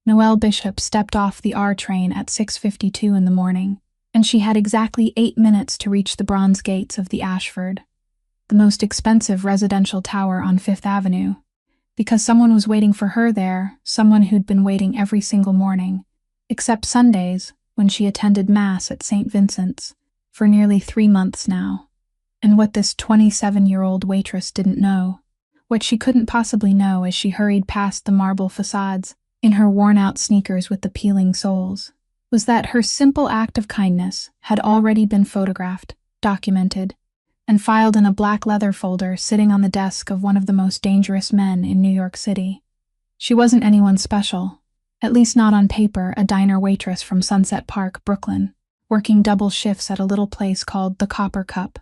Noelle Bishop stepped off the R train at 6:52 in the morning, and she had exactly 8 minutes to reach the bronze gates of the Ashford, the most expensive residential tower on Fifth Avenue, because someone was waiting for her there, someone who'd been waiting every single morning, except Sundays, when she attended Mass at St. Vincent's, for nearly 3 months now. And what this 27-year-old waitress didn't know, what she couldn't possibly know as she hurried past the marble facades in her worn-out sneakers with the peeling soles, was that her simple act of kindness had already been photographed, documented, and filed in a black leather folder sitting on the desk of one of the most dangerous men in New York City. She wasn't anyone special, at least not on paper, a diner waitress from Sunset Park, Brooklyn, working double shifts at a little place called the Copper Cup,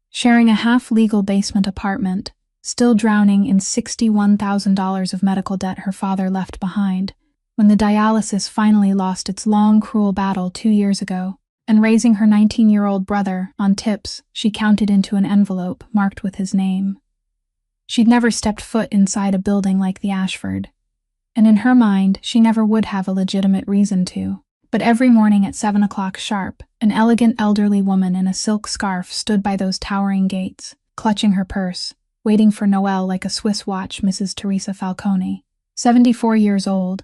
sharing a half-legal basement apartment, still drowning in $61,000 of medical debt her father left behind when the dialysis finally lost its long, cruel battle 2 years ago, and raising her 19-year-old brother on tips she counted into an envelope marked with his name. She'd never stepped foot inside a building like the Ashford, and in her mind, she never would have a legitimate reason to. But every morning at 7 o'clock sharp, an elegant elderly woman in a silk scarf stood by those towering gates, clutching her purse, waiting for Noelle like a Swiss watch. Mrs. Teresa Falcone, 74 years old,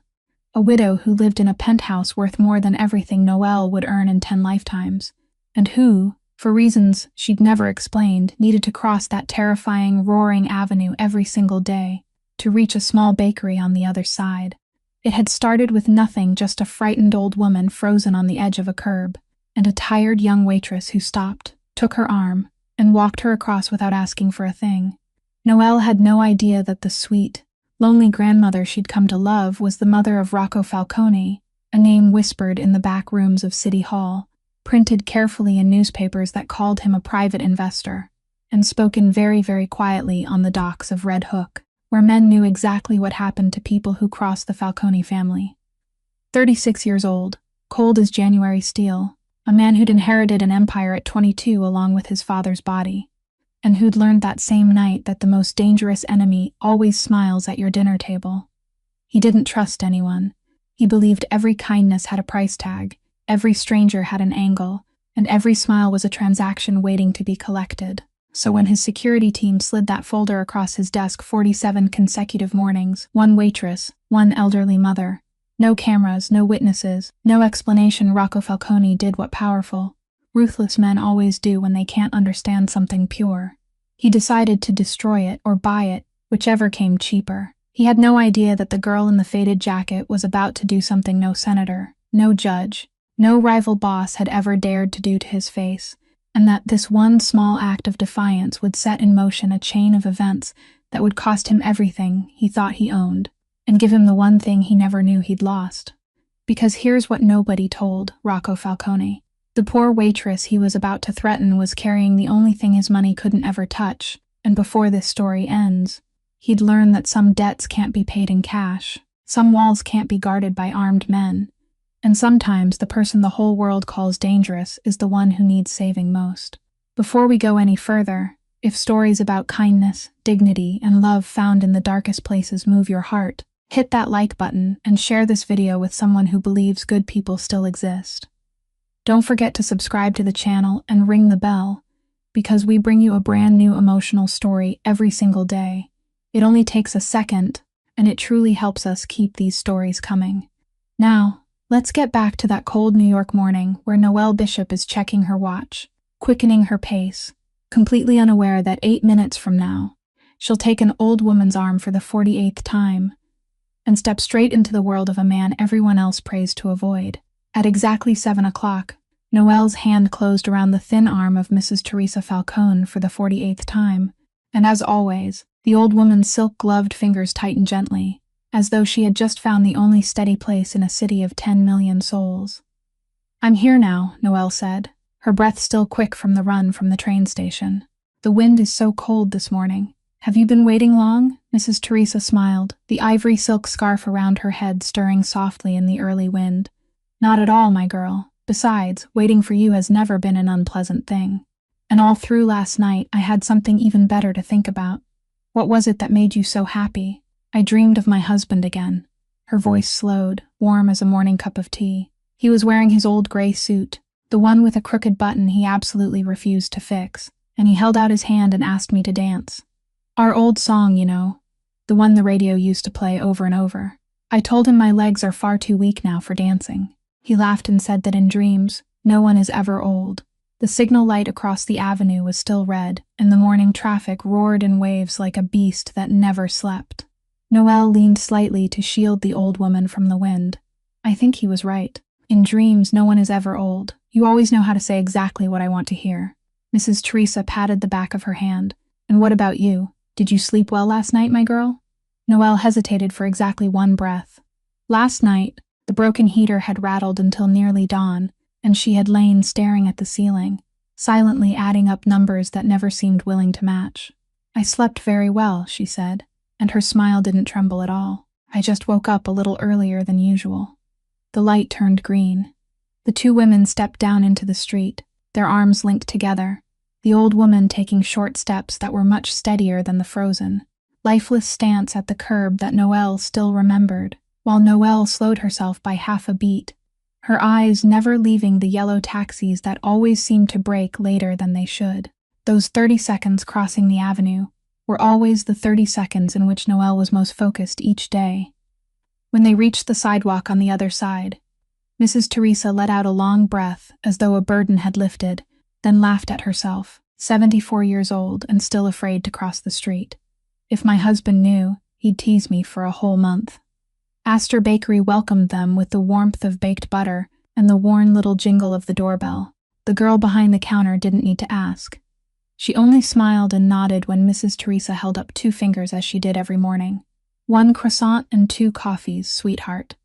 a widow who lived in a penthouse worth more than everything Noelle would earn in 10 lifetimes, and who, for reasons she'd never explained, needed to cross that terrifying, roaring avenue every single day to reach a small bakery on the other side. It had started with nothing, just a frightened old woman frozen on the edge of a curb, and a tired young waitress who stopped, took her arm, and walked her across without asking for a thing. Noelle had no idea that the sweet, lonely grandmother she'd come to love was the mother of Rocco Falcone, a name whispered in the back rooms of City Hall, printed carefully in newspapers that called him a private investor, and spoken very, very quietly on the docks of Red Hook, where men knew exactly what happened to people who crossed the Falcone family. 36 years old, cold as January steel, a man who'd inherited an empire at 22 along with his father's body, and who'd learned that same night that the most dangerous enemy always smiles at your dinner table. He didn't trust anyone. He believed every kindness had a price tag, every stranger had an angle, and every smile was a transaction waiting to be collected. So when his security team slid that folder across his desk 47 consecutive mornings, one waitress, one elderly mother, no cameras, no witnesses, no explanation, Rocco Falcone did what powerful, ruthless men always do when they can't understand something pure. He decided to destroy it or buy it, whichever came cheaper. He had no idea that the girl in the faded jacket was about to do something no senator, no judge, no rival boss had ever dared to do to his face, and that this one small act of defiance would set in motion a chain of events that would cost him everything he thought he owned, and give him the one thing he never knew he'd lost. Because here's what nobody told Rocco Falcone. The poor waitress he was about to threaten was carrying the only thing his money couldn't ever touch, and before this story ends, he'd learn that some debts can't be paid in cash, some walls can't be guarded by armed men, and sometimes the person the whole world calls dangerous is the one who needs saving most. Before we go any further, if stories about kindness, dignity, and love found in the darkest places move your heart, hit that like button and share this video with someone who believes good people still exist. Don't forget to subscribe to the channel and ring the bell, because we bring you a brand new emotional story every single day. It only takes a second, and it truly helps us keep these stories coming. Now, let's get back to that cold New York morning where Noelle Bishop is checking her watch, quickening her pace, completely unaware that 8 minutes from now, she'll take an old woman's arm for the 48th time and step straight into the world of a man everyone else prays to avoid. At exactly 7 o'clock, Noelle's hand closed around the thin arm of Mrs. Teresa Falcone for the 48th time, and as always, the old woman's silk-gloved fingers tightened gently, as though she had just found the only steady place in a city of 10 million souls. "I'm here now," Noelle said, her breath still quick from the run from the train station. "The wind is so cold this morning. Have you been waiting long?" Mrs. Teresa smiled, the ivory silk scarf around her head stirring softly in the early wind. "Not at all, my girl. Besides, waiting for you has never been an unpleasant thing. And all through last night, I had something even better to think about. What was it that made you so happy? I dreamed of my husband again. Her voice slowed, warm as a morning cup of tea. He was wearing his old gray suit, the one with a crooked button he absolutely refused to fix, and he held out his hand and asked me to dance. Our old song, you know, the one the radio used to play over and over. I told him my legs are far too weak now for dancing. He laughed and said that in dreams, no one is ever old. The signal light across the avenue was still red, and the morning traffic roared in waves like a beast that never slept. Noelle leaned slightly to shield the old woman from the wind. I think he was right. In dreams, no one is ever old. You always know how to say exactly what I want to hear. Mrs. Teresa patted the back of her hand. And what about you? Did you sleep well last night, my girl? Noelle hesitated for exactly one breath. Last night, the broken heater had rattled until nearly dawn, and she had lain staring at the ceiling, silently adding up numbers that never seemed willing to match. I slept very well, she said, and her smile didn't tremble at all. I just woke up a little earlier than usual. The light turned green. The two women stepped down into the street, their arms linked together, the old woman taking short steps that were much steadier than the frozen, lifeless stance at the curb that Noelle still remembered, while Noelle slowed herself by half a beat, her eyes never leaving the yellow taxis that always seemed to brake later than they should. Those 30 seconds crossing the avenue were always the 30 seconds in which Noelle was most focused each day. When they reached the sidewalk on the other side, Mrs. Teresa let out a long breath as though a burden had lifted, then laughed at herself, 74 years old and still afraid to cross the street. If my husband knew, he'd tease me for a whole month. Astor Bakery welcomed them with the warmth of baked butter and the worn little jingle of the doorbell. The girl behind the counter didn't need to ask. She only smiled and nodded when Mrs. Teresa held up 2 fingers as she did every morning. 1 croissant and 2 coffees, sweetheart.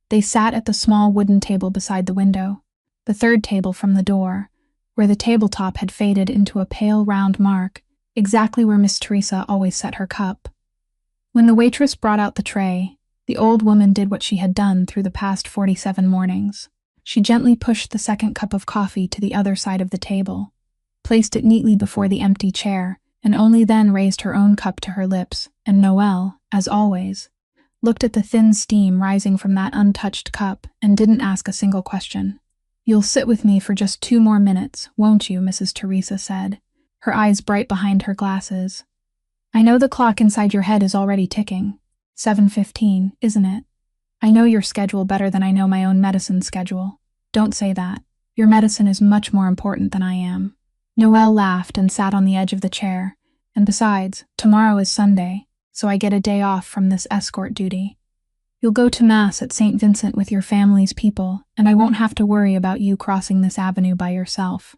They sat at the small wooden table beside the window, the third table from the door, where the tabletop had faded into a pale round mark, exactly where Miss Teresa always set her cup. When the waitress brought out the tray, the old woman did what she had done through the past 47 mornings. She gently pushed the second cup of coffee to the other side of the table, placed it neatly before the empty chair, and only then raised her own cup to her lips, and Noelle, as always, looked at the thin steam rising from that untouched cup and didn't ask a single question. "You'll sit with me for just 2 more minutes, won't you?" Mrs. Teresa said, her eyes bright behind her glasses. "I know the clock inside your head is already ticking. 7:15, isn't it? I know your schedule better than I know my own medicine schedule. Don't say that. Your medicine is much more important than I am." Noelle laughed and sat on the edge of the chair. "And besides, tomorrow is Sunday, so I get a day off from this escort duty. You'll go to Mass at St. Vincent with your family's people, and I won't have to worry about you crossing this avenue by yourself.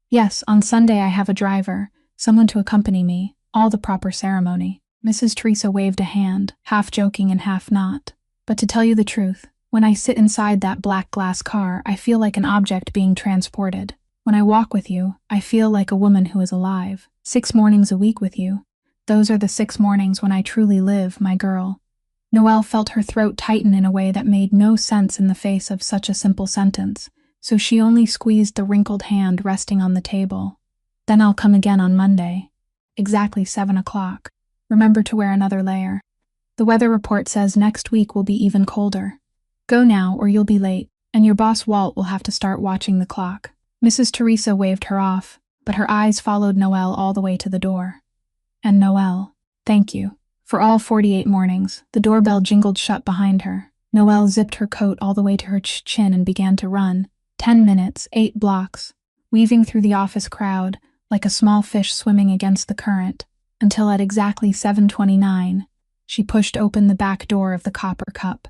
Yes, on Sunday I have a driver, someone to accompany me, all the proper ceremony." Mrs. Teresa waved a hand, half joking and half not. "But to tell you the truth, when I sit inside that black glass car, I feel like an object being transported. When I walk with you, I feel like a woman who is alive. 6 mornings a week with you. Those are the 6 mornings when I truly live, my girl." Noelle felt her throat tighten in a way that made no sense in the face of such a simple sentence, so she only squeezed the wrinkled hand resting on the table. "Then I'll come again on Monday. Exactly 7 o'clock. Remember to wear another layer. The weather report says next week will be even colder. Go now or you'll be late, and your boss Walt will have to start watching the clock." Mrs. Teresa waved her off, but her eyes followed Noelle all the way to the door. "And Noelle, thank you." For all 48 mornings, the doorbell jingled shut behind her. Noelle zipped her coat all the way to her chin and began to run. 10 minutes, 8 blocks, weaving through the office crowd like a small fish swimming against the current, until at exactly 7:29, she pushed open the back door of the copper cup,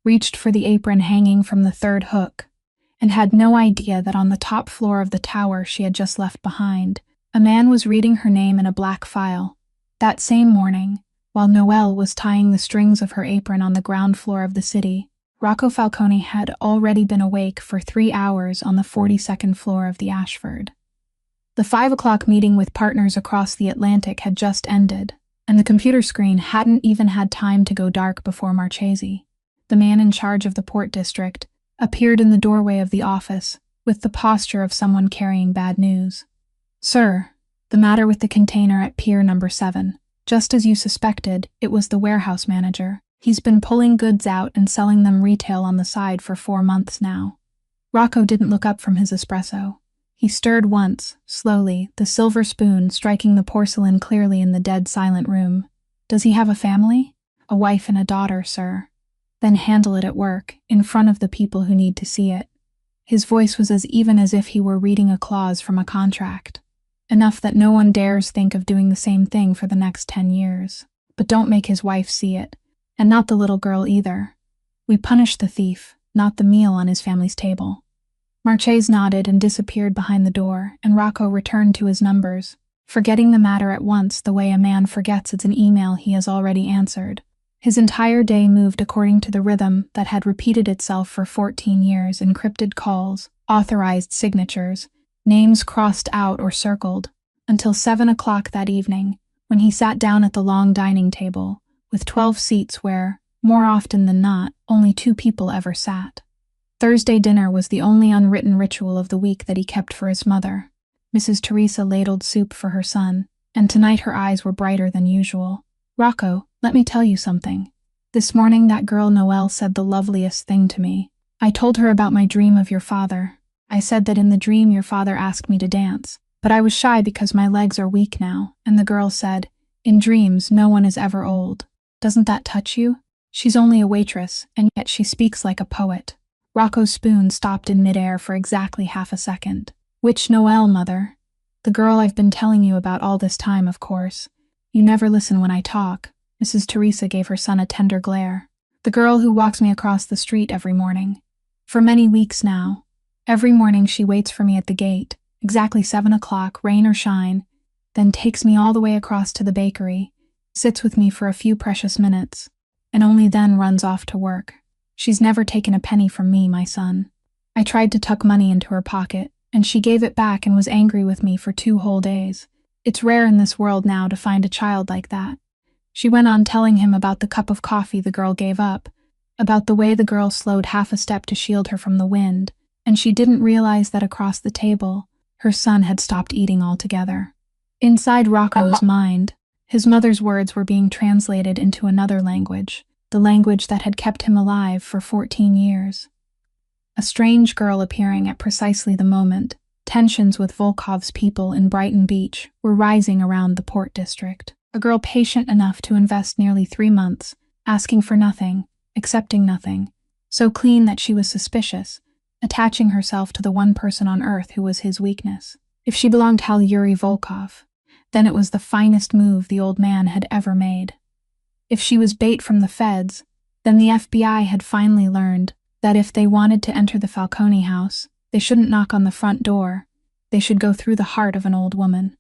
reached for the apron hanging from the 3rd hook, and had no idea that on the top floor of the tower she had just left behind, a man was reading her name in a black file. That same morning, while Noelle was tying the strings of her apron on the ground floor of the city, Rocco Falcone had already been awake for 3 hours on the 42nd floor of the Ashford. The 5 o'clock meeting with partners across the Atlantic had just ended, and the computer screen hadn't even had time to go dark before Marchese, the man in charge of the port district, appeared in the doorway of the office with the posture of someone carrying bad news. "Sir, the matter with the container at Pier number 7. Just as you suspected, it was the warehouse manager. He's been pulling goods out and selling them retail on the side for 4 months now. Rocco didn't look up from his espresso. He stirred once, slowly, the silver spoon striking the porcelain clearly in the dead silent room. Does he have a family? A wife and a daughter, sir. Then handle it at work, in front of the people who need to see it. His voice was as even as if he were reading a clause from a contract. Enough that no one dares think of doing the same thing for the next 10 years. But don't make his wife see it. And not the little girl either. We punish the thief, not the meal on his family's table. Marchese nodded and disappeared behind the door, and Rocco returned to his numbers, forgetting the matter at once the way a man forgets it's an email he has already answered. His entire day moved according to the rhythm that had repeated itself for 14 years: encrypted calls, authorized signatures, names crossed out or circled, until 7 o'clock that evening, when he sat down at the long dining table, with 12 seats where, more often than not, only 2 people ever sat. Thursday dinner was the only unwritten ritual of the week that he kept for his mother. Mrs. Teresa ladled soup for her son, and tonight her eyes were brighter than usual. Rocco, let me tell you something. This morning that girl Noelle said the loveliest thing to me. I told her about my dream of your father. I said that in the dream your father asked me to dance, but I was shy because my legs are weak now, and the girl said, in dreams no one is ever old. Doesn't that touch you? She's only a waitress, and yet she speaks like a poet. Rocco's spoon stopped in midair for exactly half a second. Which Noelle, mother? The girl I've been telling you about all this time, of course. You never listen when I talk. Mrs. Teresa gave her son a tender glare. The girl who walks me across the street every morning. For many weeks now. Every morning she waits for me at the gate, exactly 7 o'clock, rain or shine, then takes me all the way across to the bakery, sits with me for a few precious minutes, and only then runs off to work. She's never taken a penny from me, my son. I tried to tuck money into her pocket, and she gave it back and was angry with me for 2 whole days. It's rare in this world now to find a child like that. She went on telling him about the cup of coffee the girl gave up, about the way the girl slowed half a step to shield her from the wind, and she didn't realize that across the table, her son had stopped eating altogether. Inside Rocco's mind, his mother's words were being translated into another language, the language that had kept him alive for 14 years. A strange girl appearing at precisely the moment. Tensions with Volkov's people in Brighton Beach were rising around the Port District. A girl patient enough to invest nearly 3 months, asking for nothing, accepting nothing, so clean that she was suspicious, attaching herself to the one person on earth who was his weakness. If she belonged to Yuri Volkov, then it was the finest move the old man had ever made. If she was bait from the feds, then the FBI had finally learned that if they wanted to enter the Falcone house, they shouldn't knock on the front door, they should go through the heart of an old woman.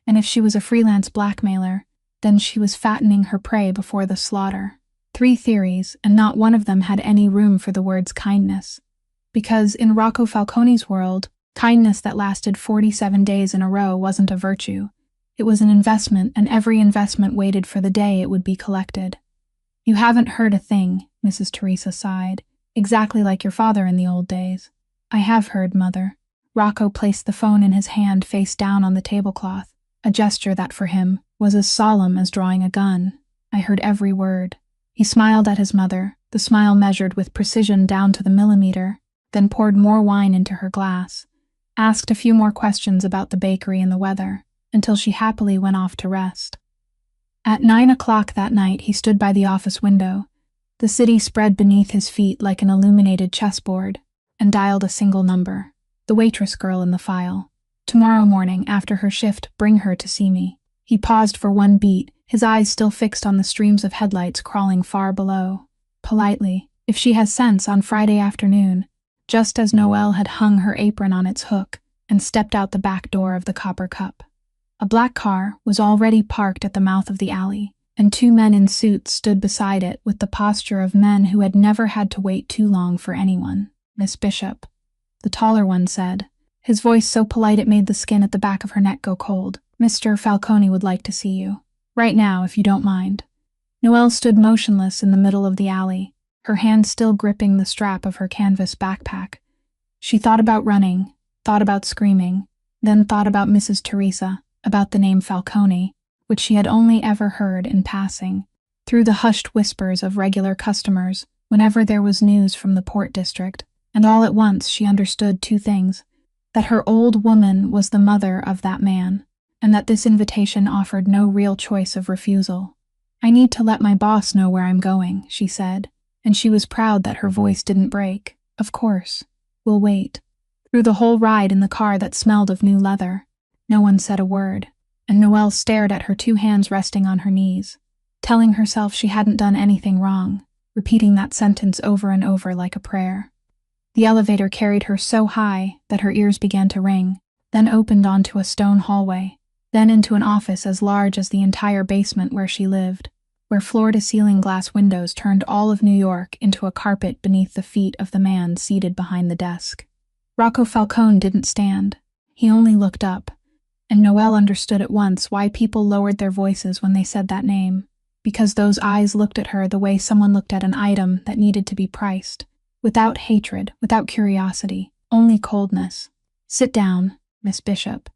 And if she was a freelance blackmailer, then she was fattening her prey before the slaughter. 3 theories, and not one of them had any room for the words kindness. Because in Rocco Falcone's world, kindness that lasted 47 days in a row wasn't a virtue. It was an investment, and every investment waited for the day it would be collected. You haven't heard a thing, Mrs. Teresa sighed, exactly like your father in the old days. I have heard, mother. Rocco placed the phone in his hand face down on the tablecloth, a gesture that for him was as solemn as drawing a gun. I heard every word. He smiled at his mother, the smile measured with precision down to the millimeter, then poured more wine into her glass, asked a few more questions about the bakery and the weather, until she happily went off to rest. At 9 o'clock that night he stood by the office window, the city spread beneath his feet like an illuminated chessboard, and dialed a single number, the waitress girl in the file. Tomorrow morning, after her shift, bring her to see me. He paused for 1 beat, his eyes still fixed on the streams of headlights crawling far below. Politely, if she has sense, on Friday afternoon, just as Noelle had hung her apron on its hook and stepped out the back door of the Copper Cup. A black car was already parked at the mouth of the alley, and 2 men in suits stood beside it with the posture of men who had never had to wait too long for anyone. Miss Bishop, the taller one said, his voice so polite it made the skin at the back of her neck go cold. Mr. Falcone would like to see you. Right now, if you don't mind. Noelle stood motionless in the middle of the alley, her hand still gripping the strap of her canvas backpack. She thought about running, thought about screaming, then thought about Mrs. Teresa, about the name Falcone, which she had only ever heard in passing. through the hushed whispers of regular customers whenever there was news from the port district, and all at once she understood two things: that her old woman was the mother of that man, and that this invitation offered no real choice of refusal. "I need to let my boss know where I'm going," she said, and she was proud that her voice didn't break. "Of course. We'll wait." Through the whole ride in the car that smelled of new leather, no one said a word, and Noelle stared at her two hands resting on her knees, telling herself she hadn't done anything wrong, repeating that sentence over and over like a prayer. The elevator carried her so high that her ears began to ring, then opened onto a stone hallway, then into an office as large as the entire basement where she lived, where floor-to-ceiling glass windows turned all of New York into a carpet beneath the feet of the man seated behind the desk. Rocco Falcone didn't stand. He only looked up, and Noelle understood at once why people lowered their voices when they said that name, because those eyes looked at her the way someone looked at an item that needed to be priced, without hatred, without curiosity, only coldness. "Sit down, Miss Bishop."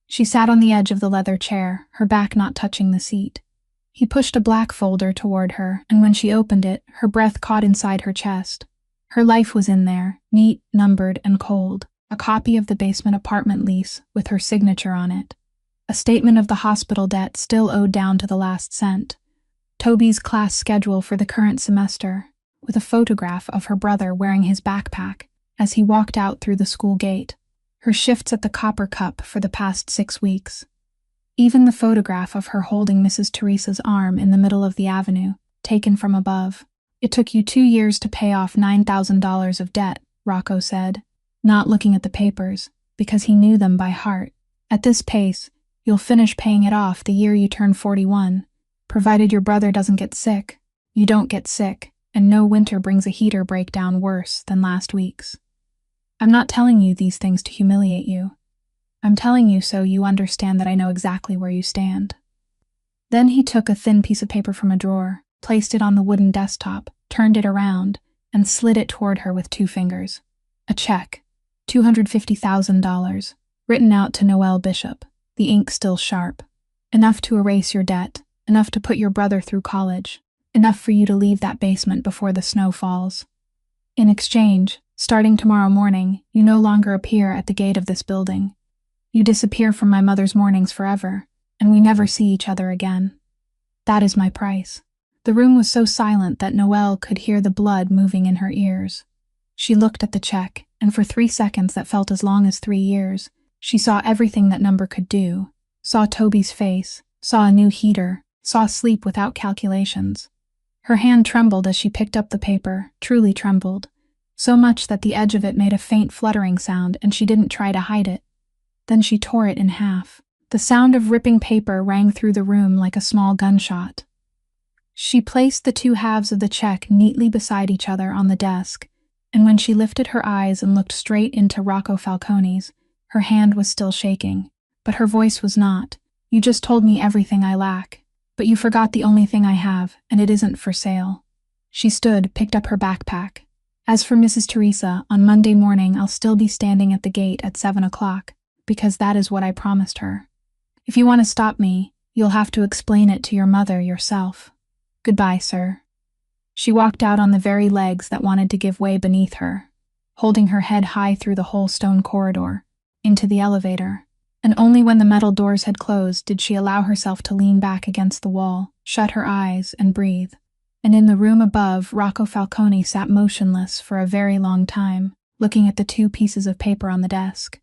She sat on the edge of the leather chair, her back not touching the seat. He pushed a black folder toward her, and when she opened it, her breath caught inside her chest. Her life was in there, neat, numbered, and cold. A copy of the basement apartment lease with her signature on it. A statement of the hospital debt still owed down to the last cent. Toby's class schedule for the current semester, with a photograph of her brother wearing his backpack as he walked out through the school gate. Her shifts at the Copper Cup for the past 6 weeks. Even the photograph of her holding Mrs. Teresa's arm in the middle of the avenue, taken from above. "It took you 2 years to pay off $9,000 of debt," Rocco said, not looking at the papers, because he knew them by heart. "At this pace, you'll finish paying it off the year you turn 41, provided your brother doesn't get sick. You don't get sick, and no winter brings a heater breakdown worse than last week's. I'm not telling you these things to humiliate you. I'm telling you so you understand that I know exactly where you stand." Then he took a thin piece of paper from a drawer, placed it on the wooden desktop, turned it around, and slid it toward her with 2 fingers. A check, $250,000, written out to Noelle Bishop, the ink still sharp. "Enough to erase your debt, enough to put your brother through college, enough for you to leave that basement before the snow falls. In exchange, starting tomorrow morning, you no longer appear at the gate of this building. You disappear from my mother's mornings forever, and we never see each other again. That is my price." The room was so silent that Noelle could hear the blood moving in her ears. She looked at the check, and for 3 seconds that felt as long as 3 years, she saw everything that number could do, saw Toby's face, saw a new heater, saw sleep without calculations. Her hand trembled as she picked up the paper, truly trembled, so much that the edge of it made a faint fluttering sound and she didn't try to hide it. Then she tore it in half. The sound of ripping paper rang through the room like a small gunshot. She placed the 2 halves of the check neatly beside each other on the desk, and when she lifted her eyes and looked straight into Rocco Falcone's, her hand was still shaking, but her voice was not. "You just told me everything I lack, but you forgot the only thing I have, and it isn't for sale." She stood, picked up her backpack. "As for Mrs. Teresa, on Monday morning I'll still be standing at the gate at 7 o'clock, because that is what I promised her. If you want to stop me, you'll have to explain it to your mother yourself. Goodbye, sir." She walked out on the very legs that wanted to give way beneath her, holding her head high through the whole stone corridor, into the elevator, and only when the metal doors had closed did she allow herself to lean back against the wall, shut her eyes, and breathe. And in the room above, Rocco Falcone sat motionless for a very long time, looking at the 2 pieces of paper on the desk.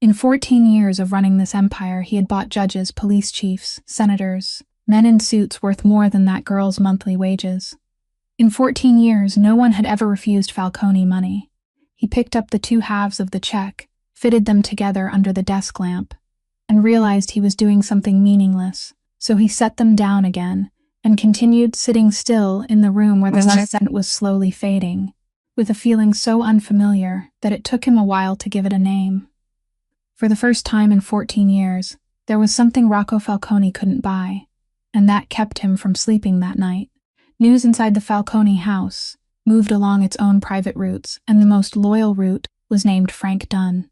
In 14 years of running this empire, he had bought judges, police chiefs, senators, men in suits worth more than that girl's monthly wages. In 14 years, no one had ever refused Falcone money. He picked up the 2 halves of the check, fitted them together under the desk lamp, and realized he was doing something meaningless, so he set them down again and continued sitting still in the room where the sunset was slowly fading, with a feeling so unfamiliar that it took him a while to give it a name. For the first time in 14 years, there was something Rocco Falcone couldn't buy, and that kept him from sleeping that night. News inside the Falcone house moved along its own private routes, and the most loyal route was named Frank Dunn.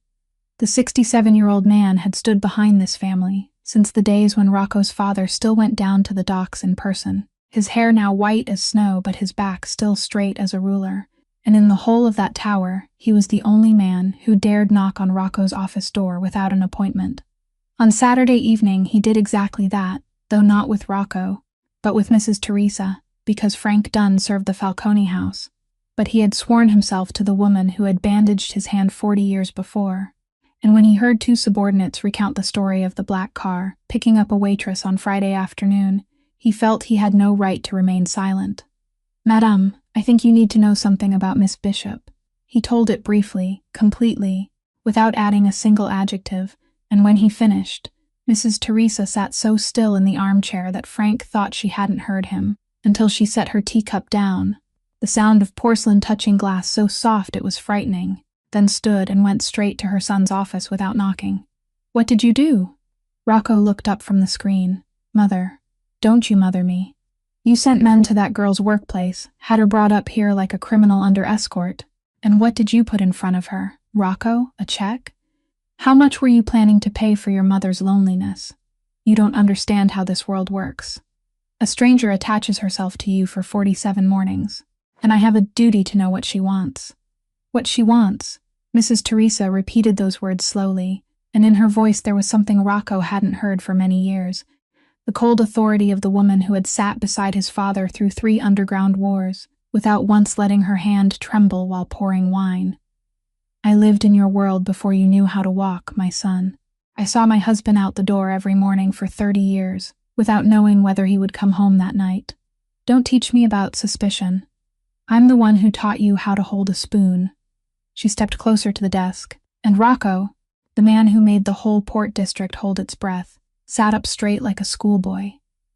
The 67-year-old man had stood behind this family since the days when Rocco's father still went down to the docks in person. his hair now white as snow but his back still straight as a ruler. And in the whole of that tower, he was the only man who dared knock on Rocco's office door without an appointment. On Saturday evening, he did exactly that, though not with Rocco, but with Mrs. Teresa, because Frank Dunn served the Falcone house. But he had sworn himself to the woman who had bandaged his hand 40 years before. And when he heard two subordinates recount the story of the black car picking up a waitress on Friday afternoon, he felt he had no right to remain silent. "Madame, I think you need to know something about Miss Bishop." He told it briefly, completely, without adding a single adjective, and when he finished, Mrs. Teresa sat so still in the armchair that Frank thought she hadn't heard him, until she set her teacup down, the sound of porcelain touching glass so soft it was frightening, then stood and went straight to her son's office without knocking. "What did you do?" Rocco looked up from the screen. "Mother, don't you mother me. You sent men to that girl's workplace, had her brought up here like a criminal under escort. And what did you put in front of her? Rocco? A check? How much were you planning to pay for your mother's loneliness? You don't understand how this world works. A stranger attaches herself to you for 47 mornings, and I have a duty to know what she wants." "What she wants?" Mrs. Teresa repeated those words slowly, and in her voice there was something Rocco hadn't heard for many years. The cold authority of the woman who had sat beside his father through 3 underground wars, without once letting her hand tremble while pouring wine. "I lived in your world before you knew how to walk, my son. I saw my husband out the door every morning for 30 years, without knowing whether he would come home that night. Don't teach me about suspicion. I'm the one who taught you how to hold a spoon." She stepped closer to the desk, and Rocco, the man who made the whole Port District hold its breath, sat up straight like a schoolboy.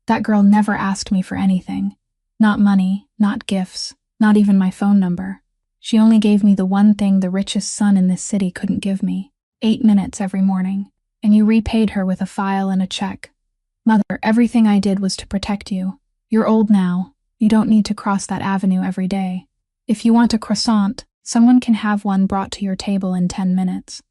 "That girl never asked me for anything. Not money, not gifts, not even my phone number. She only gave me the one thing the richest son in this city couldn't give me, 8 minutes every morning, and you repaid her with a file and a check. Mother, everything I did was to protect you. You're old now. You don't need to cross that avenue every day. If you want a croissant, someone can have one brought to your table in 10 minutes.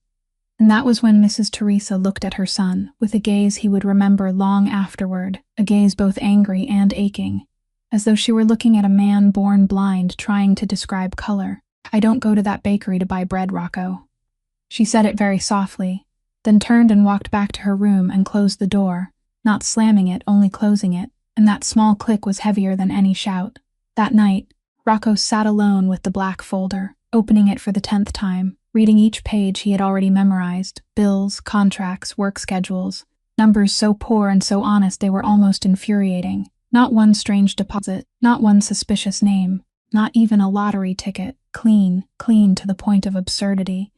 And that was when Mrs. Teresa looked at her son, with a gaze he would remember long afterward, a gaze both angry and aching, as though she were looking at a man born blind trying to describe color. "I don't go to that bakery to buy bread, Rocco." She said it very softly, then turned and walked back to her room and closed the door, not slamming it, only closing it, and that small click was heavier than any shout. That night, Rocco sat alone with the black folder, opening it for the 10th time, reading each page he had already memorized: bills, contracts, work schedules, numbers so poor and so honest they were almost infuriating. Not one strange deposit, not one suspicious name, not even a lottery ticket, clean to the point of absurdity.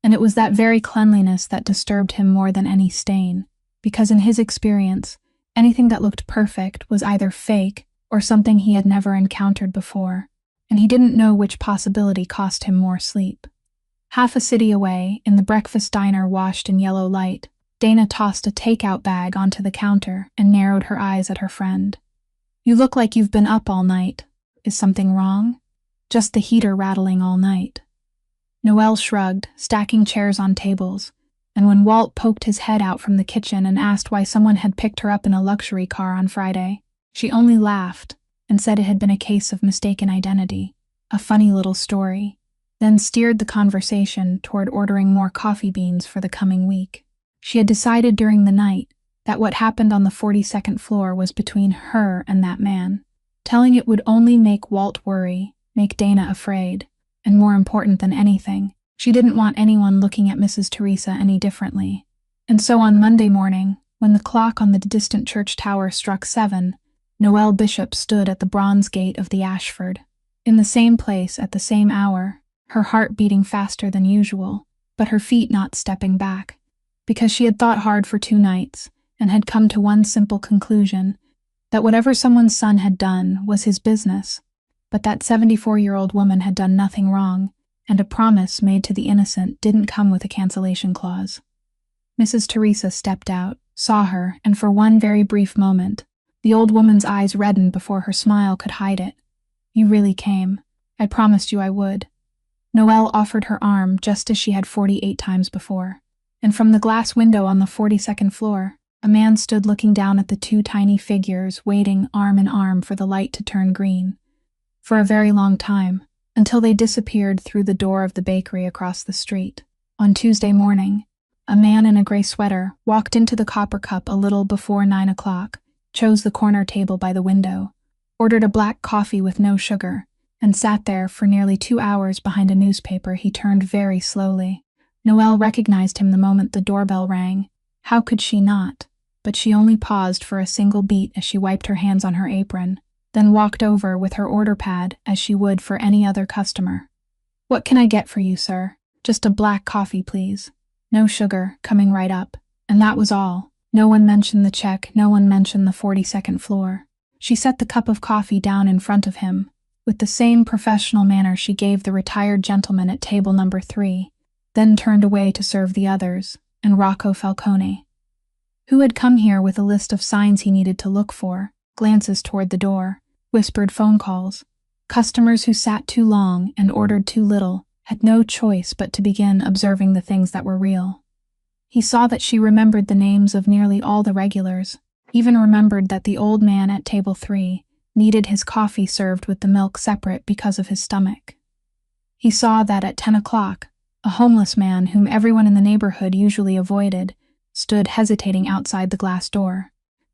And it was that very cleanliness that disturbed him more than any stain, because in his experience, anything that looked perfect was either fake or something he had never encountered before, and he didn't know which possibility cost him more sleep. Half a city away, in the breakfast diner washed in yellow light, Dana tossed a takeout bag onto the counter and narrowed her eyes at her friend. "You look like you've been up all night. Is something wrong?" "Just the heater rattling all night." Noelle shrugged, stacking chairs on tables, and when Walt poked his head out from the kitchen and asked why someone had picked her up in a luxury car on Friday, she only laughed and said it had been a case of mistaken identity, a funny little story, then steered the conversation toward ordering more coffee beans for the coming week. She had decided during the night that what happened on the 42nd floor was between her and that man. Telling it would only make Walt worry, make Dana afraid, and more important than anything, she didn't want anyone looking at Mrs. Teresa any differently. And so on Monday morning, when the clock on the distant church tower struck 7, Noelle Bishop stood at the bronze gate of the Ashford. In the same place at the same hour, her heart beating faster than usual, but her feet not stepping back, because she had thought hard for 2 nights and had come to one simple conclusion, that whatever someone's son had done was his business, but that 74-year-old woman had done nothing wrong, and a promise made to the innocent didn't come with a cancellation clause. Mrs. Teresa stepped out, saw her, and for one very brief moment, the old woman's eyes reddened before her smile could hide it. "You really came. I promised you I would." Noelle offered her arm just as she had 48 times before, and from the glass window on the 42nd floor, A man stood looking down at the two tiny figures, waiting arm in arm for the light to turn green. For a very long time, until they disappeared through the door of the bakery across the street. On Tuesday morning, a man in a gray sweater walked into the Copper Cup a little before 9 o'clock, chose the corner table by the window, ordered a black coffee with no sugar, and sat there for nearly 2 hours behind a newspaper. He turned very slowly. Noelle recognized him the moment the doorbell rang. How could she not? But she only paused for a single beat as she wiped her hands on her apron, then walked over with her order pad as she would for any other customer. "What can I get for you, sir?" "Just a black coffee, please. No sugar, coming right up." And that was all. No one mentioned the check, no one mentioned the 42nd floor. She set the cup of coffee down in front of him, with the same professional manner she gave the retired gentleman at table number 3, then turned away to serve the others, and Rocco Falcone, who had come here with a list of signs he needed to look for, glances toward the door, whispered phone calls. Customers who sat too long and ordered too little had no choice but to begin observing the things that were real. He saw that she remembered the names of nearly all the regulars, even remembered that the old man at table 3 needed his coffee served with the milk separate because of his stomach. He saw that at 10 o'clock, a homeless man whom everyone in the neighborhood usually avoided stood hesitating outside the glass door,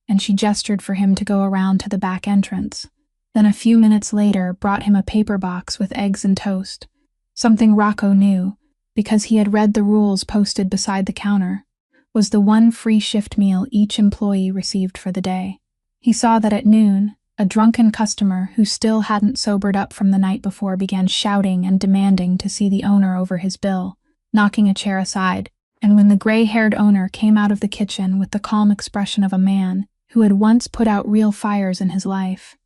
and she gestured for him to go around to the back entrance. Then a few minutes later brought him a paper box with eggs and toast, something Rocco knew, because he had read the rules posted beside the counter, was the one free shift meal each employee received for the day. He saw that at noon, a drunken customer who still hadn't sobered up from the night before began shouting and demanding to see the owner over his bill, knocking a chair aside, and when the gray-haired owner came out of the kitchen with the calm expression of a man who had once put out real fires in his life.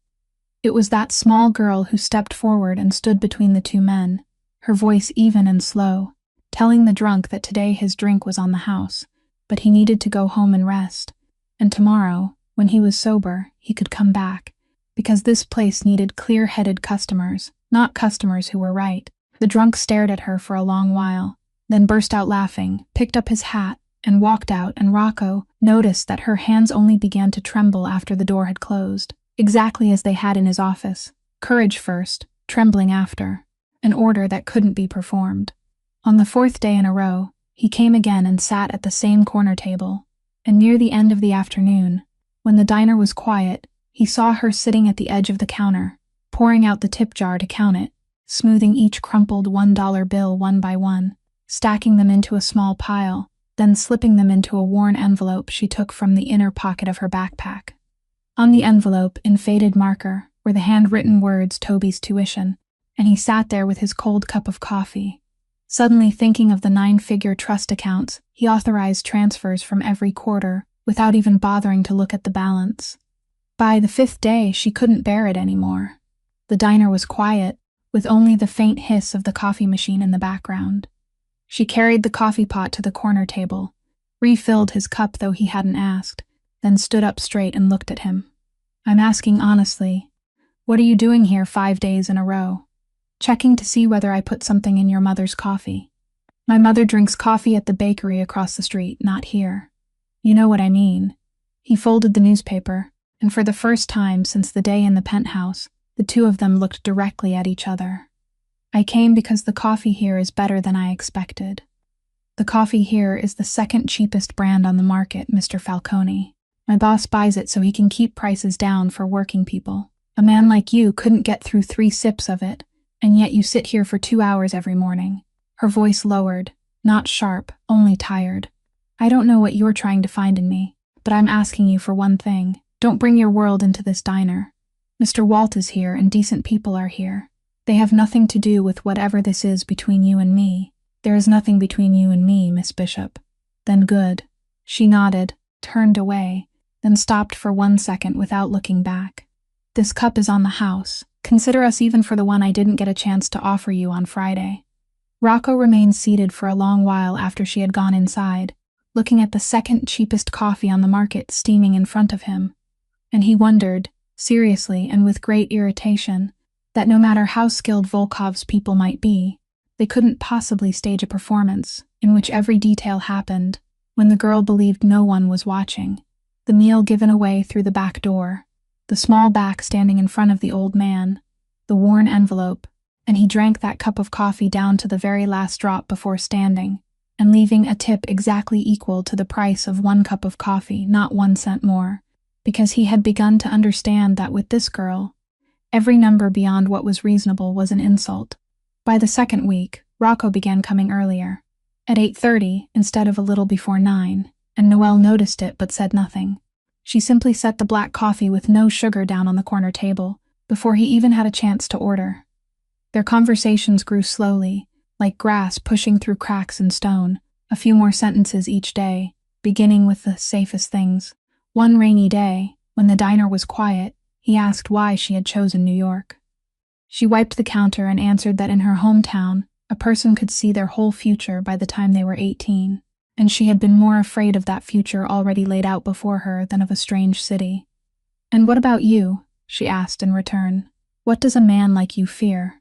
It was that small girl who stepped forward and stood between the two men, her voice even and slow, telling the drunk that today his drink was on the house, but he needed to go home and rest, and tomorrow, when he was sober, he could come back, because this place needed clear-headed customers, not customers who were right. The drunk stared at her for a long while, then burst out laughing, picked up his hat, and walked out, and Rocco noticed that her hands only began to tremble after the door had closed, exactly as they had in his office. Courage first, trembling after. An order that couldn't be performed. On the 4th day in a row, he came again and sat at the same corner table, and near the end of the afternoon, when the diner was quiet, he saw her sitting at the edge of the counter, pouring out the tip jar to count it, smoothing each crumpled $1 bill one by one, stacking them into a small pile, then slipping them into a worn envelope she took from the inner pocket of her backpack. On the envelope, in faded marker, were the handwritten words Toby's tuition, and he sat there with his cold cup of coffee. Suddenly thinking of the 9-figure trust accounts, he authorized transfers from every quarter, without even bothering to look at the balance. By the 5th day, she couldn't bear it anymore. The diner was quiet, with only the faint hiss of the coffee machine in the background. She carried the coffee pot to the corner table, refilled his cup though he hadn't asked, then stood up straight and looked at him. "I'm asking honestly, what are you doing here 5 days in a row? Checking to see whether I put something in your mother's coffee. My mother drinks coffee at the bakery across the street, not here. You know what I mean." He folded the newspaper, and for the first time since the day in the penthouse, the two of them looked directly at each other. "I came because the coffee here is better than I expected. The coffee here is the 2nd cheapest brand on the market, Mr. Falcone. My boss buys it so he can keep prices down for working people. A man like you couldn't get through 3 sips of it, and yet you sit here for 2 hours every morning." Her voice lowered, not sharp, only tired. "I don't know what you're trying to find in me, but I'm asking you for one thing. Don't bring your world into this diner. Mr. Walt is here and decent people are here. They have nothing to do with whatever this is between you and me. There is nothing between you and me, Miss Bishop." "Then good." She nodded, turned away, then stopped for 1 second without looking back. "This cup is on the house. Consider us even for the one I didn't get a chance to offer you on Friday." Rocco remained seated for a long while after she had gone inside, looking at the 2nd cheapest coffee on the market steaming in front of him. And he wondered, seriously and with great irritation, that no matter how skilled Volkov's people might be, they couldn't possibly stage a performance in which every detail happened when the girl believed no one was watching. the meal given away through the back door, the small back standing in front of the old man, the worn envelope, and he drank that cup of coffee down to the very last drop before standing, and leaving a tip exactly equal to the price of 1 cup of coffee, not 1 cent more, because he had begun to understand that with this girl, every number beyond what was reasonable was an insult. By the second week, Rocco began coming earlier, at 8:30 instead of a little before 9, and Noelle noticed it but said nothing. She simply set the black coffee with no sugar down on the corner table, before he even had a chance to order. Their conversations grew slowly, like grass pushing through cracks in stone, a few more sentences each day, beginning with the safest things. One rainy day, when the diner was quiet, he asked why she had chosen New York. She wiped the counter and answered that in her hometown, a person could see their whole future by the time they were 18, and she had been more afraid of that future already laid out before her than of a strange city. "And what about you?" she asked in return. "What does a man like you fear?"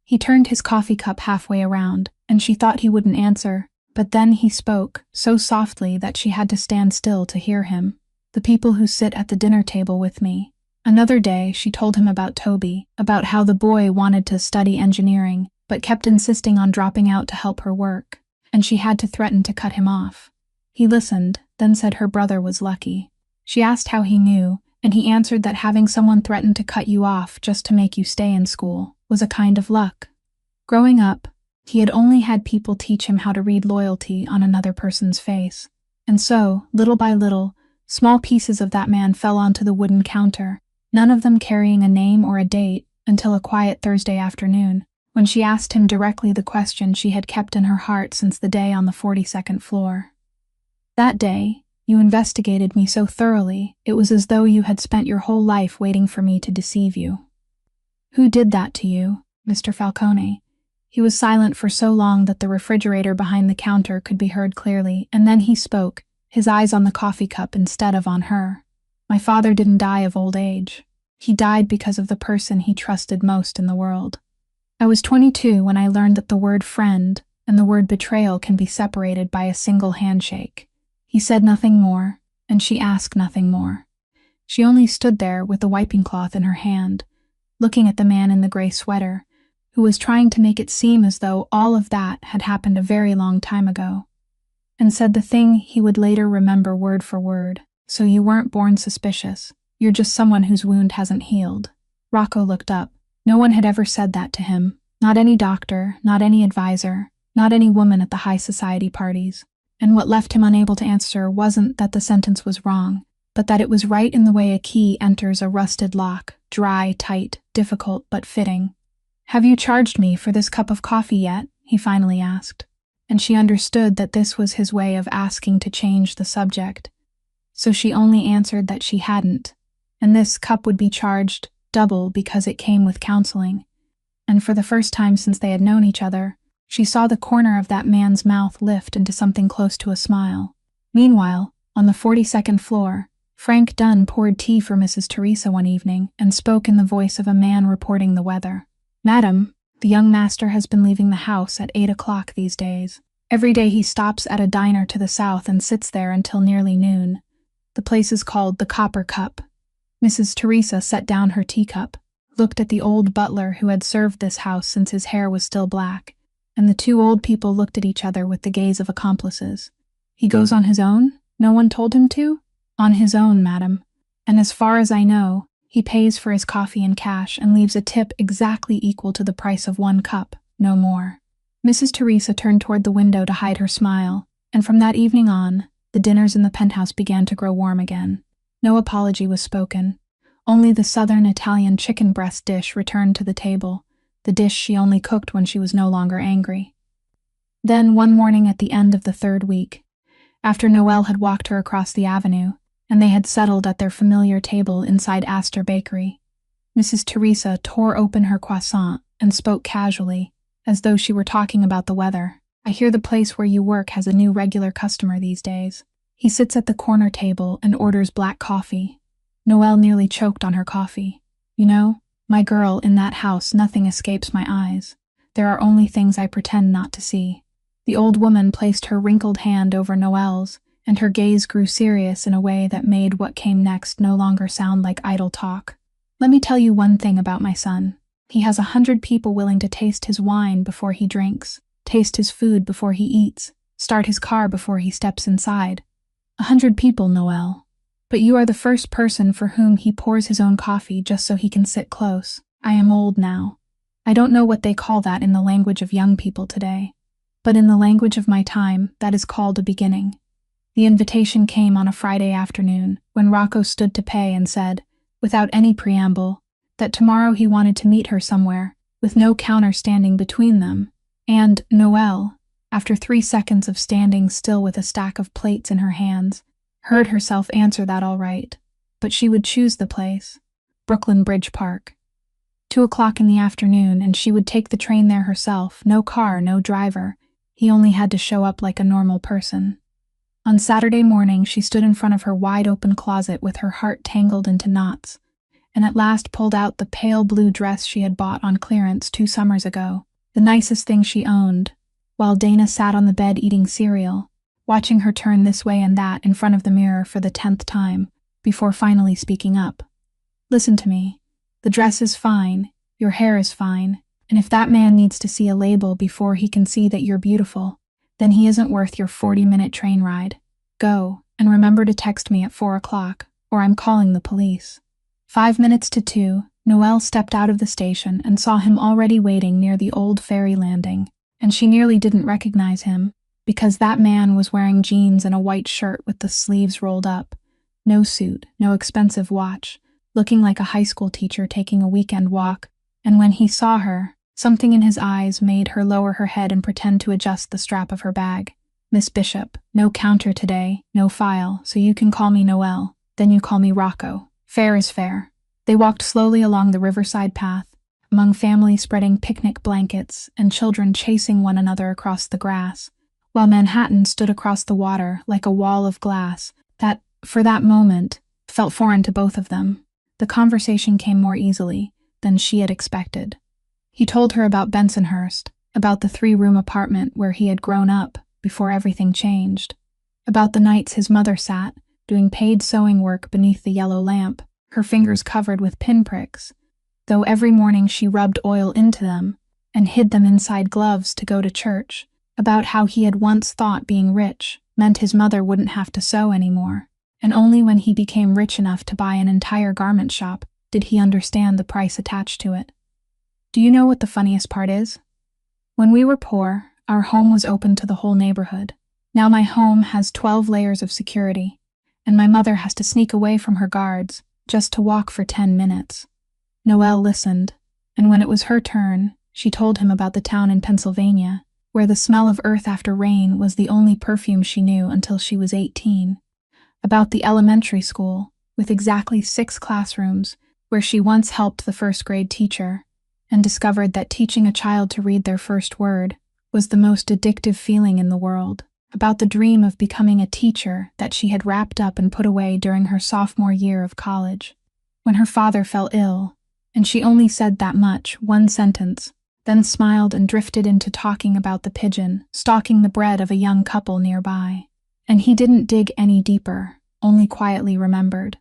He turned his coffee cup halfway around, and she thought he wouldn't answer, but then he spoke, so softly that she had to stand still to hear him. "The people who sit at the dinner table with me." Another day, she told him about Toby, about how the boy wanted to study engineering, but kept insisting on dropping out to help her work, and she had to threaten to cut him off. He listened, then said her brother was lucky. She asked how he knew, and he answered that having someone threaten to cut you off just to make you stay in school was a kind of luck. Growing up, he had only had people teach him how to read loyalty on another person's face, and so, little by little, small pieces of that man fell onto the wooden counter, none of them carrying a name or a date, until a quiet Thursday afternoon, when she asked him directly the question she had kept in her heart since the day on the 42nd floor. "That day, you investigated me so thoroughly, it was as though you had spent your whole life waiting for me to deceive you. Who did that to you, Mr. Falcone?" He was silent for so long that the refrigerator behind the counter could be heard clearly, and then he spoke, his eyes on the coffee cup instead of on her. "My father didn't die of old age. He died because of the person he trusted most in the world. I was 22 when I learned that the word friend and the word betrayal can be separated by a single handshake." He said nothing more, and she asked nothing more. She only stood there with the wiping cloth in her hand, looking at the man in the gray sweater, who was trying to make it seem as though all of that had happened a very long time ago, and said the thing he would later remember word for word. "So you weren't born suspicious. You're just someone whose wound hasn't healed." Rocco looked up. No one had ever said that to him. Not any doctor, not any advisor, not any woman at the high society parties. And what left him unable to answer wasn't that the sentence was wrong, but that it was right in the way a key enters a rusted lock, dry, tight, difficult, but fitting. "Have you charged me for this cup of coffee yet?" he finally asked. And she understood that this was his way of asking to change the subject. So she only answered that she hadn't, and this cup would be charged double because it came with counseling. And for the first time since they had known each other, she saw the corner of that man's mouth lift into something close to a smile. Meanwhile, on the 42nd floor, Frank Dunn poured tea for Mrs. Teresa one evening and spoke in the voice of a man reporting the weather. "Madam, the young master has been leaving the house at 8 o'clock these days. Every day he stops at a diner to the south and sits there until nearly noon. The place is called the Copper Cup." Mrs. Teresa set down her teacup, looked at the old butler who had served this house since his hair was still black, and the two old people looked at each other with the gaze of accomplices. "He goes on his own? No one told him to?" "On his own, madam. And as far as I know, he pays for his coffee in cash and leaves a tip exactly equal to the price of 1 cup, no more." Mrs. Teresa turned toward the window to hide her smile, and from that evening on, the dinners in the penthouse began to grow warm again. No apology was spoken. Only the southern Italian chicken breast dish returned to the table, the dish she only cooked when she was no longer angry. Then, one morning at the end of the 3rd week, after Noelle had walked her across the avenue, and they had settled at their familiar table inside Astor Bakery, Mrs. Teresa tore open her croissant and spoke casually, as though she were talking about the weather. "I hear the place where you work has a new regular customer these days. He sits at the corner table and orders black coffee." Noelle nearly choked on her coffee. "You know, my girl, in that house nothing escapes my eyes. There are only things I pretend not to see." The old woman placed her wrinkled hand over Noelle's, and her gaze grew serious in a way that made what came next no longer sound like idle talk. "Let me tell you one thing about my son. He has 100 people willing to taste his wine before he drinks, taste his food before he eats, start his car before he steps inside. 100 people, Noelle. But you are the first person for whom he pours his own coffee just so he can sit close. I am old now. I don't know what they call that in the language of young people today. But in the language of my time, that is called a beginning." The invitation came on a Friday afternoon, when Rocco stood to pay and said, without any preamble, that tomorrow he wanted to meet her somewhere, with no counter standing between them. And Noelle, after 3 seconds of standing still with a stack of plates in her hands, heard herself answer that all right. But she would choose the place. Brooklyn Bridge Park. 2 o'clock in the afternoon, and she would take the train there herself, no car, no driver. He only had to show up like a normal person. On Saturday morning, she stood in front of her wide-open closet with her heart tangled into knots, and at last pulled out the pale blue dress she had bought on clearance 2 summers ago, the nicest thing she owned, while Dana sat on the bed eating cereal, watching her turn this way and that in front of the mirror for the 10th time, before finally speaking up. "Listen to me. The dress is fine, your hair is fine, and if that man needs to see a label before he can see that you're beautiful, then he isn't worth your 40-minute train ride. Go, and remember to text me at 4 o'clock, or I'm calling the police." 5 minutes to 2, Noelle stepped out of the station and saw him already waiting near the old ferry landing, and she nearly didn't recognize him, because that man was wearing jeans and a white shirt with the sleeves rolled up, no suit, no expensive watch, looking like a high school teacher taking a weekend walk, and when he saw her, something in his eyes made her lower her head and pretend to adjust the strap of her bag. "Miss Bishop, no counter today, no file, so you can call me Noelle, then you call me Rocco. Fair is fair." They walked slowly along the riverside path, among families spreading picnic blankets and children chasing one another across the grass, while Manhattan stood across the water like a wall of glass that, for that moment, felt foreign to both of them. The conversation came more easily than she had expected. He told her about Bensonhurst, about the 3-room apartment where he had grown up before everything changed, about the nights his mother sat, doing paid sewing work beneath the yellow lamp, her fingers covered with pinpricks, though every morning she rubbed oil into them and hid them inside gloves to go to church, about how he had once thought being rich meant his mother wouldn't have to sew anymore, and only when he became rich enough to buy an entire garment shop did he understand the price attached to it. "Do you know what the funniest part is? When we were poor, our home was open to the whole neighborhood. Now my home has 12 layers of security, and my mother has to sneak away from her guards just to walk for 10 minutes. Noelle listened, and when it was her turn, she told him about the town in Pennsylvania, where the smell of earth after rain was the only perfume she knew until she was 18. About the elementary school, with exactly 6 classrooms, where she once helped the first-grade teacher, and discovered that teaching a child to read their first word was the most addictive feeling in the world. About the dream of becoming a teacher that she had wrapped up and put away during her sophomore year of college, when her father fell ill, and she only said that much, 1 sentence, then smiled and drifted into talking about the pigeon stalking the bread of a young couple nearby. And he didn't dig any deeper, only quietly remembered.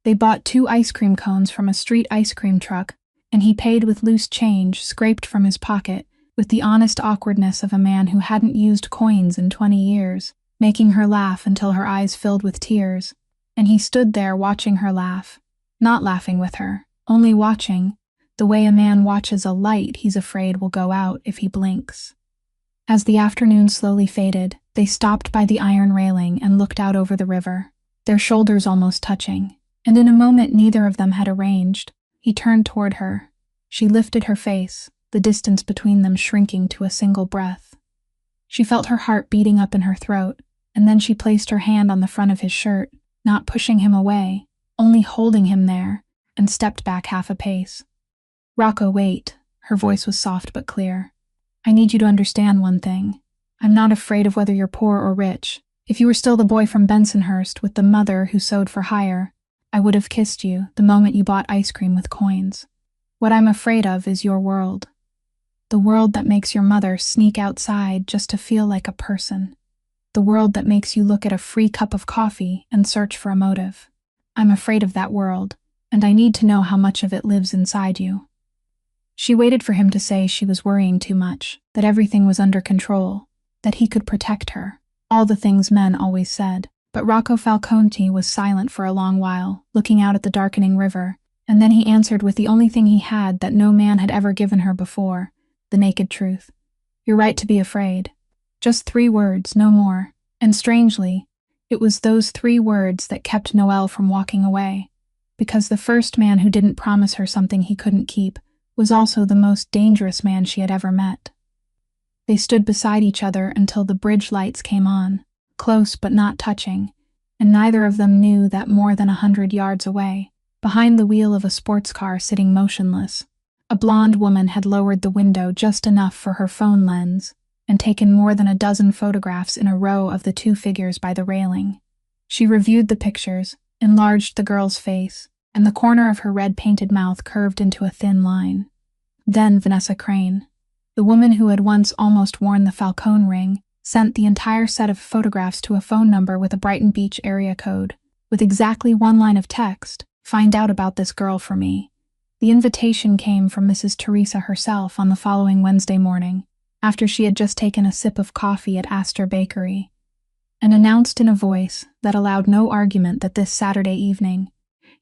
They bought 2 ice cream cones from a street ice cream truck, and he paid with loose change scraped from his pocket, with the honest awkwardness of a man who hadn't used coins in 20 years, making her laugh until her eyes filled with tears. And he stood there watching her laugh, not laughing with her, only watching, the way a man watches a light he's afraid will go out if he blinks. As the afternoon slowly faded, they stopped by the iron railing and looked out over the river, their shoulders almost touching, and in a moment neither of them had arranged. He turned toward her. She lifted her face, the distance between them shrinking to a single breath. She felt her heart beating up in her throat, and then she placed her hand on the front of his shirt, not pushing him away, only holding him there, and stepped back half a pace. "Rocco, wait." Her voice was soft but clear. "I need you to understand one thing. I'm not afraid of whether you're poor or rich. If you were still the boy from Bensonhurst with the mother who sewed for hire, I would have kissed you the moment you bought ice cream with coins. What I'm afraid of is your world. The world that makes your mother sneak outside just to feel like a person. the world that makes you look at a free cup of coffee and search for a motive. I'm afraid of that world, and I need to know how much of it lives inside you." She waited for him to say she was worrying too much, that everything was under control, that he could protect her, all the things men always said. But Rocco Falconti was silent for a long while, looking out at the darkening river, and then he answered with the only thing he had that no man had ever given her before, the naked truth. "You're right to be afraid." Just 3 words, no more. And strangely, it was those 3 words that kept Noelle from walking away, because the first man who didn't promise her something he couldn't keep was also the most dangerous man she had ever met. They stood beside each other until the bridge lights came on, close but not touching, and neither of them knew that more than 100 yards away, behind the wheel of a sports car sitting motionless, a blonde woman had lowered the window just enough for her phone lens and taken more than a dozen photographs in a row of the 2 figures by the railing. She reviewed the pictures, enlarged the girl's face, and the corner of her red-painted mouth curved into a thin line. Then Vanessa Crane, the woman who had once almost worn the Falcone ring, sent the entire set of photographs to a phone number with a Brighton Beach area code, with exactly 1 line of text: "Find out about this girl for me." The invitation came from Mrs. Teresa herself on the following Wednesday morning, after she had just taken a sip of coffee at Astor Bakery, and announced in a voice that allowed no argument that this Saturday evening,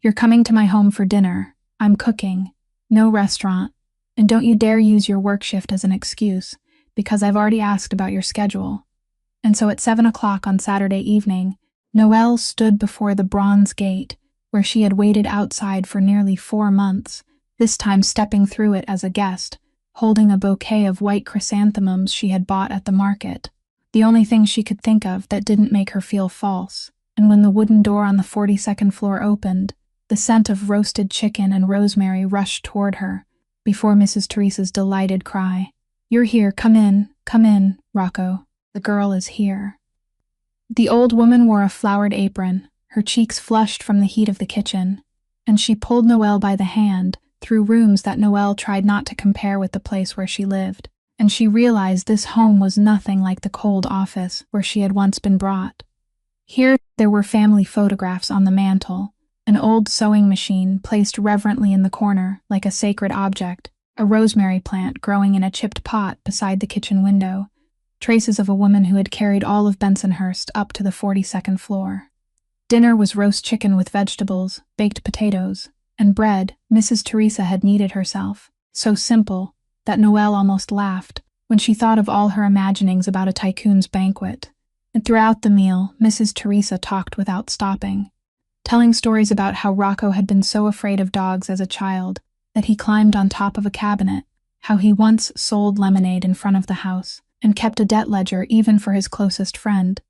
"You're coming to my home for dinner. I'm cooking. No restaurant. And don't you dare use your work shift as an excuse, because I've already asked about your schedule." And so at 7 o'clock on Saturday evening, Noelle stood before the bronze gate, where she had waited outside for nearly 4 months, this time stepping through it as a guest, holding a bouquet of white chrysanthemums she had bought at the market, the only thing she could think of that didn't make her feel false. And when the wooden door on the 42nd floor opened, the scent of roasted chicken and rosemary rushed toward her, before Mrs. Teresa's delighted cry, "You're here, come in, Rocco. The girl is here." The old woman wore a flowered apron, her cheeks flushed from the heat of the kitchen, and she pulled Noelle by the hand through rooms that Noelle tried not to compare with the place where she lived, and she realized this home was nothing like the cold office where she had once been brought. Here there were family photographs on the mantel, an old sewing machine placed reverently in the corner like a sacred object, a rosemary plant growing in a chipped pot beside the kitchen window, traces of a woman who had carried all of Bensonhurst up to the 42nd floor. Dinner was roast chicken with vegetables, baked potatoes, and bread Mrs. Teresa had kneaded herself, so simple that Noelle almost laughed when she thought of all her imaginings about a tycoon's banquet. And throughout the meal, Mrs. Teresa talked without stopping, telling stories about how Rocco had been so afraid of dogs as a child that he climbed on top of a cabinet, how he once sold lemonade in front of the house and kept a debt ledger even for his closest friend,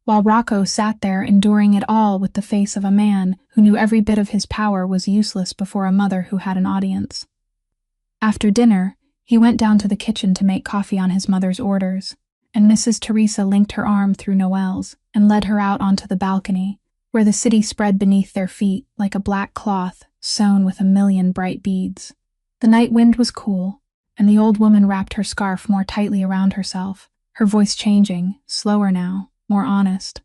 while Rocco sat there enduring it all with the face of a man who knew every bit of his power was useless before a mother who had an audience. After dinner, he went down to the kitchen to make coffee on his mother's orders, and Mrs. Teresa linked her arm through Noelle's and led her out onto the balcony, where the city spread beneath their feet like a black cloth sewn with a million bright beads. The night wind was cool, and the old woman wrapped her scarf more tightly around herself, her voice changing, slower now, more honest.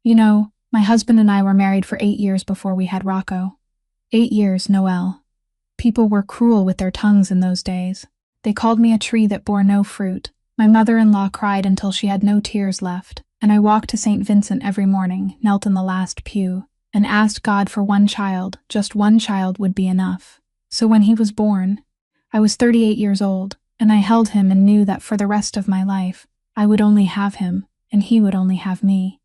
"You know, my husband and I were married for 8 years before we had Rocco. 8 years, Noelle. People were cruel with their tongues in those days. They called me a tree that bore no fruit. My mother-in-law cried until she had no tears left, and I walked to St. Vincent every morning, knelt in the last pew, and asked God for 1 child, just 1 child would be enough. So when he was born, I was 38 years old, and I held him and knew that for the rest of my life, I would only have him, and he would only have me."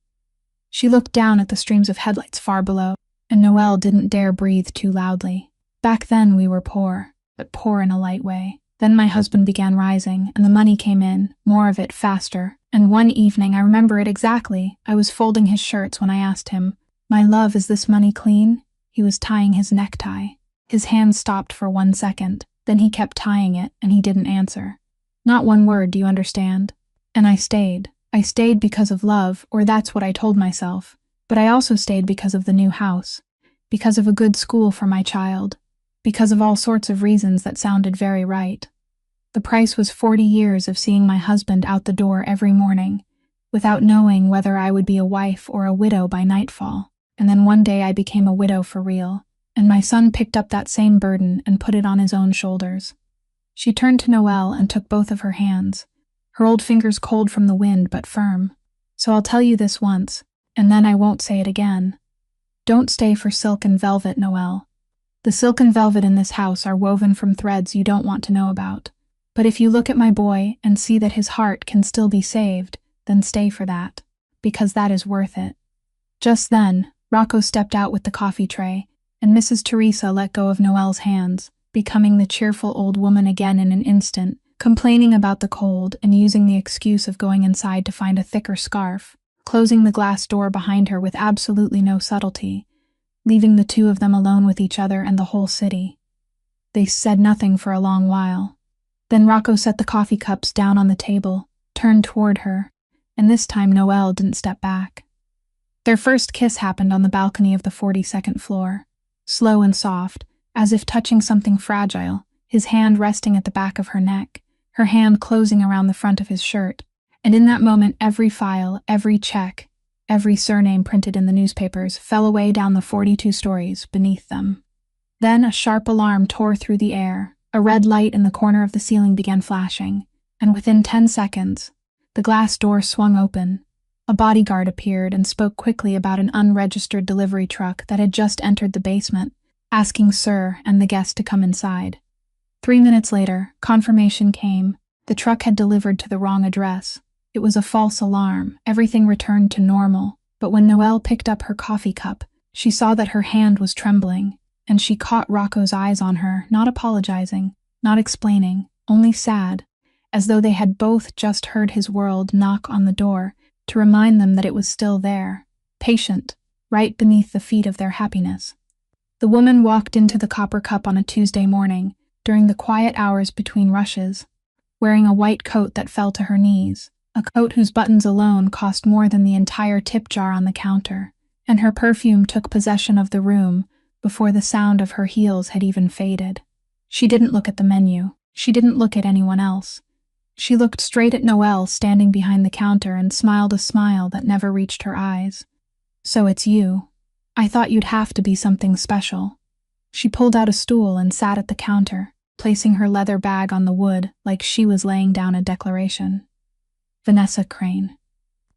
She looked down at the streams of headlights far below, and Noelle didn't dare breathe too loudly. "Back then we were poor, but poor in a light way. Then my husband began rising, and the money came in, more of it faster, and one evening, I remember it exactly, I was folding his shirts when I asked him, 'My love, is this money clean?' He was tying his necktie. His hand stopped for 1 second, then he kept tying it, and he didn't answer. Not 1 word, do you understand? And I stayed. I stayed because of love, or that's what I told myself, but I also stayed because of the new house, because of a good school for my child, because of all sorts of reasons that sounded very right. The price was 40 years of seeing my husband out the door every morning, without knowing whether I would be a wife or a widow by nightfall. And then one day I became a widow for real, and my son picked up that same burden and put it on his own shoulders. She turned to Noelle and took both of her hands, her old fingers cold from the wind but firm. So I'll tell you this once, and then I won't say it again. Don't stay for silk and velvet, Noelle. The silk and velvet in this house are woven from threads you don't want to know about. But if you look at my boy and see that his heart can still be saved, then stay for that, because that is worth it. Just then, Rocco stepped out with the coffee tray, and Mrs. Teresa let go of Noelle's hands, becoming the cheerful old woman again in an instant, complaining about the cold and using the excuse of going inside to find a thicker scarf, closing the glass door behind her with absolutely no subtlety, leaving the two of them alone with each other and the whole city. They said nothing for a long while. Then Rocco set the coffee cups down on the table, turned toward her, and this time Noelle didn't step back. Their first kiss happened on the balcony of the 42nd floor, slow and soft, as if touching something fragile, his hand resting at the back of her neck, her hand closing around the front of his shirt, and in that moment every file, every check, every surname printed in the newspapers fell away down the 42 stories beneath them. Then a sharp alarm tore through the air, a red light in the corner of the ceiling began flashing, and within 10 seconds, the glass door swung open. A bodyguard appeared and spoke quickly about an unregistered delivery truck that had just entered the basement, asking Sir and the guest to come inside. 3 minutes later, confirmation came. The truck had delivered to the wrong address. It was a false alarm. Everything returned to normal. But when Noelle picked up her coffee cup, she saw that her hand was trembling, and she caught Rocco's eyes on her, not apologizing, not explaining, only sad, as though they had both just heard his world knock on the door to remind them that it was still there, patient, right beneath the feet of their happiness. The woman walked into the Copper Cup on a Tuesday morning, during the quiet hours between rushes, wearing a white coat that fell to her knees, a coat whose buttons alone cost more than the entire tip jar on the counter, and her perfume took possession of the room before the sound of her heels had even faded. She didn't look at the menu. She didn't look at anyone else. She looked straight at Noelle standing behind the counter and smiled a smile that never reached her eyes. So it's you. I thought you'd have to be something special. She pulled out a stool and sat at the counter, placing her leather bag on the wood like she was laying down a declaration. Vanessa Crane.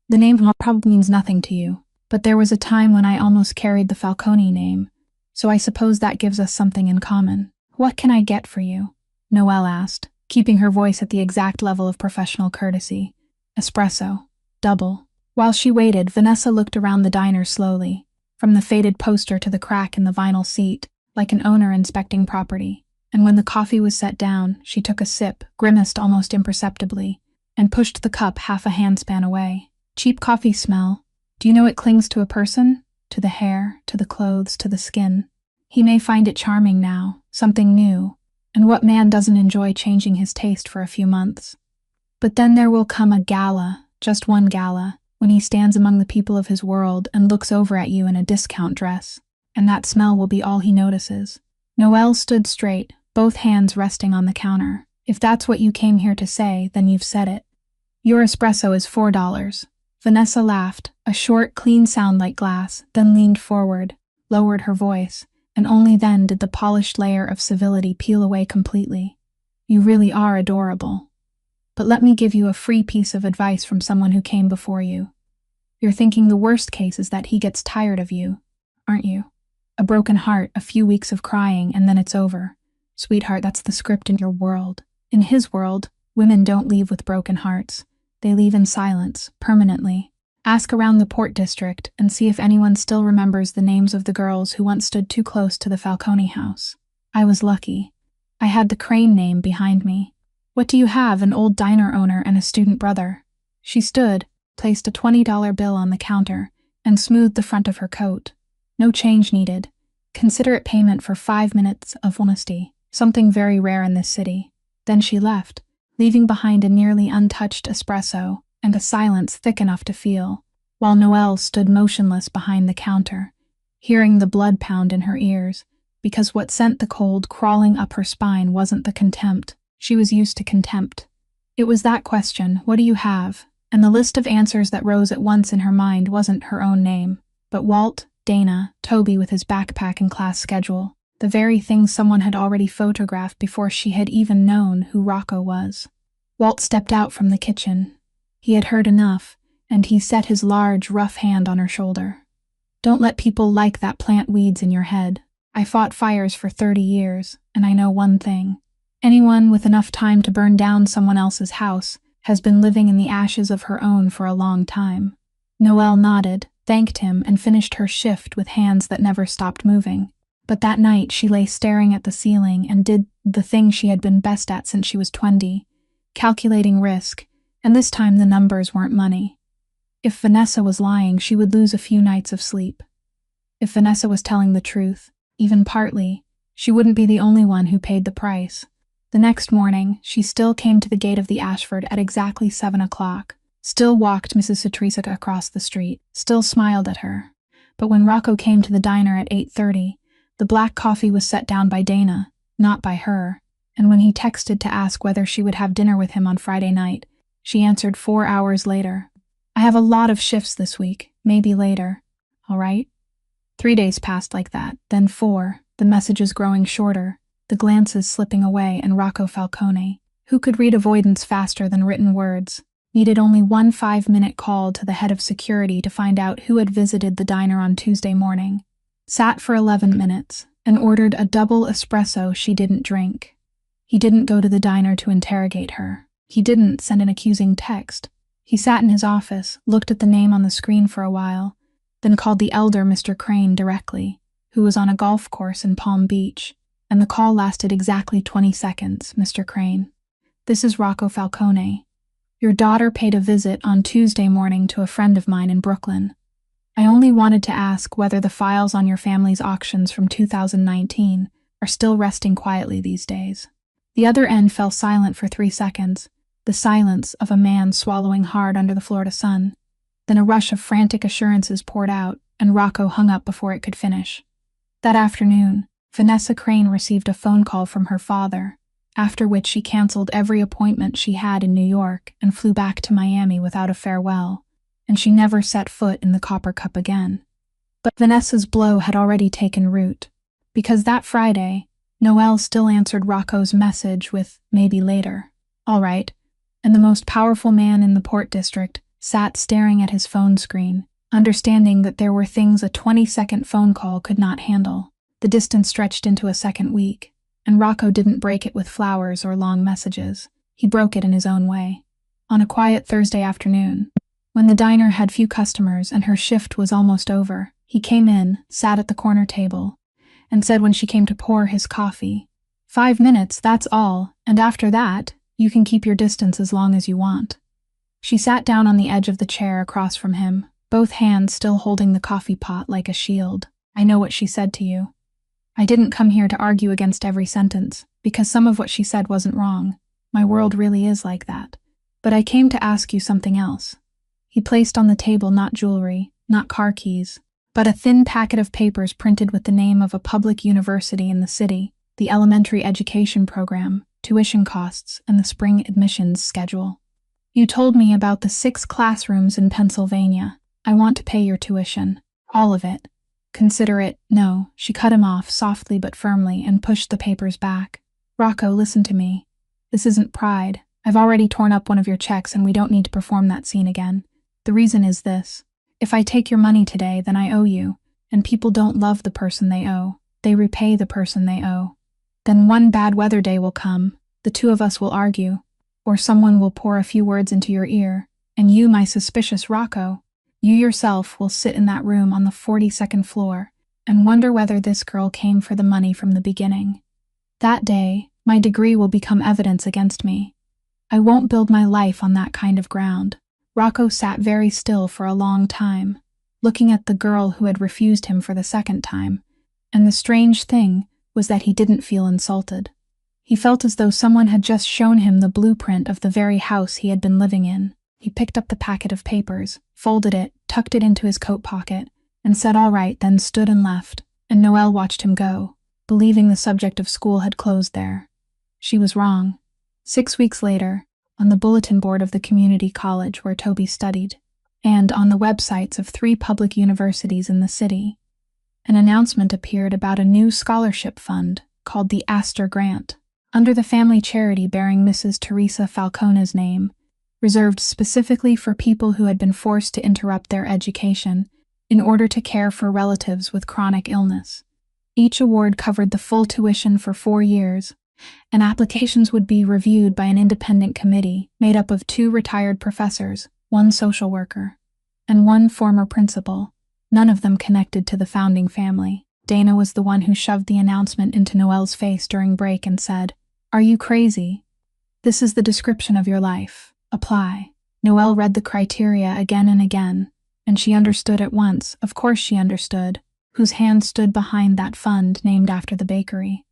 The name probably means nothing to you, but there was a time when I almost carried the Falcone name, so I suppose that gives us something in common. What can I get for you? Noelle asked, keeping her voice at the exact level of professional courtesy. Espresso. Double. While she waited, Vanessa looked around the diner slowly, from the faded poster to the crack in the vinyl seat, like an owner inspecting property. And when the coffee was set down, she took a sip, grimaced almost imperceptibly, and pushed the cup half a handspan away. Cheap coffee smell. Do you know it clings to a person? To the hair, to the clothes, to the skin. He may find it charming now, something new, and what man doesn't enjoy changing his taste for a few months? But then there will come a gala, just one gala, when he stands among the people of his world and looks over at you in a discount dress, and that smell will be all he notices. Noelle stood straight, both hands resting on the counter. If that's what you came here to say, then you've said it. Your espresso is $4. Vanessa laughed, a short, clean sound like glass, then leaned forward, lowered her voice, and only then did the polished layer of civility peel away completely. You really are adorable. But let me give you a free piece of advice from someone who came before you. You're thinking the worst case is that he gets tired of you, aren't you? A broken heart, a few weeks of crying, and then it's over. Sweetheart, that's the script in your world. In his world, women don't leave with broken hearts. They leave in silence, permanently. Ask around the Port District and see if anyone still remembers the names of the girls who once stood too close to the Falcone house. I was lucky. I had the Crane name behind me. What do you have, an old diner owner and a student brother? She stood, placed a $20 bill on the counter, and smoothed the front of her coat. No change needed. Considerate payment for 5 minutes of honesty, something very rare in this city. Then she left, leaving behind a nearly untouched espresso and a silence thick enough to feel, while Noelle stood motionless behind the counter, hearing the blood pound in her ears, because what sent the cold crawling up her spine wasn't the contempt. She was used to contempt. It was that question, what do you have? And the list of answers that rose at once in her mind wasn't her own name, but Walt, Dana, Toby with his backpack and class schedule, the very thing someone had already photographed before she had even known who Rocco was. Walt stepped out from the kitchen. He had heard enough, and he set his large, rough hand on her shoulder. Don't let people like that plant weeds in your head. I fought fires for 30 years, and I know one thing. Anyone with enough time to burn down someone else's house has been living in the ashes of her own for a long time. Noelle nodded, thanked him, and finished her shift with hands that never stopped moving. But that night she lay staring at the ceiling and did the thing she had been best at since she was 20, calculating risk, and this time the numbers weren't money. If Vanessa was lying, she would lose a few nights of sleep. If Vanessa was telling the truth, even partly, she wouldn't be the only one who paid the price. The next morning, she still came to the gate of the Ashford at exactly 7 o'clock, still walked Mrs. Satrisa across the street, still smiled at her. But when Rocco came to the diner at 8:30, the black coffee was set down by Dana, not by her, and when he texted to ask whether she would have dinner with him on Friday night, she answered 4 hours later, "I have a lot of shifts this week, maybe later. All right?" 3 days passed like that, then 4, the messages growing shorter, the glances slipping away, and Rocco Falcone, who could read avoidance faster than written words, needed only one 5-minute call to the head of security to find out who had visited the diner on Tuesday morning, sat for 11 minutes, and ordered a double espresso she didn't drink. He didn't go to the diner to interrogate her. He didn't send an accusing text. He sat in his office, looked at the name on the screen for a while, then called the elder Mr. Crane directly, who was on a golf course in Palm Beach, and the call lasted exactly 20 seconds, Mr. Crane. "This is Rocco Falcone. Your daughter paid a visit on Tuesday morning to a friend of mine in Brooklyn. I only wanted to ask whether the files on your family's auctions from 2019 are still resting quietly these days." The other end fell silent for 3 seconds, the silence of a man swallowing hard under the Florida sun. Then a rush of frantic assurances poured out, and Rocco hung up before it could finish. That afternoon, Vanessa Crane received a phone call from her father, after which she canceled every appointment she had in New York and flew back to Miami without a farewell, and she never set foot in the Copper Cup again. But Vanessa's blow had already taken root, because that Friday, Noelle still answered Rocco's message with "maybe later." All right, and the most powerful man in the Port District sat staring at his phone screen, understanding that there were things a 20-second phone call could not handle. The distance stretched into a second week, and Rocco didn't break it with flowers or long messages. He broke it in his own way. On a quiet Thursday afternoon, when the diner had few customers and her shift was almost over, he came in, sat at the corner table, and said when she came to pour his coffee, "5 minutes, that's all, and after that, you can keep your distance as long as you want." She sat down on the edge of the chair across from him, both hands still holding the coffee pot like a shield. "I know what she said to you. I didn't come here to argue against every sentence, because some of what she said wasn't wrong. My world really is like that. But I came to ask you something else." He placed on the table not jewelry, not car keys, but a thin packet of papers printed with the name of a public university in the city, the elementary education program, tuition costs, and the spring admissions schedule. "You told me about the 6 classrooms in Pennsylvania. I want to pay your tuition. All of it. Consider it." "No," she cut him off softly but firmly and pushed the papers back. "Rocco, listen to me. This isn't pride. I've already torn up one of your checks and we don't need to perform that scene again. The reason is this. If I take your money today, then I owe you, and people don't love the person they owe. They repay the person they owe. Then one bad weather day will come, the two of us will argue, or someone will pour a few words into your ear, and you, my suspicious Rocco, you yourself will sit in that room on the 42nd floor and wonder whether this girl came for the money from the beginning. That day, my degree will become evidence against me. I won't build my life on that kind of ground." Rocco sat very still for a long time, looking at the girl who had refused him for the second time, and the strange thing was that he didn't feel insulted. He felt as though someone had just shown him the blueprint of the very house he had been living in. He picked up the packet of papers, folded it, tucked it into his coat pocket, and said all right, then stood and left, and Noelle watched him go, believing the subject of school had closed there. She was wrong. 6 weeks later, on the bulletin board of the community college where Toby studied, and on the websites of 3 public universities in the city. An announcement appeared about a new scholarship fund called the Astor Grant, under the family charity bearing Mrs. Teresa Falcone's name, reserved specifically for people who had been forced to interrupt their education in order to care for relatives with chronic illness. Each award covered the full tuition for 4 years, and applications would be reviewed by an independent committee made up of 2 retired professors, 1 social worker, and 1 former principal, none of them connected to the founding family. Dana was the one who shoved the announcement into Noelle's face during break and said, "Are you crazy? This is the description of your life. Apply." Noelle read the criteria again and again, and she understood at once, of course she understood, whose hand stood behind that fund named after the bakery.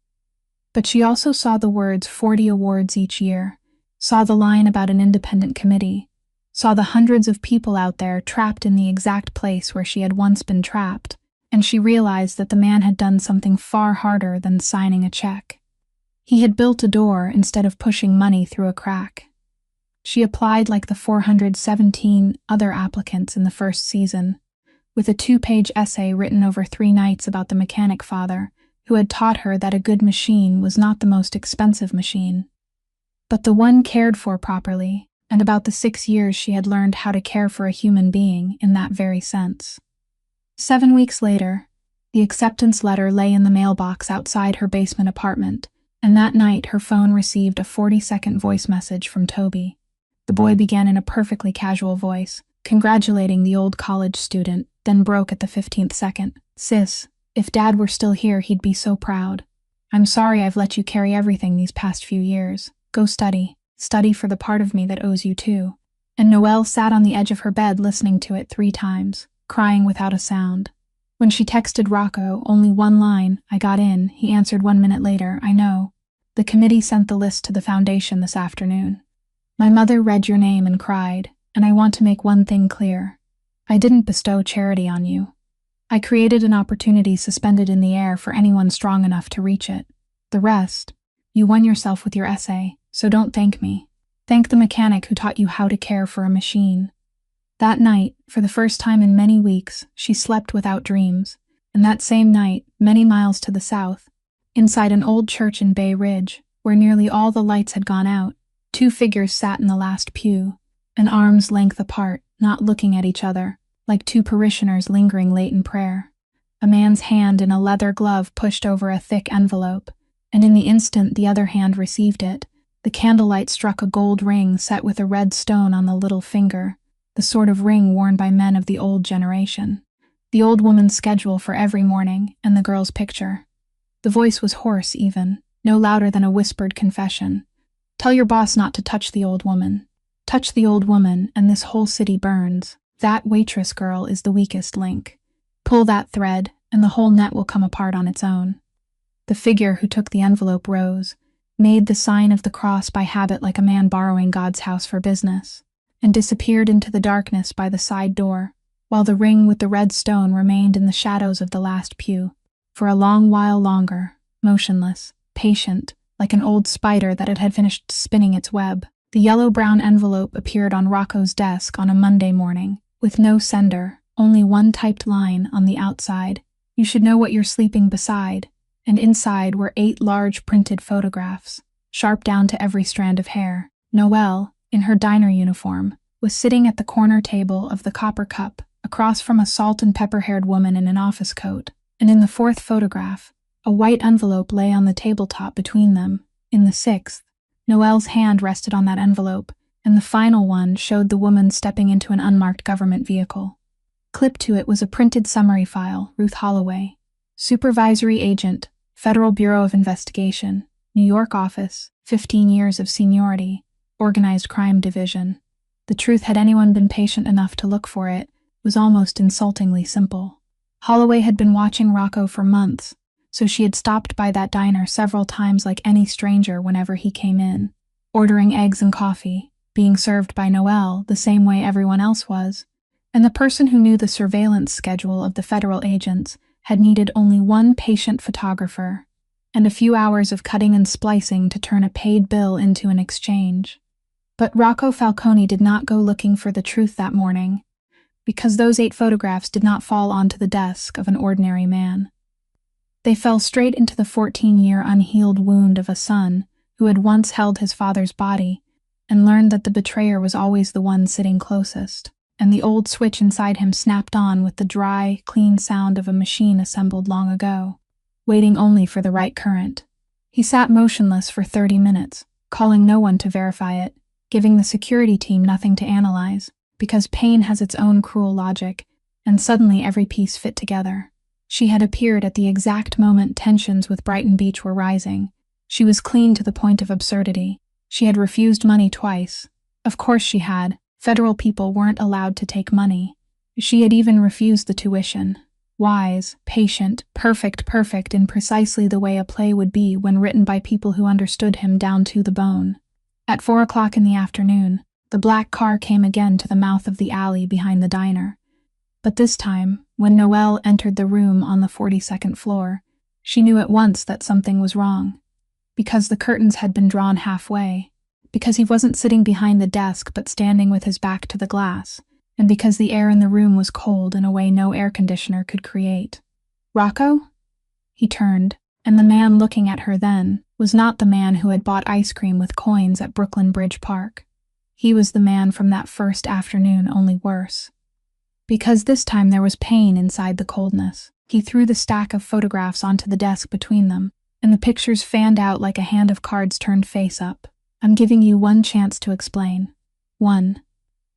But she also saw the words 40 awards each year, saw the line about an independent committee, saw the hundreds of people out there trapped in the exact place where she had once been trapped, and she realized that the man had done something far harder than signing a check. He had built a door instead of pushing money through a crack. She applied like the 417 other applicants in the first season, with a 2-page essay written over 3 nights about the mechanic father who had taught her that a good machine was not the most expensive machine, but the one cared for properly, and about the 6 years she had learned how to care for a human being in that very sense. 7 weeks later, the acceptance letter lay in the mailbox outside her basement apartment, and that night her phone received a 40-second voice message from Toby. The boy began in a perfectly casual voice, congratulating the old college student, then broke at the 15th second. "Sis, if Dad were still here, he'd be so proud. I'm sorry I've let you carry everything these past few years. Go study. Study for the part of me that owes you too." And Noelle sat on the edge of her bed listening to it 3 times, crying without a sound. When she texted Rocco only 1 line, "I got in," he answered 1 minute later, "I know. The committee sent the list to the foundation this afternoon. My mother read your name and cried, and I want to make one thing clear. I didn't bestow charity on you. I created an opportunity suspended in the air for anyone strong enough to reach it. The rest, you won yourself with your essay, so don't thank me. Thank the mechanic who taught you how to care for a machine." That night, for the first time in many weeks, she slept without dreams, and that same night, many miles to the south, inside an old church in Bay Ridge, where nearly all the lights had gone out, 2 figures sat in the last pew, an arm's length apart, not looking at each other, like 2 parishioners lingering late in prayer. A man's hand in a leather glove pushed over a thick envelope, and in the instant the other hand received it, the candlelight struck a gold ring set with a red stone on the little finger, the sort of ring worn by men of the old generation. The old woman's schedule for every morning, and the girl's picture. The voice was hoarse even, no louder than a whispered confession. "Tell your boss not to touch the old woman. Touch the old woman, and this whole city burns. That waitress girl is the weakest link. Pull that thread, and the whole net will come apart on its own." The figure who took the envelope rose, made the sign of the cross by habit like a man borrowing God's house for business, and disappeared into the darkness by the side door, while the ring with the red stone remained in the shadows of the last pew, for a long while longer, motionless, patient, like an old spider that had finished spinning its web. The yellow-brown envelope appeared on Rocco's desk on a Monday morning, with no sender, only 1 typed line on the outside. "You should know what you're sleeping beside," and inside were 8 large printed photographs, sharp down to every strand of hair. Noelle, in her diner uniform, was sitting at the corner table of the Copper Cup, across from a salt and pepper-haired woman in an office coat, and in the 4th photograph, a white envelope lay on the tabletop between them. In the 6th, Noelle's hand rested on that envelope, and the final one showed the woman stepping into an unmarked government vehicle. Clipped to it was a printed summary file, Ruth Holloway, Supervisory Agent, Federal Bureau of Investigation, New York office, 15 years of seniority, Organized Crime Division. The truth, had anyone been patient enough to look for it, was almost insultingly simple. Holloway had been watching Rocco for months, so she had stopped by that diner several times like any stranger whenever he came in, ordering eggs and coffee, being served by Noelle the same way everyone else was, and the person who knew the surveillance schedule of the federal agents had needed only 1 patient photographer and a few hours of cutting and splicing to turn a paid bill into an exchange. But Rocco Falcone did not go looking for the truth that morning, because those 8 photographs did not fall onto the desk of an ordinary man. They fell straight into the 14-year unhealed wound of a son who had once held his father's body and learned that the betrayer was always the one sitting closest, and the old switch inside him snapped on with the dry, clean sound of a machine assembled long ago, waiting only for the right current. He sat motionless for 30 minutes, calling no one to verify it, giving the security team nothing to analyze, because pain has its own cruel logic, and suddenly every piece fit together. She had appeared at the exact moment tensions with Brighton Beach were rising. She was clean to the point of absurdity. She had refused money twice. Of course she had. Federal people weren't allowed to take money. She had even refused the tuition. Wise, patient, perfect in precisely the way a play would be when written by people who understood him down to the bone. At 4 o'clock in the afternoon, the black car came again to the mouth of the alley behind the diner. But this time, when Noelle entered the room on the 42nd floor, she knew at once that something was wrong. Because the curtains had been drawn halfway, because he wasn't sitting behind the desk but standing with his back to the glass, and because the air in the room was cold in a way no air conditioner could create. Rocco? He turned, and the man looking at her then was not the man who had bought ice cream with coins at Brooklyn Bridge Park. He was the man from that first afternoon, only worse. Because this time there was pain inside the coldness. He threw the stack of photographs onto the desk between them, and the pictures fanned out like a hand of cards turned face up. I'm giving you one chance to explain. 1.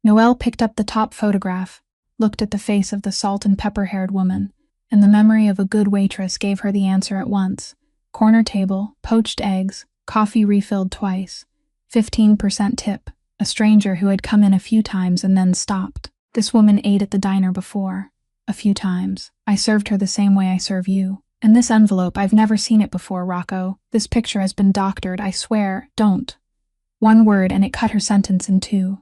Noelle picked up the top photograph, looked at the face of the salt and pepper-haired woman, and the memory of a good waitress gave her the answer at once. Corner table, poached eggs, coffee refilled twice, 15% tip, a stranger who had come in a few times and then stopped. This woman ate at the diner before. A few times. I served her the same way I serve you. And this envelope, I've never seen it before, Rocco. This picture has been doctored, I swear. Don't. One word and it cut her sentence in 2.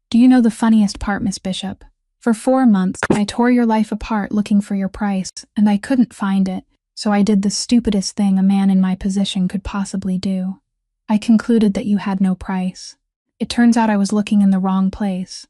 Do you know the funniest part, Miss Bishop? For 4 months, I tore your life apart looking for your price, and I couldn't find it, so I did the stupidest thing a man in my position could possibly do. I concluded that you had no price. It turns out I was looking in the wrong place.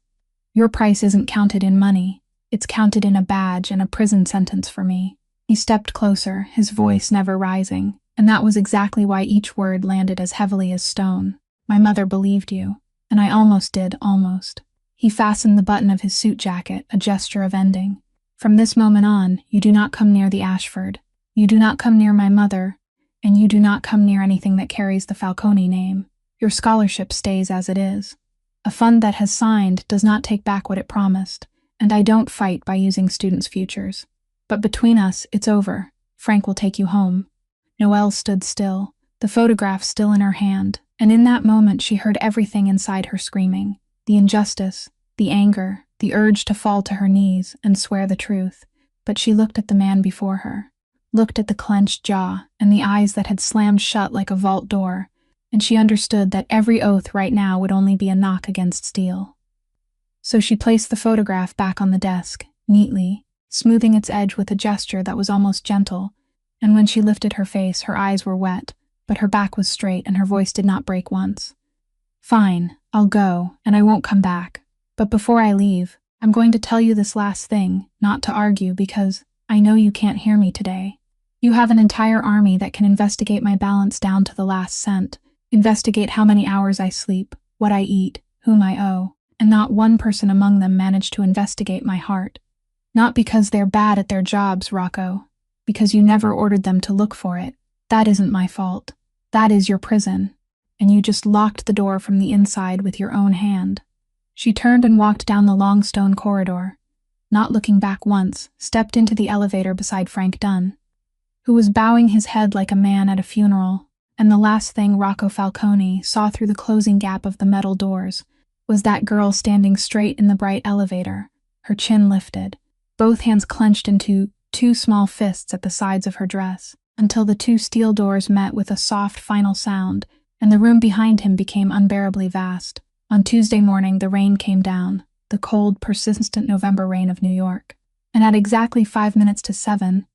Your price isn't counted in money. It's counted in a badge and a prison sentence for me. He stepped closer, his voice never rising, and that was exactly why each word landed as heavily as stone. My mother believed you, and I almost did, almost. He fastened the button of his suit jacket, a gesture of ending. From this moment on, you do not come near the Ashford. You do not come near my mother, and you do not come near anything that carries the Falcone name. Your scholarship stays as it is. A fund that has signed does not take back what it promised, and I don't fight by using students' futures. But between us, it's over. Frank will take you home. Noelle stood still, the photograph still in her hand, and in that moment she heard everything inside her screaming. The injustice, the anger, the urge to fall to her knees and swear the truth. But she looked at the man before her, looked at the clenched jaw and the eyes that had slammed shut like a vault door, and she understood that every oath right now would only be a knock against steel. So she placed the photograph back on the desk, neatly, smoothing its edge with a gesture that was almost gentle, and when she lifted her face, her eyes were wet, but her back was straight and her voice did not break once. Fine, I'll go, and I won't come back. But before I leave, I'm going to tell you this last thing, not to argue, because I know you can't hear me today. You have an entire army that can investigate my balance down to the last cent, investigate how many hours I sleep, what I eat, whom I owe, and not one person among them managed to investigate my heart. Not because they're bad at their jobs, Rocco, because you never ordered them to look for it. That isn't my fault. That is your prison, and you just locked the door from the inside with your own hand. She turned and walked down the long stone corridor, not looking back once, stepped into the elevator beside Frank Dunn, who was bowing his head like a man at a funeral, and the last thing Rocco Falcone saw through the closing gap of the metal doors was that girl standing straight in the bright elevator, her chin lifted, both hands clenched into 2 small fists at the sides of her dress, until the 2 steel doors met with a soft final sound, and the room behind him became unbearably vast. On Tuesday morning, the rain came down, the cold, persistent November rain of New York. And at exactly 5 minutes to 7,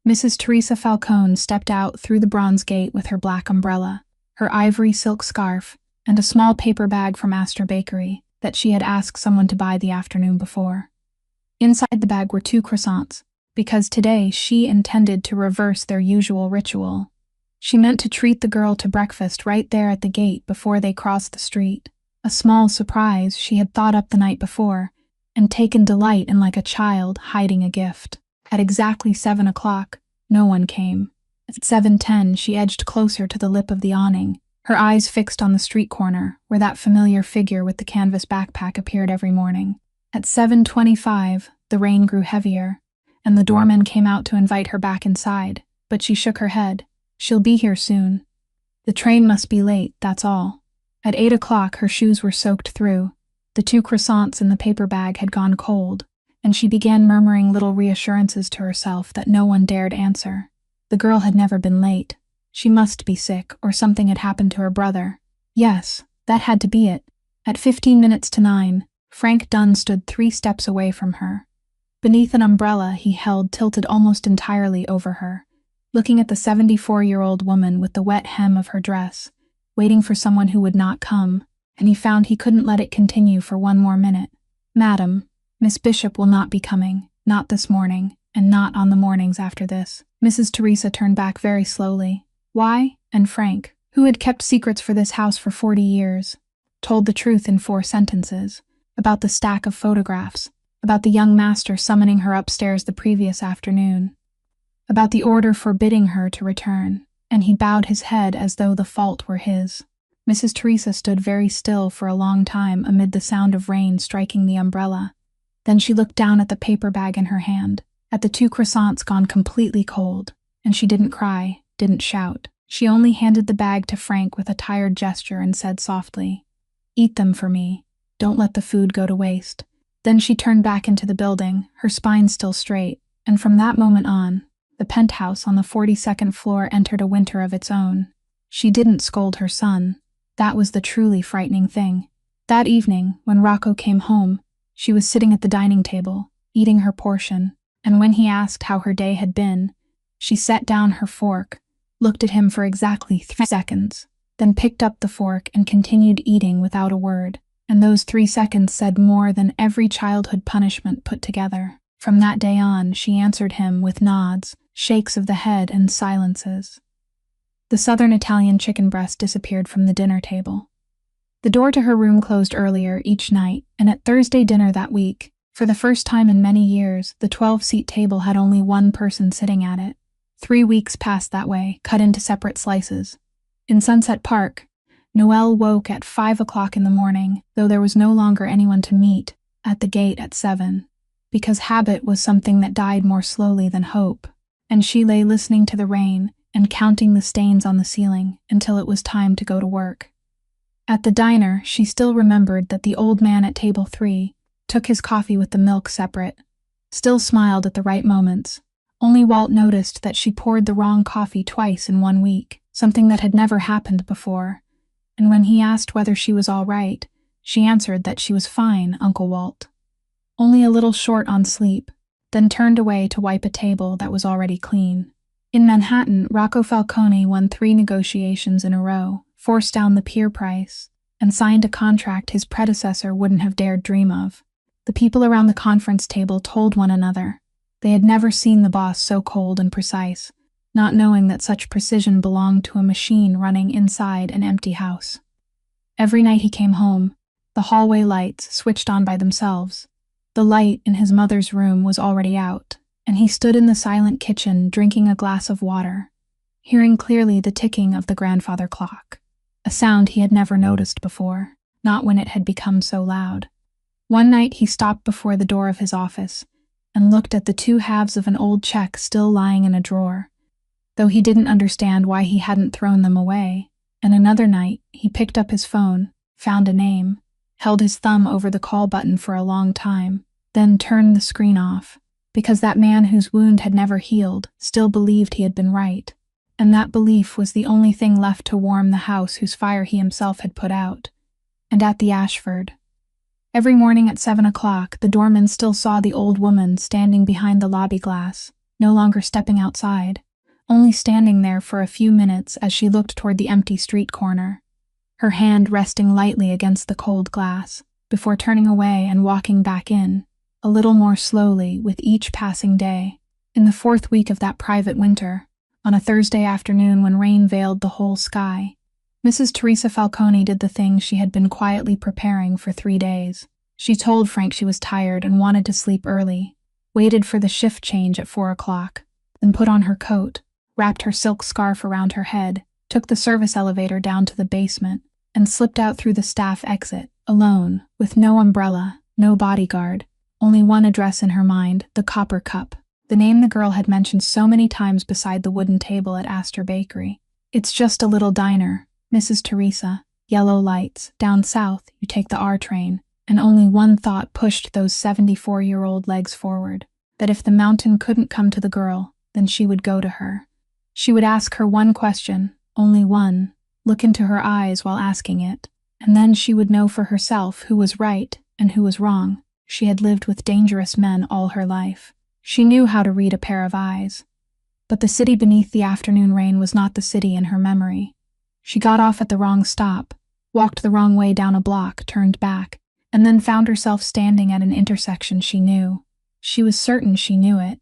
Mrs. Teresa Falcone stepped out through the bronze gate with her black umbrella, her ivory silk scarf, and a small paper bag from Astor Bakery that she had asked someone to buy the afternoon before. Inside the bag were 2 croissants, because today she intended to reverse their usual ritual. She meant to treat the girl to breakfast right there at the gate before they crossed the street, a small surprise she had thought up the night before and taken delight in like a child hiding a gift. At exactly 7 o'clock, no one came. At 7:10, she edged closer to the lip of the awning, her eyes fixed on the street corner where that familiar figure with the canvas backpack appeared every morning. At 7:25, the rain grew heavier, and the doorman came out to invite her back inside, but she shook her head. She'll be here soon. The train must be late, that's all. At 8 o'clock, her shoes were soaked through. The 2 croissants in the paper bag had gone cold, and she began murmuring little reassurances to herself that no one dared answer. The girl had never been late. She must be sick, or something had happened to her brother. Yes, that had to be it. At 15 minutes to 9, Frank Dunn stood 3 steps away from her. Beneath an umbrella he held tilted almost entirely over her, looking at the 74-year-old woman with the wet hem of her dress, waiting for someone who would not come, and he found he couldn't let it continue for 1 more minute. "Madam, Miss Bishop will not be coming, not this morning, and not on the mornings after this." Mrs. Teresa turned back very slowly. Why? And Frank, who had kept secrets for this house for 40 years, told the truth in 4 sentences, about the stack of photographs, about the young master summoning her upstairs the previous afternoon, about the order forbidding her to return, and he bowed his head as though the fault were his. Mrs. Teresa stood very still for a long time amid the sound of rain striking the umbrella. Then she looked down at the paper bag in her hand, at the 2 croissants gone completely cold, and she didn't cry, didn't shout. She only handed the bag to Frank with a tired gesture and said softly, "Eat them for me. Don't let the food go to waste." Then she turned back into the building, her spine still straight, and from that moment on, the penthouse on the 42nd floor entered a winter of its own. She didn't scold her son. That was the truly frightening thing. That evening, when Rocco came home, she was sitting at the dining table, eating her portion, and when he asked how her day had been, she set down her fork, looked at him for exactly 3 seconds, then picked up the fork and continued eating without a word, and those 3 seconds said more than every childhood punishment put together. From that day on, she answered him with nods, shakes of the head, and silences. The Southern Italian chicken breast disappeared from the dinner table. The door to her room closed earlier each night, and at Thursday dinner that week, for the first time in many years, the 12-seat table had only 1 person sitting at it. 3 weeks passed that way, cut into separate slices. In Sunset Park, Noelle woke at 5 o'clock in the morning, though there was no longer anyone to meet, at the gate at 7, because habit was something that died more slowly than hope, and she lay listening to the rain and counting the stains on the ceiling until it was time to go to work. At the diner, she still remembered that the old man at table 3 took his coffee with the milk separate, still smiled at the right moments. Only Walt noticed that she poured the wrong coffee twice in 1 week, something that had never happened before, and when he asked whether she was all right, she answered that she was fine, Uncle Walt. Only a little short on sleep, then turned away to wipe a table that was already clean. In Manhattan, Rocco Falcone won 3 negotiations in a row, forced down the pier price, and signed a contract his predecessor wouldn't have dared dream of. The people around the conference table told one another they had never seen the boss so cold and precise, not knowing that such precision belonged to a machine running inside an empty house. Every night he came home, the hallway lights switched on by themselves. The light in his mother's room was already out, and he stood in the silent kitchen drinking a glass of water, hearing clearly the ticking of the grandfather clock, a sound he had never noticed before, not when it had become so loud. One night he stopped before the door of his office and looked at the 2 halves of an old check still lying in a drawer, though he didn't understand why he hadn't thrown them away. And another night, he picked up his phone, found a name, held his thumb over the call button for a long time, then turned the screen off, because that man whose wound had never healed still believed he had been right, and that belief was the only thing left to warm the house whose fire he himself had put out. And at the Ashford, every morning at 7 o'clock, the doorman still saw the old woman standing behind the lobby glass, no longer stepping outside, only standing there for a few minutes as she looked toward the empty street corner. her hand resting lightly against the cold glass, before turning away and walking back in, a little more slowly with each passing day. In the 4th week of that private winter, on a Thursday afternoon when rain veiled the whole sky, Mrs. Teresa Falcone did the thing she had been quietly preparing for 3 days. She told Frank she was tired and wanted to sleep early, waited for the shift change at 4 o'clock, then put on her coat, wrapped her silk scarf around her head, took the service elevator down to the basement, and slipped out through the staff exit, alone, with no umbrella, no bodyguard, only one address in her mind, the Copper Cup, the name the girl had mentioned so many times beside the wooden table at Astor Bakery. It's just a little diner, Mrs. Teresa, yellow lights, down south, you take the R train, and only one thought pushed those 74-year-old legs forward, that if the mountain couldn't come to the girl, then she would go to her. She would ask her one question, only one, look into her eyes while asking it, and then she would know for herself who was right and who was wrong. She had lived with dangerous men all her life. She knew how to read a pair of eyes. But the city beneath the afternoon rain was not the city in her memory. She got off at the wrong stop, walked the wrong way down a block, turned back, and then found herself standing at an intersection she knew. She was certain she knew it.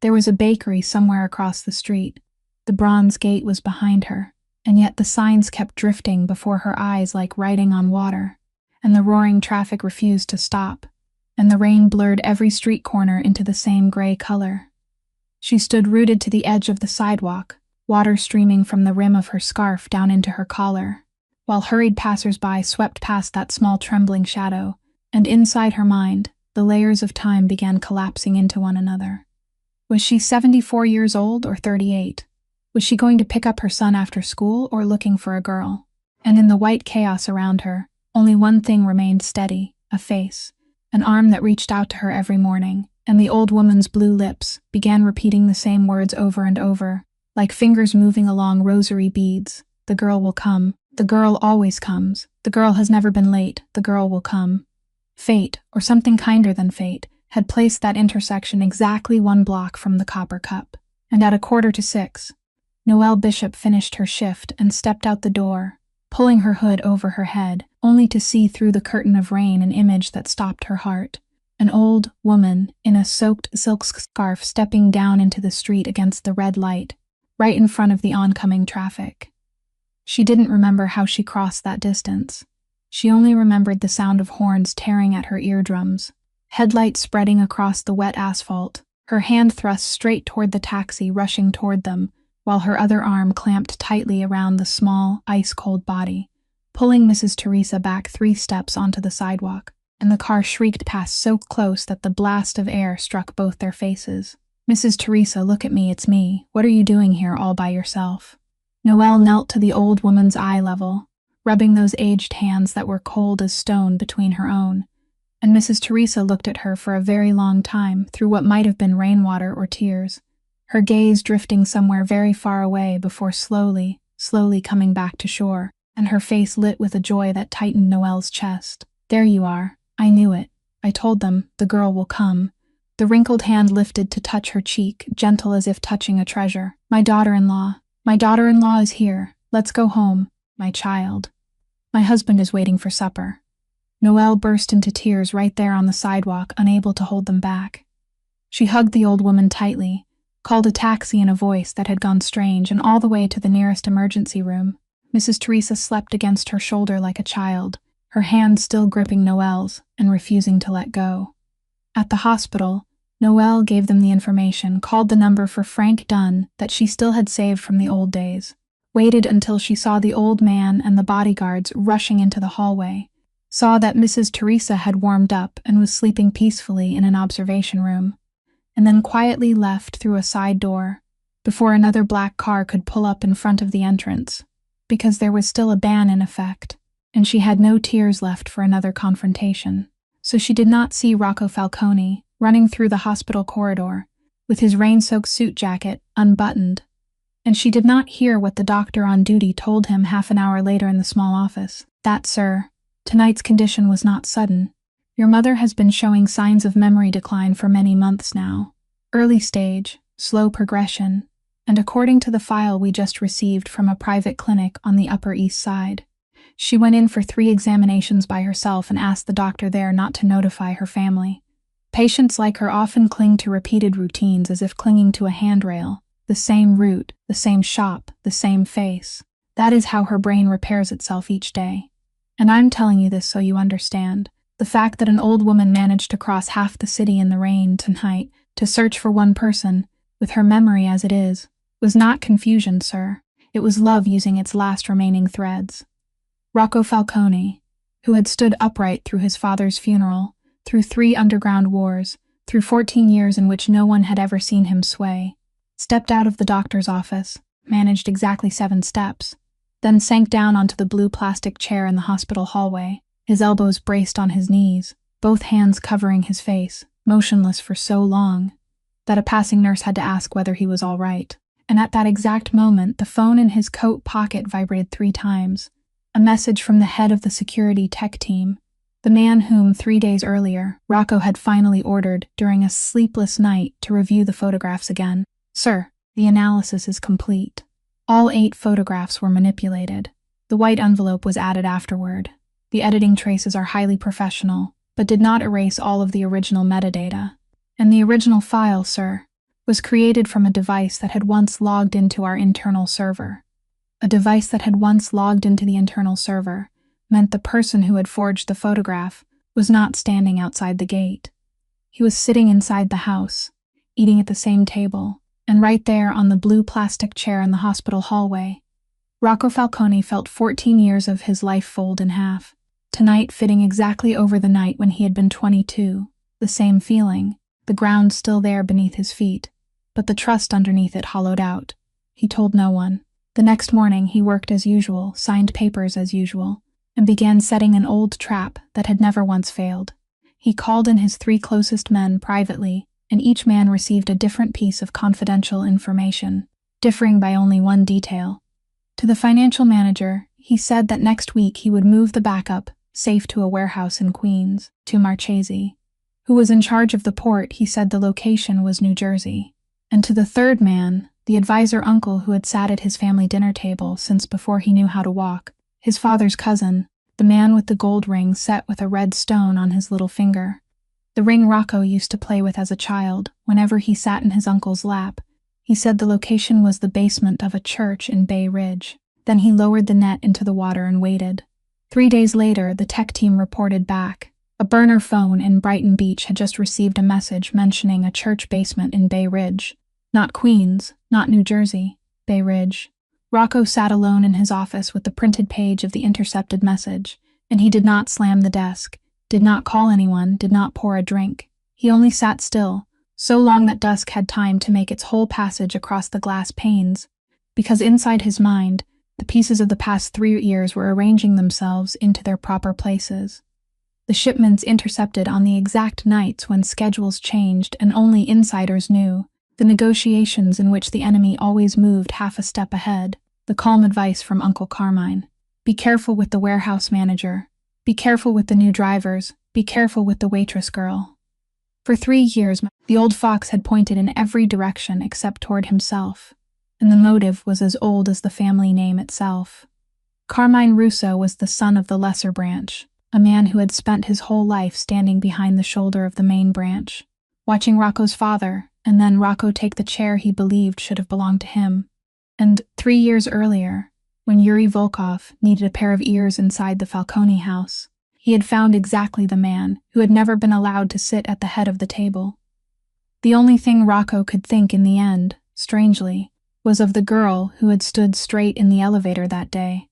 There was a bakery somewhere across the street. The bronze gate was behind her, and yet the signs kept drifting before her eyes like writing on water, and the roaring traffic refused to stop, and the rain blurred every street corner into the same gray color. She stood rooted to the edge of the sidewalk, water streaming from the rim of her scarf down into her collar, while hurried passers-by swept past that small trembling shadow, and inside her mind, the layers of time began collapsing into one another. Was she 74 years old or 38? Was she going to pick up her son after school or looking for a girl? And in the white chaos around her, only one thing remained steady, a face, an arm that reached out to her every morning, and the old woman's blue lips began repeating the same words over and over, like fingers moving along rosary beads. The girl will come. The girl always comes. The girl has never been late. The girl will come. Fate, or something kinder than fate, had placed that intersection exactly 1 block from the Copper Cup. And at 5:45, Noelle Bishop finished her shift and stepped out the door, pulling her hood over her head, only to see through the curtain of rain an image that stopped her heart. An old woman in a soaked silk scarf stepping down into the street against the red light, right in front of the oncoming traffic. She didn't remember how she crossed that distance. She only remembered the sound of horns tearing at her eardrums, headlights spreading across the wet asphalt, her hand thrust straight toward the taxi rushing toward them, while her other arm clamped tightly around the small, ice-cold body, pulling Mrs. Teresa back 3 steps onto the sidewalk, and the car shrieked past so close that the blast of air struck both their faces. "Mrs. Teresa, look at me, it's me. What are you doing here all by yourself?" Noelle knelt to the old woman's eye level, rubbing those aged hands that were cold as stone between her own, and Mrs. Teresa looked at her for a very long time through what might have been rainwater or tears, her gaze drifting somewhere very far away before slowly coming back to shore, and her face lit with a joy that tightened Noelle's chest. "There you are. I knew it. I told them, the girl will come." The wrinkled hand lifted to touch her cheek, gentle as if touching a treasure. My daughter-in-law is here. Let's go home. My child. My husband is waiting for supper." Noelle burst into tears right there on the sidewalk, unable to hold them back. She hugged the old woman tightly, called a taxi in a voice that had gone strange, and all the way to the nearest emergency room. Mrs. Teresa slept against her shoulder like a child, her hand still gripping Noelle's and refusing to let go. At the hospital, Noelle gave them the information, called the number for Frank Dunn that she still had saved from the old days, waited until she saw the old man and the bodyguards rushing into the hallway, saw that Mrs. Teresa had warmed up and was sleeping peacefully in an observation room, and then quietly left through a side door before another black car could pull up in front of the entrance, because there was still a ban in effect, and she had no tears left for another confrontation. So she did not see Rocco Falcone running through the hospital corridor with his rain-soaked suit jacket unbuttoned, and she did not hear what the doctor on duty told him half an hour later in the small office. "That, sir, tonight's condition was not sudden. Your mother has been showing signs of memory decline for many months now. Early stage, slow progression, and according to the file we just received from a private clinic on the Upper East Side, She went in for 3 examinations by herself and asked the doctor there not to notify her family. Patients like her often cling to repeated routines as if clinging to a handrail. The same route, the same shop, the same face. That is how her brain repairs itself each day. And I'm telling you this so you understand. The fact that an old woman managed to cross half the city in the rain tonight to search for one person, with her memory as it is, was not confusion, sir. It was love using its last remaining threads. Rocco Falcone, who had stood upright through his father's funeral, through 3 underground wars, through 14 years in which no one had ever seen him sway, stepped out of the doctor's office, managed exactly 7 steps, then sank down onto the blue plastic chair in the hospital hallway, his elbows braced on his knees, both hands covering his face, motionless for so long that a passing nurse had to ask whether he was all right. And at that exact moment, the phone in his coat pocket vibrated 3 times. A message from the head of the security tech team, the man whom 3 days earlier, Rocco had finally ordered during a sleepless night to review the photographs again. Sir, the analysis is complete. All 8 photographs were manipulated. The white envelope was added afterward. The editing traces are highly professional, but did not erase all of the original metadata. And the original file, sir, was created from a device that had once logged into our internal server. A device that had once logged into the internal server meant the person who had forged the photograph was not standing outside the gate. He was sitting inside the house, eating at the same table, and right there on the blue plastic chair in the hospital hallway. Rocco Falcone felt 14 years of his life fold in half, tonight fitting exactly over the night when he had been 22. The same feeling, the ground still there beneath his feet, but the trust underneath it hollowed out. He told no one. The next morning he worked as usual, signed papers as usual, and began setting an old trap that had never once failed. He called in his 3 closest men privately, and each man received a different piece of confidential information, differing by only one detail. To the financial manager, he said that next week he would move the backup, safe to a warehouse in Queens, to Marchese. Who was in charge of the port, he said the location was New Jersey. And to the 3rd man, the advisor uncle who had sat at his family dinner table since before he knew how to walk, his father's cousin, the man with the gold ring set with a red stone on his little finger. The ring Rocco used to play with as a child, whenever he sat in his uncle's lap. He said the location was the basement of a church in Bay Ridge. Then he lowered the net into the water and waited. 3 days later, the tech team reported back. A burner phone in Brighton Beach had just received a message mentioning a church basement in Bay Ridge. Not Queens, not New Jersey, Bay Ridge. Rocco sat alone in his office with the printed page of the intercepted message, and he did not slam the desk, did not call anyone, did not pour a drink. He only sat still, so long that dusk had time to make its whole passage across the glass panes, because inside his mind, the pieces of the past 3 years were arranging themselves into their proper places. The shipments intercepted on the exact nights when schedules changed and only insiders knew, the negotiations in which the enemy always moved half a step ahead, the calm advice from Uncle Carmine. Be careful with the warehouse manager. Be careful with the new drivers. Be careful with the waitress girl. For 3 years, the old fox had pointed in every direction except toward himself, and the motive was as old as the family name itself. Carmine Russo was the son of the lesser branch, a man who had spent his whole life standing behind the shoulder of the main branch, watching Rocco's father, and then Rocco take the chair he believed should have belonged to him. And 3 years earlier, when Yuri Volkov needed a pair of ears inside the Falcone house, he had found exactly the man who had never been allowed to sit at the head of the table. The only thing Rocco could think in the end, strangely, was of the girl who had stood straight in the elevator that day.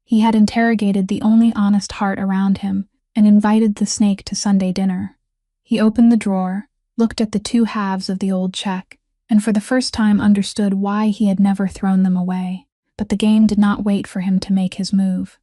He had interrogated the only honest heart around him and invited the snake to Sunday dinner. He opened the drawer, looked at the 2 halves of the old check, and for the first time understood why he had never thrown them away. But the game did not wait for him to make his move.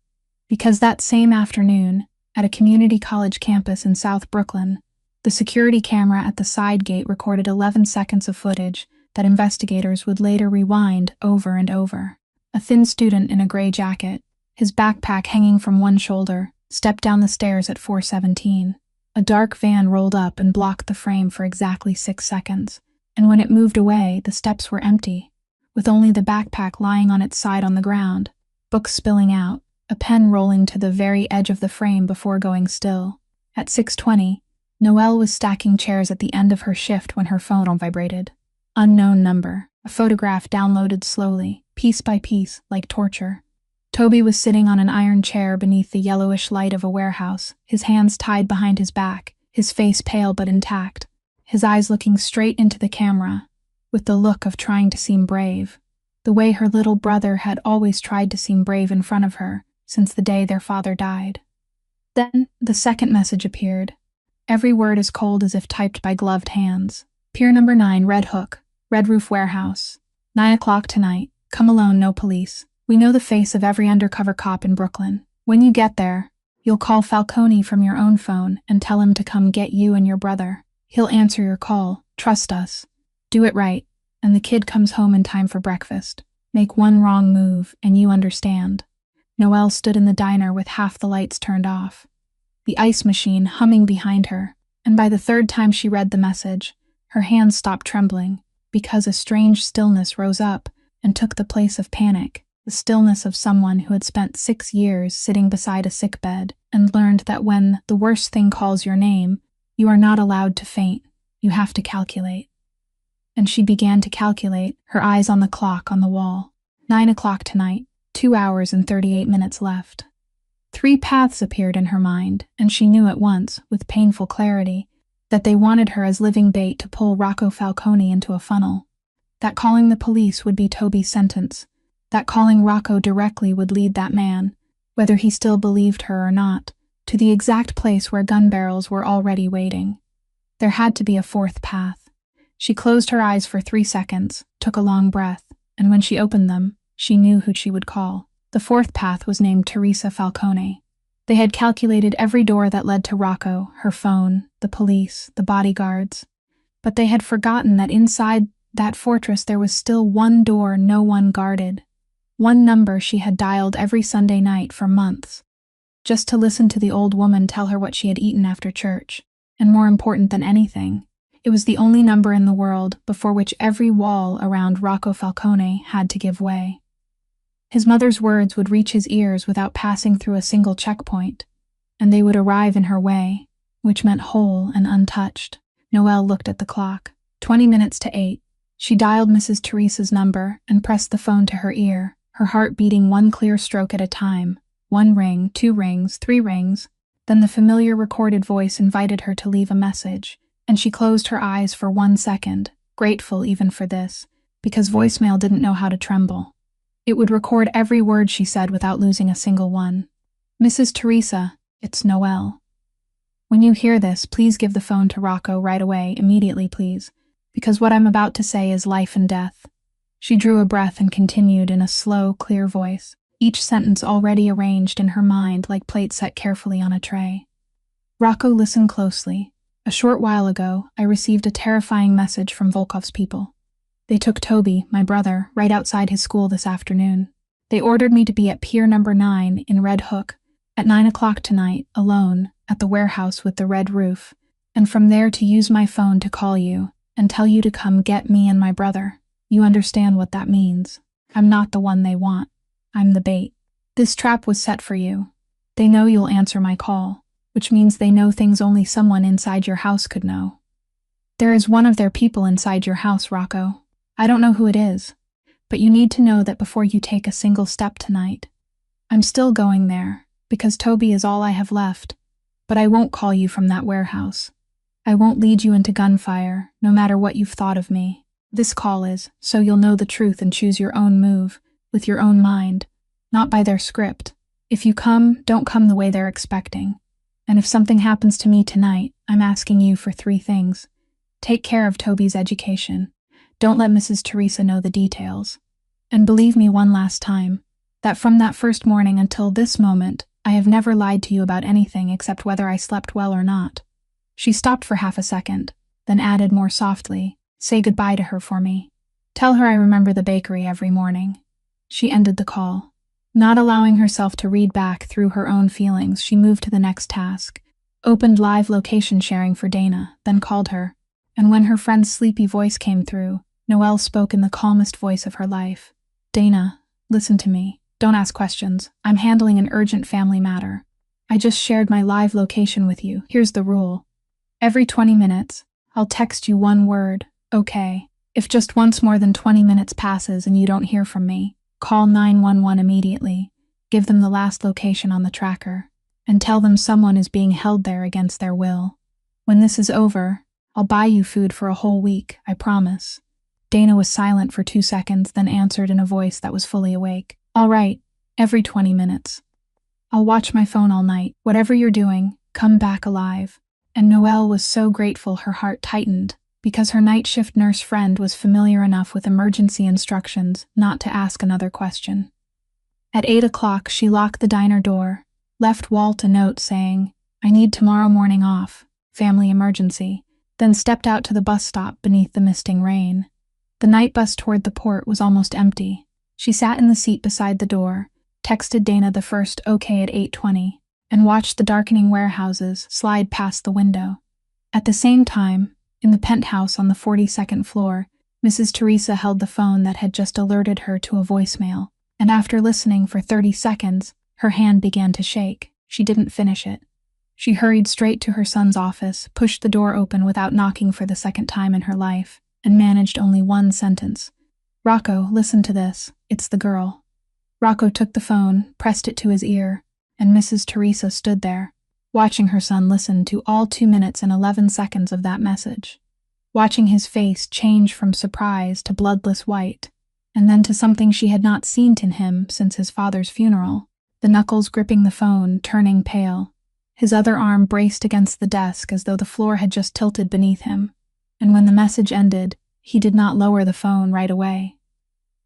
Because that same afternoon, at a community college campus in South Brooklyn, the security camera at the side gate recorded 11 seconds of footage that investigators would later rewind over and over. A thin student in a gray jacket, his backpack hanging from one shoulder, stepped down the stairs at 4:17. A dark van rolled up and blocked the frame for exactly 6 seconds, and when it moved away, the steps were empty, with only the backpack lying on its side on the ground, books spilling out, a pen rolling to the very edge of the frame before going still. At 6:20, Noelle was stacking chairs at the end of her shift when her phone vibrated. Unknown number. A photograph downloaded slowly, piece by piece, like torture. Toby was sitting on an iron chair beneath the yellowish light of a warehouse, his hands tied behind his back, his face pale but intact, his eyes looking straight into the camera, with the look of trying to seem brave, the way her little brother had always tried to seem brave in front of her since the day their father died. Then the second message appeared, every word as cold as if typed by gloved hands. Pier number 9, Red Hook, Red Roof Warehouse. 9 o'clock tonight. Come alone, no police. We know the face of every undercover cop in Brooklyn. When you get there, you'll call Falcone from your own phone and tell him to come get you and your brother. He'll answer your call. Trust us. Do it right, and the kid comes home in time for breakfast. Make one wrong move, and you understand. Noelle stood in the diner with half the lights turned off, the ice machine humming behind her, and by the third time she read the message, her hands stopped trembling, because a strange stillness rose up and took the place of panic, the stillness of someone who had spent 6 years sitting beside a sickbed and learned that when the worst thing calls your name, you are not allowed to faint, you have to calculate. And she began to calculate, her eyes on the clock on the wall. 9 o'clock tonight, 2 hours and 38 minutes left. 3 paths appeared in her mind, and she knew at once, with painful clarity, that they wanted her as living bait to pull Rocco Falcone into a funnel, that calling the police would be Toby's sentence, that calling Rocco directly would lead that man, whether he still believed her or not, to the exact place where gun barrels were already waiting. There had to be a 4th path. She closed her eyes for 3 seconds, took a long breath, and when she opened them, she knew who she would call. The 4th path was named Teresa Falcone. They had calculated every door that led to Rocco, her phone, the police, the bodyguards. But they had forgotten that inside that fortress there was still one door no one guarded, one number she had dialed every Sunday night for months, just to listen to the old woman tell her what she had eaten after church. And more important than anything, it was the only number in the world before which every wall around Rocco Falcone had to give way. His mother's words would reach his ears without passing through a single checkpoint, and they would arrive in her way, which meant whole and untouched. Noelle looked at the clock. 20 minutes to 8. She dialed Mrs. Teresa's number and pressed the phone to her ear, her heart beating one clear stroke at a time. 1 ring, 2 rings, 3 rings. Then the familiar recorded voice invited her to leave a message, and she closed her eyes for 1 second, grateful even for this, because voicemail didn't know how to tremble. It would record every word she said without losing a single one. Mrs. Teresa, it's Noelle. When you hear this, please give the phone to Rocco right away, immediately please, because what I'm about to say is life and death. She drew a breath and continued in a slow, clear voice, each sentence already arranged in her mind like plates set carefully on a tray. Rocco, listen closely. A short while ago, I received a terrifying message from Volkov's people. They took Toby, my brother, right outside his school this afternoon. They ordered me to be at Pier number 9 in Red Hook at 9 o'clock tonight, alone, at the warehouse with the red roof, and from there to use my phone to call you and tell you to come get me and my brother. You understand what that means. I'm not the one they want. I'm the bait. This trap was set for you. They know you'll answer my call, which means they know things only someone inside your house could know. There is one of their people inside your house, Rocco. I don't know who it is, but you need to know that before you take a single step tonight. I'm still going there, because Toby is all I have left, but I won't call you from that warehouse. I won't lead you into gunfire, no matter what you've thought of me. This call is, so you'll know the truth and choose your own move, with your own mind, not by their script. If you come, don't come the way they're expecting. And if something happens to me tonight, I'm asking you for 3 things. Take care of Toby's education. Don't let Mrs. Teresa know the details. And believe me one last time, that from that first morning until this moment, I have never lied to you about anything except whether I slept well or not. She stopped for half a second, then added more softly, say goodbye to her for me. Tell her I remember the bakery every morning. She ended the call. Not allowing herself to read back through her own feelings, she moved to the next task, opened live location sharing for Dana, then called her. And when her friend's sleepy voice came through, Noelle spoke in the calmest voice of her life. Dana, listen to me. Don't ask questions. I'm handling an urgent family matter. I just shared my live location with you. Here's the rule. Every 20 minutes, I'll text you one word, okay. If just once more than 20 minutes passes and you don't hear from me, call 911 immediately. Give them the last location on the tracker, and tell them someone is being held there against their will. When this is over, I'll buy you food for a whole week, I promise. Dana was silent for 2 seconds, then answered in a voice that was fully awake. All right, every 20 minutes. I'll watch my phone all night. Whatever you're doing, come back alive. And Noelle was so grateful her heart tightened, because her night shift nurse friend was familiar enough with emergency instructions not to ask another question. At 8 o'clock, she locked the diner door, left Walt a note saying, I need tomorrow morning off, family emergency, then stepped out to the bus stop beneath the misting rain. The night bus toward the port was almost empty. She sat in the seat beside the door, texted Dana the first okay at 8:20, and watched the darkening warehouses slide past the window. At the same time, in the penthouse on the 42nd floor, Mrs. Teresa held the phone that had just alerted her to a voicemail, and after listening for 30 seconds, her hand began to shake. She didn't finish it. She hurried straight to her son's office, pushed the door open without knocking for the second time in her life, and managed only one sentence. Rocco, listen to this. It's the girl. Rocco took the phone, pressed it to his ear, and Mrs. Teresa stood there, watching her son listen to all 2 minutes and 11 seconds of that message, watching his face change from surprise to bloodless white, and then to something she had not seen in him since his father's funeral, the knuckles gripping the phone, turning pale. His other arm braced against the desk as though the floor had just tilted beneath him, and when the message ended, he did not lower the phone right away.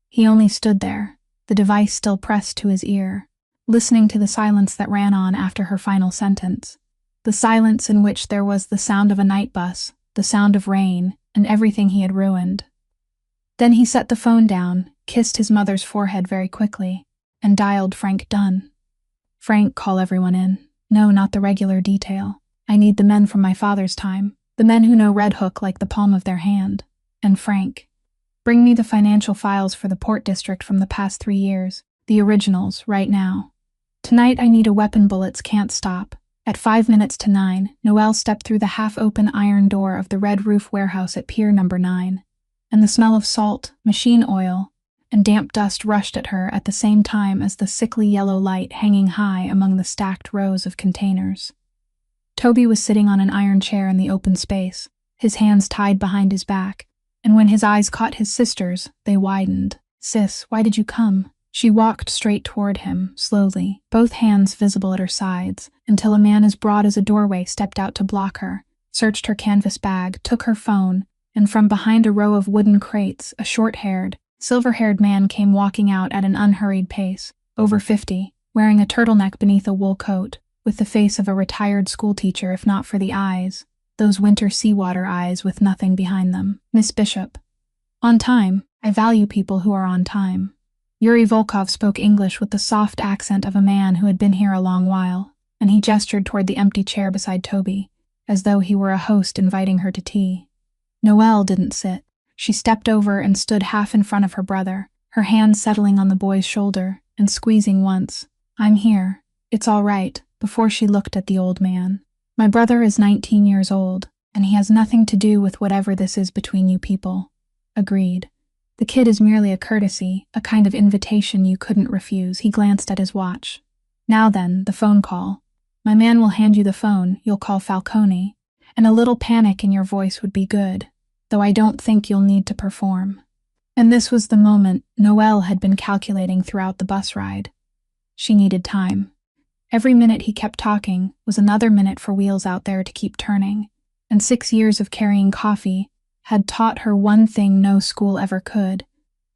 He only stood there, the device still pressed to his ear, listening to the silence that ran on after her final sentence, the silence in which there was the sound of a night bus, the sound of rain, and everything he had ruined. Then he set the phone down, kissed his mother's forehead very quickly, and dialed Frank Dunn. Frank, call everyone in. No, not the regular detail. I need the men from my father's time, the men who know Red Hook like the palm of their hand. And Frank, bring me the financial files for the Port District from the past 3 years, the originals, right now. Tonight I need a weapon bullets can't stop. At 5 minutes to 9, Noelle stepped through the half-open iron door of the Red Roof warehouse at Pier Number 9, and the smell of salt, machine oil, and damp dust rushed at her at the same time as the sickly yellow light hanging high among the stacked rows of containers. Toby was sitting on an iron chair in the open space, his hands tied behind his back, and when his eyes caught his sister's, they widened. Sis, why did you come? She walked straight toward him, slowly, both hands visible at her sides, until a man as broad as a doorway stepped out to block her, searched her canvas bag, took her phone, and from behind a row of wooden crates, a short-haired, silver-haired man came walking out at an unhurried pace, over 50, wearing a turtleneck beneath a wool coat, with the face of a retired schoolteacher if not for the eyes, those winter seawater eyes with nothing behind them. Miss Bishop. On time. I value people who are on time. Yuri Volkov spoke English with the soft accent of a man who had been here a long while, and he gestured toward the empty chair beside Toby, as though he were a host inviting her to tea. Noelle didn't sit. She stepped over and stood half in front of her brother, her hand settling on the boy's shoulder and squeezing once. I'm here. It's all right, before she looked at the old man. My brother is 19 years old, and he has nothing to do with whatever this is between you people. Agreed. The kid is merely a courtesy, a kind of invitation you couldn't refuse. He glanced at his watch. Now then, the phone call. My man will hand you the phone, you'll call Falcone, and a little panic in your voice would be good, though I don't think you'll need to perform. And this was the moment Noelle had been calculating throughout the bus ride. She needed time. Every minute he kept talking was another minute for wheels out there to keep turning, and 6 years of carrying coffee had taught her one thing no school ever could,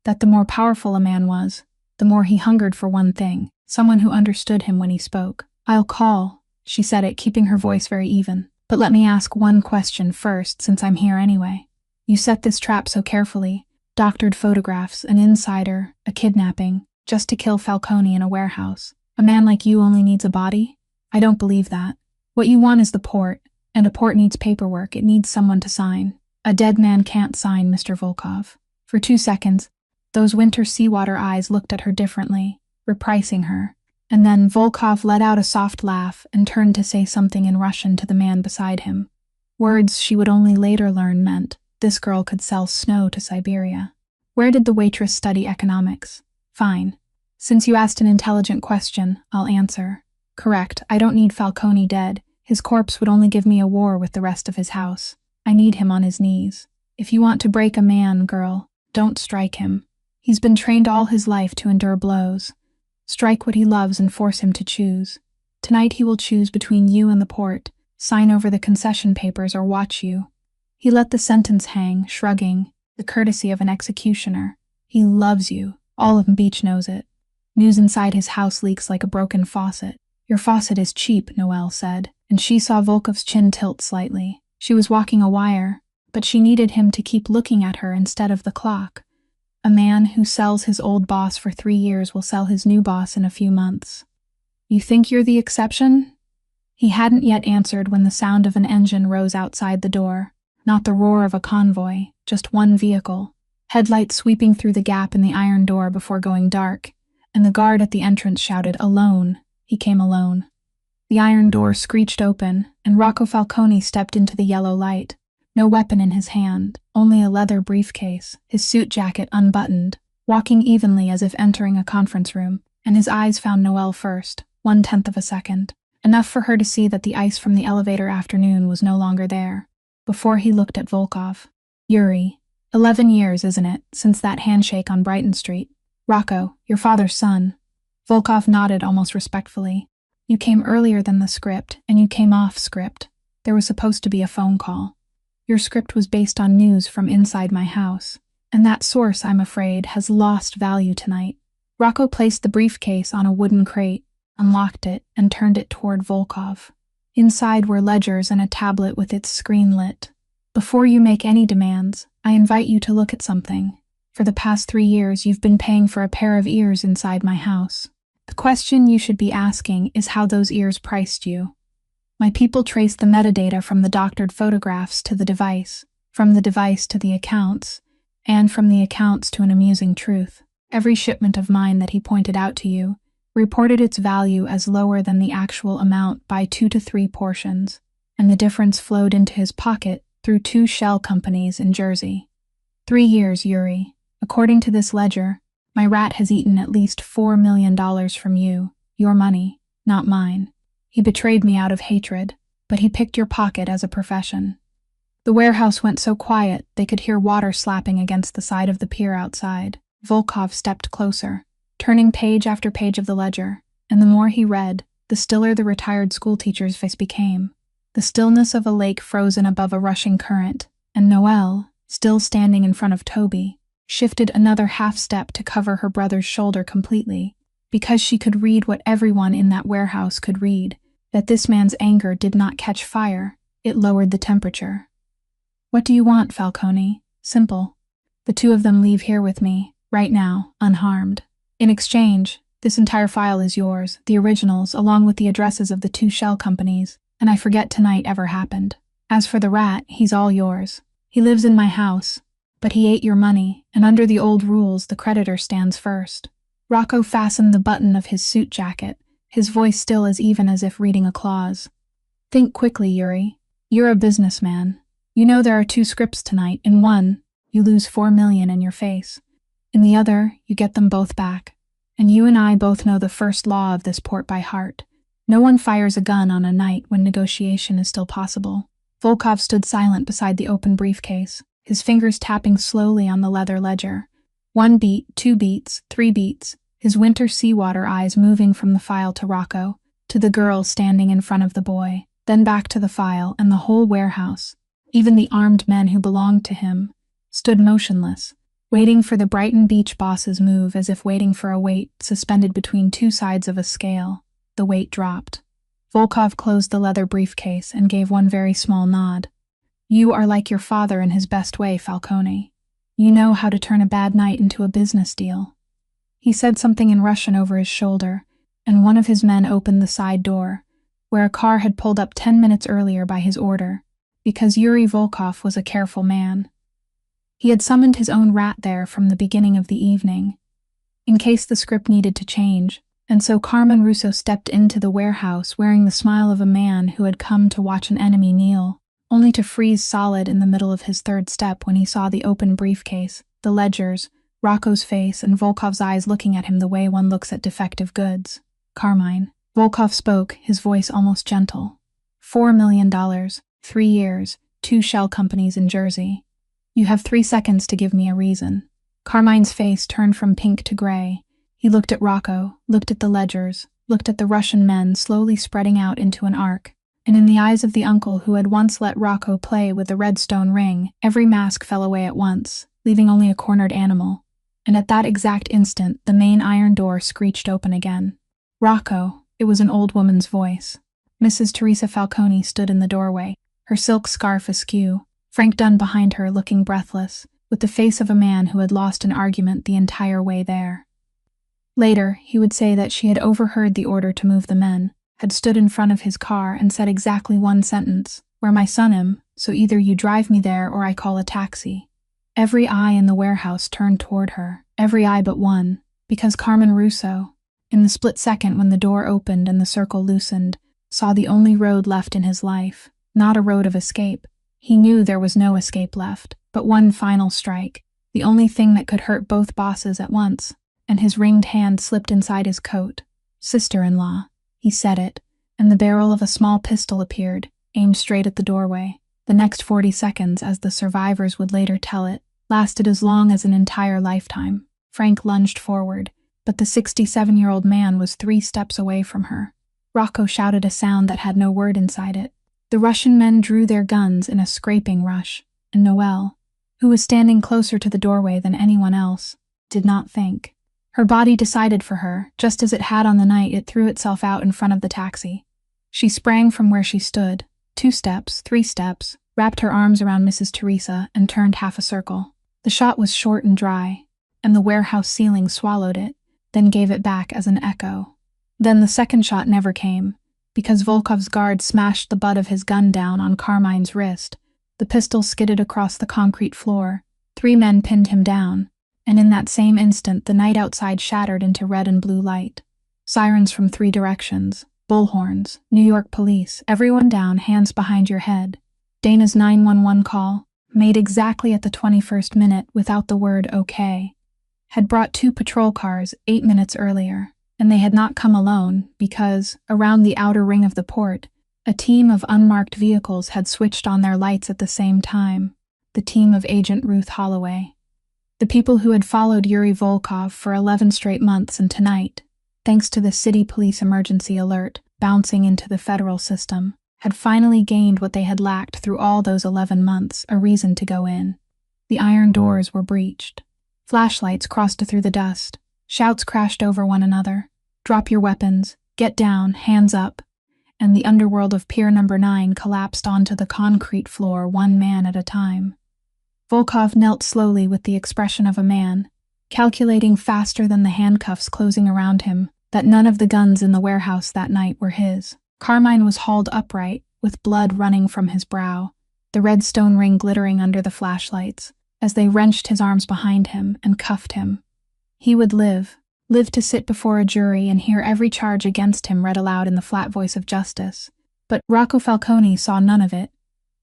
that the more powerful a man was, the more he hungered for one thing, someone who understood him when he spoke. I'll call, she said it, keeping her voice very even. But let me ask one question first, since I'm here anyway. You set this trap so carefully, doctored photographs, an insider, a kidnapping, just to kill Falcone in a warehouse. A man like you only needs a body? I don't believe that. What you want is the port, and a port needs paperwork. It needs someone to sign. A dead man can't sign, Mr. Volkov. For 2 seconds, those winter seawater eyes looked at her differently, repricing her. And then Volkov let out a soft laugh and turned to say something in Russian to the man beside him. Words she would only later learn meant, this girl could sell snow to Siberia. Where did the waitress study economics? Fine. Since you asked an intelligent question, I'll answer. Correct, I don't need Falcone dead. His corpse would only give me a war with the rest of his house. I need him on his knees. If you want to break a man, girl, don't strike him. He's been trained all his life to endure blows. Strike what he loves and force him to choose. Tonight he will choose between you and the port, sign over the concession papers or watch you. He let the sentence hang, shrugging, the courtesy of an executioner. He loves you. All of Beach knows it. News inside his house leaks like a broken faucet. Your faucet is cheap, Noelle said, and she saw Volkov's chin tilt slightly. She was walking a wire, but she needed him to keep looking at her instead of the clock. A man who sells his old boss for 3 years will sell his new boss in a few months. You think you're the exception? He hadn't yet answered when the sound of an engine rose outside the door. Not the roar of a convoy, just one vehicle. Headlights sweeping through the gap in the iron door before going dark, and the guard at the entrance shouted, "Alone." He came alone. The iron door screeched open, and Rocco Falcone stepped into the yellow light. No weapon in his hand, only a leather briefcase, his suit jacket unbuttoned, walking evenly as if entering a conference room, and his eyes found Noelle first, 1/10 of a second. Enough for her to see that the ice from the elevator afternoon was no longer there. Before he looked at Volkov. Yuri. 11 years, isn't it, since that handshake on Brighton Street? Rocco, your father's son. Volkov nodded almost respectfully. You came earlier than the script, and you came off script. There was supposed to be a phone call. Your script was based on news from inside my house, and that source, I'm afraid, has lost value tonight. Rocco placed the briefcase on a wooden crate, unlocked it, and turned it toward Volkov. Inside were ledgers and a tablet with its screen lit. Before you make any demands, I invite you to look at something. For the past 3 years, you've been paying for a pair of ears inside my house. The question you should be asking is how those ears priced you. My people traced the metadata from the doctored photographs to the device, from the device to the accounts, and from the accounts to an amusing truth. Every shipment of mine that he pointed out to you reported its value as lower than the actual amount by 2 to 3 portions, and the difference flowed into his pocket through 2 shell companies in Jersey. 3 years, Yuri. According to this ledger, my rat has eaten at least $4 million from you, your money, not mine. He betrayed me out of hatred, but he picked your pocket as a profession. The warehouse went so quiet they could hear water slapping against the side of the pier outside. Volkov stepped closer, turning page after page of the ledger, and the more he read, the stiller the retired schoolteacher's face became. The stillness of a lake frozen above a rushing current, and Noelle, still standing in front of Toby, shifted another half step to cover her brother's shoulder completely, because she could read what everyone in that warehouse could read, that this man's anger did not catch fire, it lowered the temperature. What do you want, Falcone? Simple. The 2 of them leave here with me, right now, unharmed. In exchange, this entire file is yours, the originals, along with the addresses of the 2 shell companies, and I forget tonight ever happened. As for the rat, he's all yours. He lives in my house, but he ate your money, and under the old rules, the creditor stands first. Rocco fastened the button of his suit jacket, his voice still as even as if reading a clause. Think quickly, Yuri. You're a businessman. You know there are 2 scripts tonight. In one, you lose $4 million in your face. In the other, you get them both back. And you and I both know the first law of this port by heart. No one fires a gun on a night when negotiation is still possible. Volkov stood silent beside the open briefcase, his fingers tapping slowly on the leather ledger. 1 beat, 2 beats, 3 beats, his winter seawater eyes moving from the file to Rocco, to the girl standing in front of the boy, then back to the file and the whole warehouse. Even the armed men who belonged to him stood motionless, waiting for the Brighton Beach boss's move as if waiting for a weight suspended between 2 sides of a scale. The weight dropped. Volkov closed the leather briefcase and gave one very small nod. You are like your father in his best way, Falcone. You know how to turn a bad night into a business deal. He said something in Russian over his shoulder, and one of his men opened the side door, where a car had pulled up 10 minutes earlier by his order, because Yuri Volkov was a careful man. He had summoned his own rat there from the beginning of the evening. in case the script needed to change. And so Carmen Russo stepped into the warehouse wearing the smile of a man who had come to watch an enemy kneel, only to freeze solid in the middle of his third step when he saw the open briefcase, the ledgers, Rocco's face, and Volkov's eyes looking at him the way one looks at defective goods. Carmine. Volkov spoke, his voice almost gentle. $4 million, 3 years, 2 shell companies in Jersey. You have 3 seconds to give me a reason. Carmine's face turned from pink to gray. He looked at Rocco, looked at the ledgers, looked at the Russian men slowly spreading out into an arc, and in the eyes of the uncle who had once let Rocco play with the red stone ring, every mask fell away at once, leaving only a cornered animal. And at that exact instant, the main iron door screeched open again. Rocco, it was an old woman's voice. Mrs. Teresa Falcone stood in the doorway, her silk scarf askew, Frank Dunn behind her looking breathless, with the face of a man who had lost an argument the entire way there. Later, he would say that she had overheard the order to move the men, had stood in front of his car and said exactly one sentence, "Where my son am, so either you drive me there or I call a taxi." Every eye in the warehouse turned toward her, every eye but one, because Carmen Russo, in the split second when the door opened and the circle loosened, saw the only road left in his life, not a road of escape. He knew there was no escape left, but one final strike, the only thing that could hurt both bosses at once, and his ringed hand slipped inside his coat. "Sister-in-law," he said it, and the barrel of a small pistol appeared, aimed straight at the doorway. The next 40 seconds, as the survivors would later tell it, lasted as long as an entire lifetime. Frank lunged forward, but the 67-year-old man was 3 steps away from her. Rocco shouted a sound that had no word inside it. The Russian men drew their guns in a scraping rush, and Noelle, who was standing closer to the doorway than anyone else, did not think. Her body decided for her, just as it had on the night it threw itself out in front of the taxi. She sprang from where she stood, 2 steps, 3 steps, wrapped her arms around Mrs. Teresa, and turned half a circle. The shot was short and dry, and the warehouse ceiling swallowed it, then gave it back as an echo. Then the second shot never came, because Volkov's guard smashed the butt of his gun down on Carmine's wrist. The pistol skidded across the concrete floor. 3 men pinned him down, and in that same instant the night outside shattered into red and blue light. Sirens from 3 directions, bullhorns, New York police, everyone down, hands behind your head. Dana's 911 call, made exactly at the 21st minute without the word okay, had brought 2 patrol cars 8 minutes earlier, and they had not come alone because, around the outer ring of the port, a team of unmarked vehicles had switched on their lights at the same time, the team of Agent Ruth Holloway. The people who had followed Yuri Volkov for 11 straight months, and tonight, thanks to the city police emergency alert bouncing into the federal system, had finally gained what they had lacked through all those 11 months, a reason to go in. The iron doors were breached. Flashlights crossed through the dust. Shouts crashed over one another. "Drop your weapons. Get down. Hands up." And the underworld of Pier Number 9 collapsed onto the concrete floor, 1 man at a time. Volkov knelt slowly with the expression of a man, calculating faster than the handcuffs closing around him that none of the guns in the warehouse that night were his. Carmine was hauled upright, with blood running from his brow, the red stone ring glittering under the flashlights, as they wrenched his arms behind him and cuffed him. He would live to sit before a jury and hear every charge against him read aloud in the flat voice of justice. But Rocco Falcone saw none of it.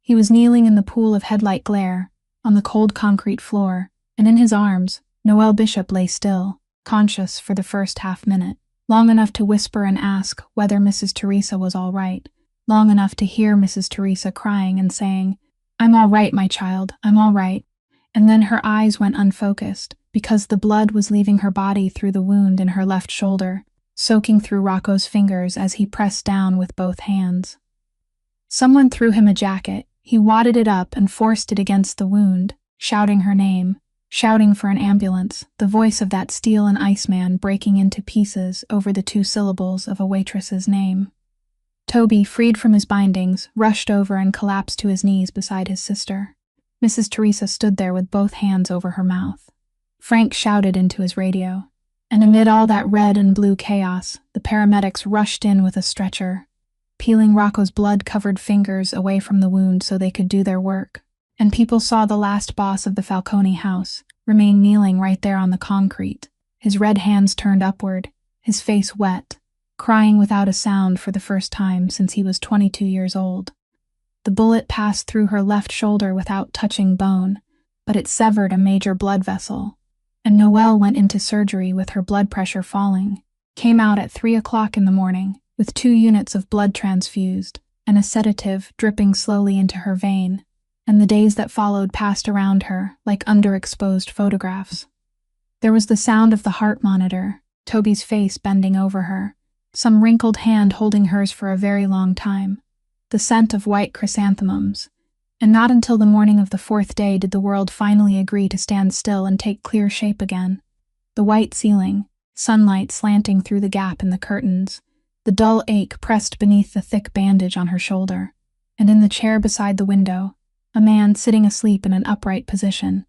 He was kneeling in the pool of headlight glare, on the cold concrete floor, and in his arms, Noelle Bishop lay still, conscious for the first half-minute, long enough to whisper and ask whether Mrs. Teresa was all right, long enough to hear Mrs. Teresa crying and saying, "I'm all right, my child, I'm all right." And then her eyes went unfocused, because the blood was leaving her body through the wound in her left shoulder, soaking through Rocco's fingers as he pressed down with both hands. Someone threw him a jacket. He wadded it up and forced it against the wound, shouting her name, shouting for an ambulance, the voice of that steel and ice man breaking into pieces over the 2 syllables of a waitress's name. Toby, freed from his bindings, rushed over and collapsed to his knees beside his sister. Mrs. Teresa stood there with both hands over her mouth. Frank shouted into his radio, and amid all that red and blue chaos, the paramedics rushed in with a stretcher, peeling Rocco's blood-covered fingers away from the wound so they could do their work. And people saw the last boss of the Falcone house remain kneeling right there on the concrete, his red hands turned upward, his face wet, crying without a sound for the first time since he was 22 years old. The bullet passed through her left shoulder without touching bone, but it severed a major blood vessel, and Noelle went into surgery with her blood pressure falling, came out at 3 o'clock in the morning, with 2 units of blood transfused, and a sedative dripping slowly into her vein, and the days that followed passed around her like underexposed photographs. There was the sound of the heart monitor, Toby's face bending over her, some wrinkled hand holding hers for a very long time, the scent of white chrysanthemums, and not until the morning of the 4th day did the world finally agree to stand still and take clear shape again. The white ceiling, sunlight slanting through the gap in the curtains, the dull ache pressed beneath the thick bandage on her shoulder, and in the chair beside the window, a man sitting asleep in an upright position,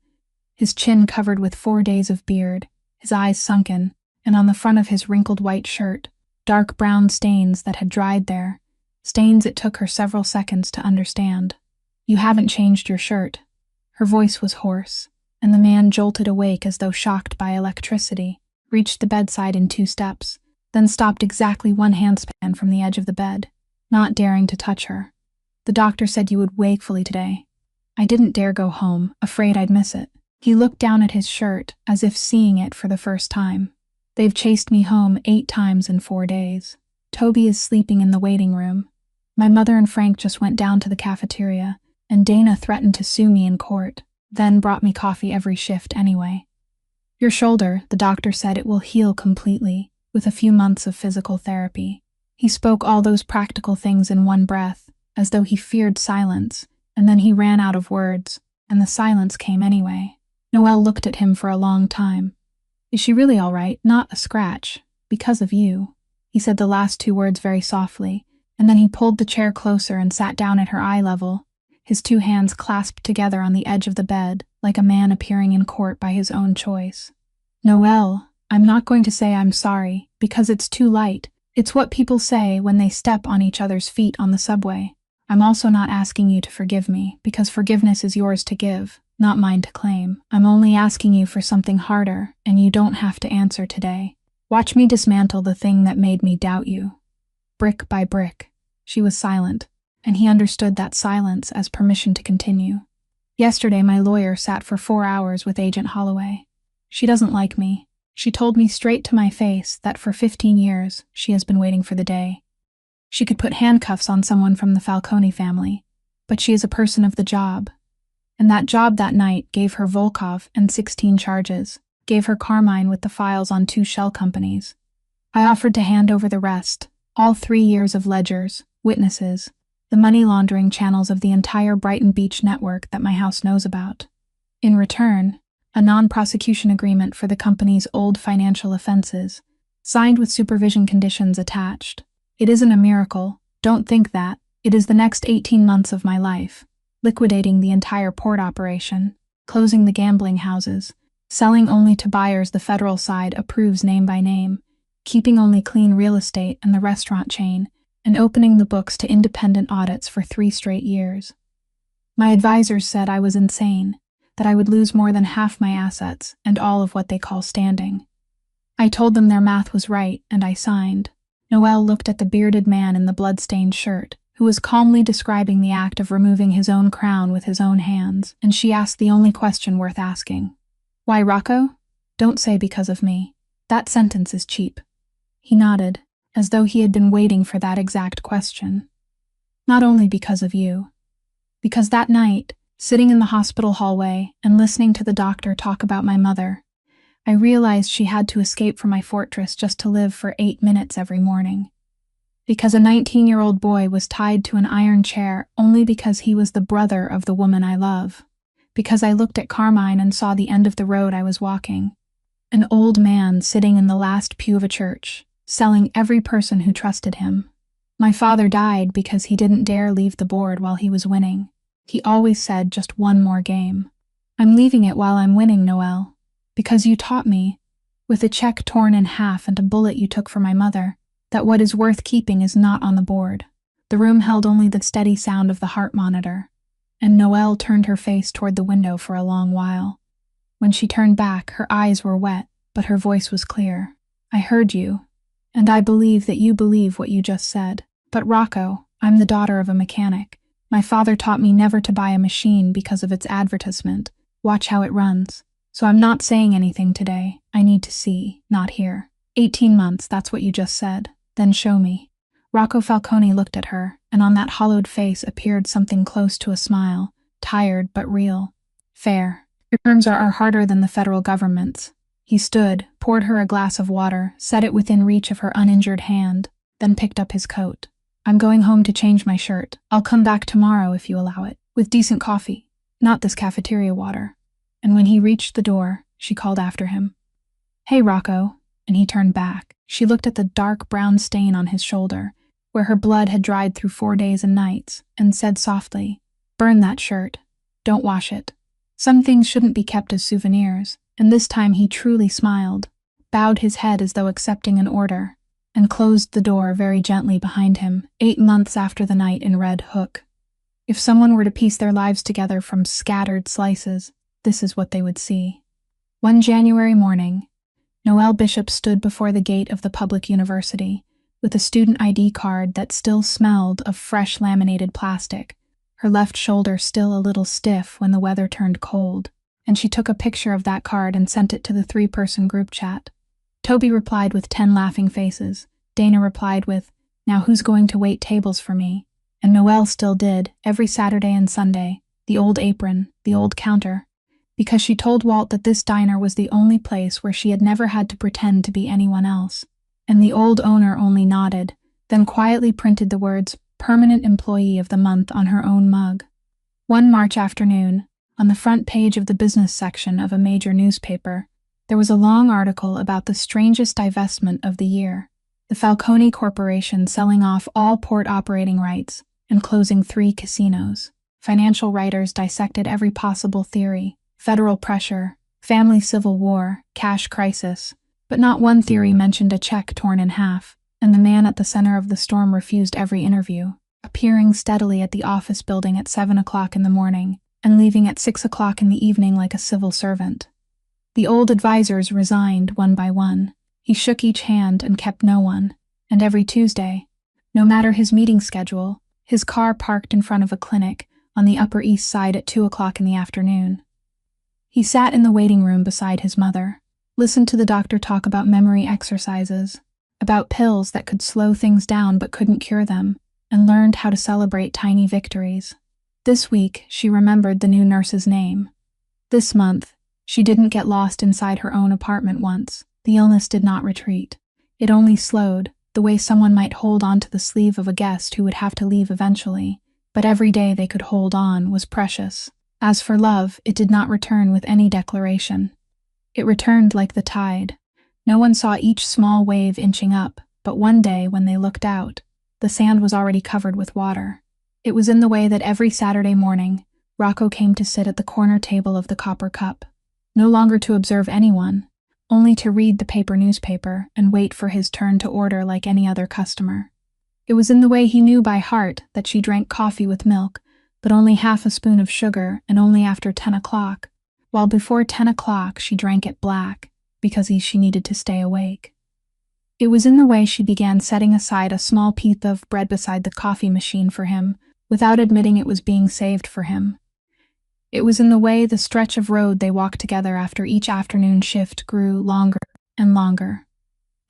his chin covered with 4 days of beard, his eyes sunken, and on the front of his wrinkled white shirt, dark brown stains that had dried there, stains it took her several seconds to understand. "You haven't changed your shirt." Her voice was hoarse, and the man jolted awake as though shocked by electricity, reached the bedside in 2 steps, then stopped exactly 1 handspan from the edge of the bed, not daring to touch her. "The doctor said you would wakefully today." I didn't dare go home, afraid I'd miss it. He looked down at his shirt, as if seeing it for the first time. "They've chased me home 8 times in 4 days. Toby is sleeping in the waiting room. My mother and Frank just went down to the cafeteria, and Dana threatened to sue me in court, then brought me coffee every shift anyway. Your shoulder, the doctor said it will heal completely, with a few months of physical therapy." He spoke all those practical things in one breath, as though he feared silence, and then he ran out of words, and the silence came anyway. Noelle looked at him for a long time. "Is she really all right? Not a scratch. Because of you." He said the last 2 words very softly, and then he pulled the chair closer and sat down at her eye level, his 2 hands clasped together on the edge of the bed, like a man appearing in court by his own choice. "Noelle, I'm not going to say I'm sorry, because it's too light. It's what people say when they step on each other's feet on the subway. I'm also not asking you to forgive me, because forgiveness is yours to give, not mine to claim. I'm only asking you for something harder, and you don't have to answer today. Watch me dismantle the thing that made me doubt you." Brick by brick. She was silent, and he understood that silence as permission to continue. "Yesterday my lawyer sat for 4 hours with Agent Holloway. She doesn't like me. She told me straight to my face that for 15 years she has been waiting for the day. She could put handcuffs on someone from the Falcone family, but she is a person of the job. And that job that night gave her Volkov and 16 charges, gave her Carmine with the files on 2 shell companies. I offered to hand over the rest, all 3 years of ledgers, witnesses, the money laundering channels of the entire Brighton Beach network that my house knows about. In return, a non-prosecution agreement for the company's old financial offenses, signed with supervision conditions attached. It isn't a miracle, don't think that. It is the next 18 months of my life, liquidating the entire port operation, closing the gambling houses, selling only to buyers the federal side approves name by name, keeping only clean real estate and the restaurant chain, and opening the books to independent audits for 3 straight years. My advisors said I was insane, that I would lose more than half my assets and all of what they call standing. I told them their math was right, and I signed. Noelle looked at the bearded man in the blood-stained shirt, who was calmly describing the act of removing his own crown with his own hands, and she asked the only question worth asking. "Why Rocco?" "Don't say because of me. That sentence is cheap." He nodded, as though he had been waiting for that exact question. "Not only because of you. Because that night, sitting in the hospital hallway and listening to the doctor talk about my mother, I realized she had to escape from my fortress just to live for 8 minutes every morning. Because a 19-year-old boy was tied to an iron chair only because he was the brother of the woman I love. Because I looked at Carmine and saw the end of the road I was walking. An old man sitting in the last pew of a church, selling every person who trusted him. My father died because he didn't dare leave the board while he was winning. He always said just one more game. I'm leaving it while I'm winning, Noelle. Because you taught me, with a check torn in half and a bullet you took for my mother, that what is worth keeping is not on the board. The room held only the steady sound of the heart monitor, and Noelle turned her face toward the window for a long while. When she turned back, her eyes were wet, but her voice was clear. "I heard you, and I believe that you believe what you just said. But Rocco, I'm the daughter of a mechanic. My father taught me never to buy a machine because of its advertisement. Watch how it runs. So I'm not saying anything today. I need to see, not hear. 18 months, that's what you just said. Then show me." Rocco Falcone looked at her, and on that hollowed face appeared something close to a smile, tired but real. "Fair. Your terms are harder than the federal government's." He stood, poured her a glass of water, set it within reach of her uninjured hand, then picked up his coat. "I'm going home to change my shirt. I'll come back tomorrow if you allow it, with decent coffee, not this cafeteria water." And when he reached the door, she called after him, "Hey, Rocco," and he turned back. She looked at the dark brown stain on his shoulder, where her blood had dried through 4 days and nights, and said softly, "Burn that shirt. Don't wash it." Some things shouldn't be kept as souvenirs, and this time he truly smiled, bowed his head as though accepting an order, and closed the door very gently behind him, 8 months after the night in Red Hook. If someone were to piece their lives together from scattered slices, this is what they would see. One January morning, Noelle Bishop stood before the gate of the public university, with a student ID card that still smelled of fresh laminated plastic, her left shoulder still a little stiff when the weather turned cold, and she took a picture of that card and sent it to the 3-person group chat. Toby replied with 10 laughing faces. Dana replied with, "Now who's going to wait tables for me?" And Noelle still did, every Saturday and Sunday, the old apron, the old counter, because she told Walt that this diner was the only place where she had never had to pretend to be anyone else. And the old owner only nodded, then quietly printed the words "Permanent Employee of the Month" on her own mug. One March afternoon, on the front page of the business section of a major newspaper, there was a long article about the strangest divestment of the year, the Falcone Corporation selling off all port operating rights and closing 3 casinos. Financial writers dissected every possible theory: federal pressure, family civil war, cash crisis, but not one theory mentioned a check torn in half, and the man at the center of the storm refused every interview, appearing steadily at the office building at 7 o'clock in the morning and leaving at 6 o'clock in the evening like a civil servant. The old advisors resigned one by one. He shook each hand and kept no one, and every Tuesday, no matter his meeting schedule, his car parked in front of a clinic on the Upper East Side at 2 o'clock in the afternoon. He sat in the waiting room beside his mother, listened to the doctor talk about memory exercises, about pills that could slow things down but couldn't cure them, and learned how to celebrate tiny victories. This week, she remembered the new nurse's name. This month, she didn't get lost inside her own apartment once. The illness did not retreat. It only slowed, the way someone might hold on to the sleeve of a guest who would have to leave eventually, but every day they could hold on was precious. As for love, it did not return with any declaration. It returned like the tide. No one saw each small wave inching up, but one day when they looked out, the sand was already covered with water. It was in the way that every Saturday morning, Rocco came to sit at the corner table of the Copper Cup, no longer to observe anyone, only to read the paper newspaper and wait for his turn to order like any other customer. It was in the way he knew by heart that she drank coffee with milk, but only half a spoon of sugar and only after 10 o'clock, while before 10 o'clock she drank it black, because she needed to stay awake. It was in the way she began setting aside a small piece of bread beside the coffee machine for him, without admitting it was being saved for him. It was in the way the stretch of road they walked together after each afternoon shift grew longer and longer.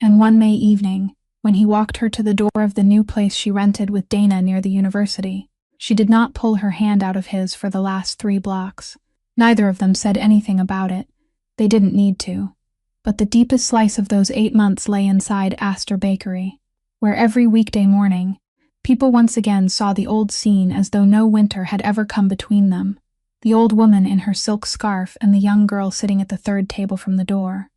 And one May evening, when he walked her to the door of the new place she rented with Dana near the university, she did not pull her hand out of his for the last 3 blocks. Neither of them said anything about it. They didn't need to. But the deepest slice of those 8 months lay inside Astor Bakery, where every weekday morning, people once again saw the old scene as though no winter had ever come between them. The old woman in her silk scarf and the young girl sitting at the 3rd table from the door.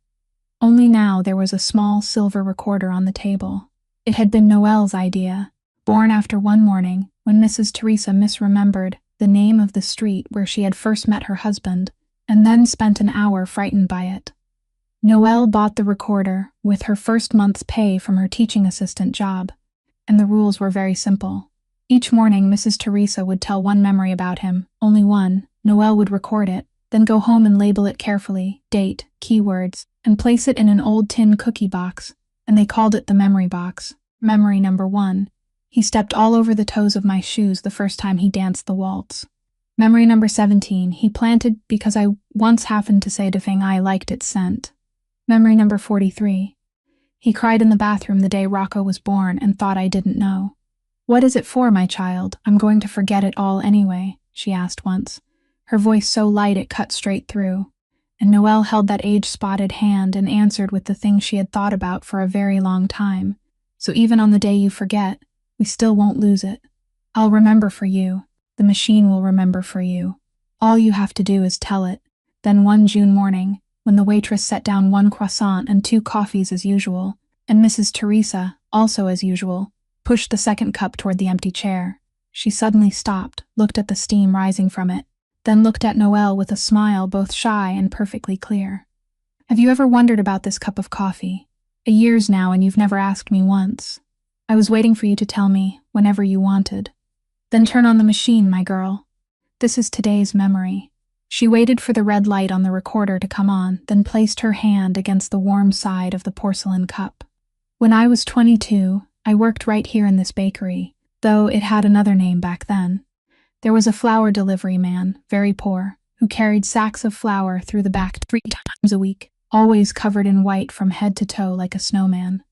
Only now there was a small silver recorder on the table. It had been Noelle's idea, born after one morning when Mrs. Teresa misremembered the name of the street where she had first met her husband, and then spent an hour frightened by it. Noelle bought the recorder with her first month's pay from her teaching assistant job, and the rules were very simple. Each morning Mrs. Teresa would tell one memory about him, only one. Noelle would record it, Then go home and label it carefully, date, keywords, and place it in an old tin cookie box, and they called it the memory box. Memory number 1. He stepped all over the toes of my shoes the first time he danced the waltz. Memory number 17. He planted because I once happened to say to Feng I liked its scent. Memory number 43. He cried in the bathroom the day Rocco was born and thought I didn't know. "What is it for, my child? I'm going to forget it all anyway," she asked once, her voice so light it cut straight through. And Noelle held that age-spotted hand and answered with the thing she had thought about for a very long time. "So even on the day you forget, we still won't lose it. I'll remember for you. The machine will remember for you. All you have to do is tell it." Then one June morning, when the waitress set down 1 croissant and 2 coffees as usual, and Mrs. Teresa, also as usual, pushed the second cup toward the empty chair, she suddenly stopped, looked at the steam rising from it, then looked at Noelle with a smile both shy and perfectly clear. "Have you ever wondered about this cup of coffee? A year's now and you've never asked me once. I was waiting for you to tell me whenever you wanted. Then turn on the machine, my girl. This is today's memory." She waited for the red light on the recorder to come on, then placed her hand against the warm side of the porcelain cup. "When I was 22, I worked right here in this bakery, though it had another name back then. There was a flour delivery man, very poor, who carried sacks of flour through the back 3 times a week, always covered in white from head to toe like a snowman.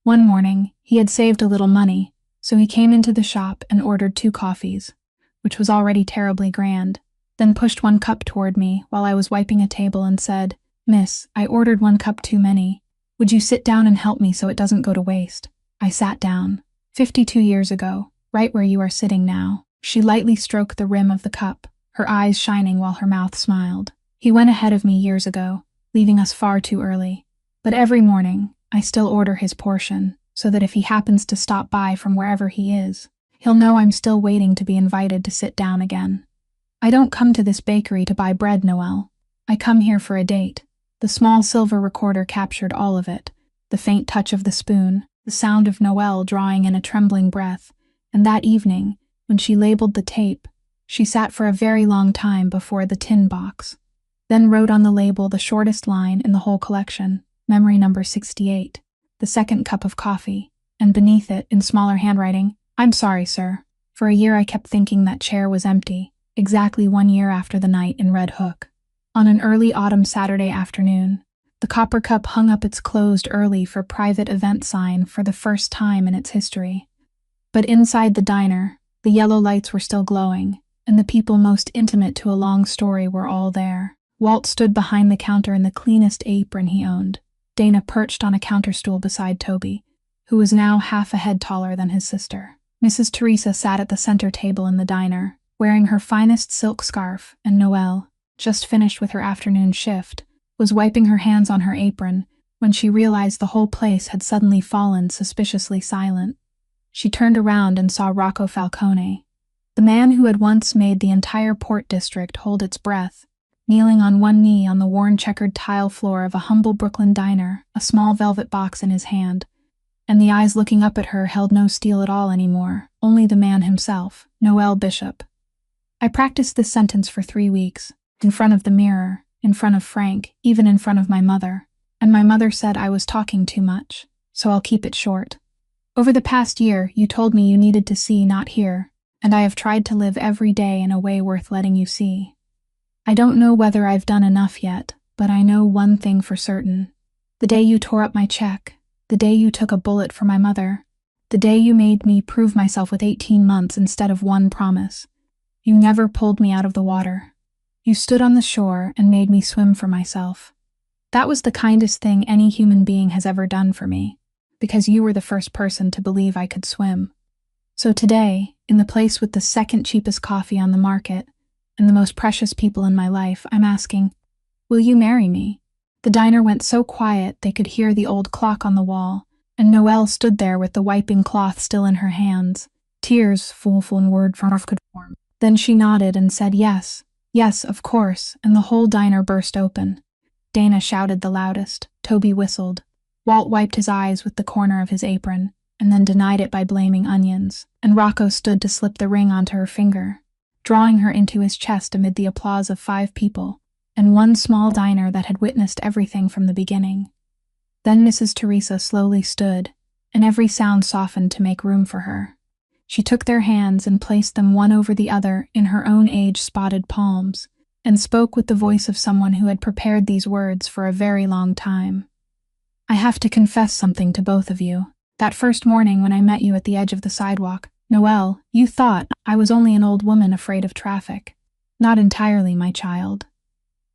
One morning, he had saved a little money, so he came into the shop and ordered 2 coffees, which was already terribly grand, then pushed 1 cup toward me while I was wiping a table and said, 'Miss, I ordered 1 cup too many. Would you sit down and help me so it doesn't go to waste?' I sat down. 52 years ago, right where you are sitting now." She lightly stroked the rim of the cup, her eyes shining while her mouth smiled. "He went ahead of me years ago, leaving us far too early. But every morning, I still order his portion, so that if he happens to stop by from wherever he is, he'll know I'm still waiting to be invited to sit down again. I don't come to this bakery to buy bread, Noelle. I come here for a date." The small silver recorder captured all of it, the faint touch of the spoon, the sound of Noelle drawing in a trembling breath, and that evening, when she labeled the tape, she sat for a very long time before the tin box, then wrote on the label the shortest line in the whole collection, memory number 68, the second cup of coffee, and beneath it, in smaller handwriting, "I'm sorry, sir. For a year I kept thinking that chair was empty, exactly 1 year after the night in Red Hook." On an early autumn Saturday afternoon, the copper cup hung up its closed early for private event sign for the first time in its history. But inside the diner, the yellow lights were still glowing, and the people most intimate to a long story were all there. Walt stood behind the counter in the cleanest apron he owned. Dana perched on a counter stool beside Toby, who was now half a head taller than his sister. Mrs. Teresa sat at the center table in the diner, wearing her finest silk scarf, and Noelle, just finished with her afternoon shift, was wiping her hands on her apron when she realized the whole place had suddenly fallen suspiciously silent. She turned around and saw Rocco Falcone, the man who had once made the entire Port District hold its breath, kneeling on one knee on the worn checkered tile floor of a humble Brooklyn diner, a small velvet box in his hand, and the eyes looking up at her held no steel at all anymore, only the man himself, Noelle Bishop. I practiced this sentence for 3 weeks, in front of the mirror, in front of Frank, even in front of my mother, and my mother said I was talking too much, so I'll keep it short. Over the past year, you told me you needed to see, not hear, and I have tried to live every day in a way worth letting you see. I don't know whether I've done enough yet, but I know one thing for certain. The day you tore up my check, the day you took a bullet for my mother, the day you made me prove myself with 18 months instead of 1 promise, you never pulled me out of the water. You stood on the shore and made me swim for myself. That was the kindest thing any human being has ever done for me, because you were the first person to believe I could swim. So today, in the place with the second cheapest coffee on the market, and the most precious people in my life, I'm asking, will you marry me? The diner went so quiet they could hear the old clock on the wall, and Noelle stood there with the wiping cloth still in her hands, tears full in word could form. Then she nodded and said yes, yes, of course, and the whole diner burst open. Dana shouted the loudest, Toby whistled. Walt wiped his eyes with the corner of his apron, and then denied it by blaming onions, and Rocco stood to slip the ring onto her finger, drawing her into his chest amid the applause of 5 people, and one small diner that had witnessed everything from the beginning. Then Mrs. Teresa slowly stood, and every sound softened to make room for her. She took their hands and placed them one over the other in her own age-spotted palms, and spoke with the voice of someone who had prepared these words for a very long time. "I have to confess something to both of you. That first morning when I met you at the edge of the sidewalk, Noelle, you thought I was only an old woman afraid of traffic. Not entirely, my child.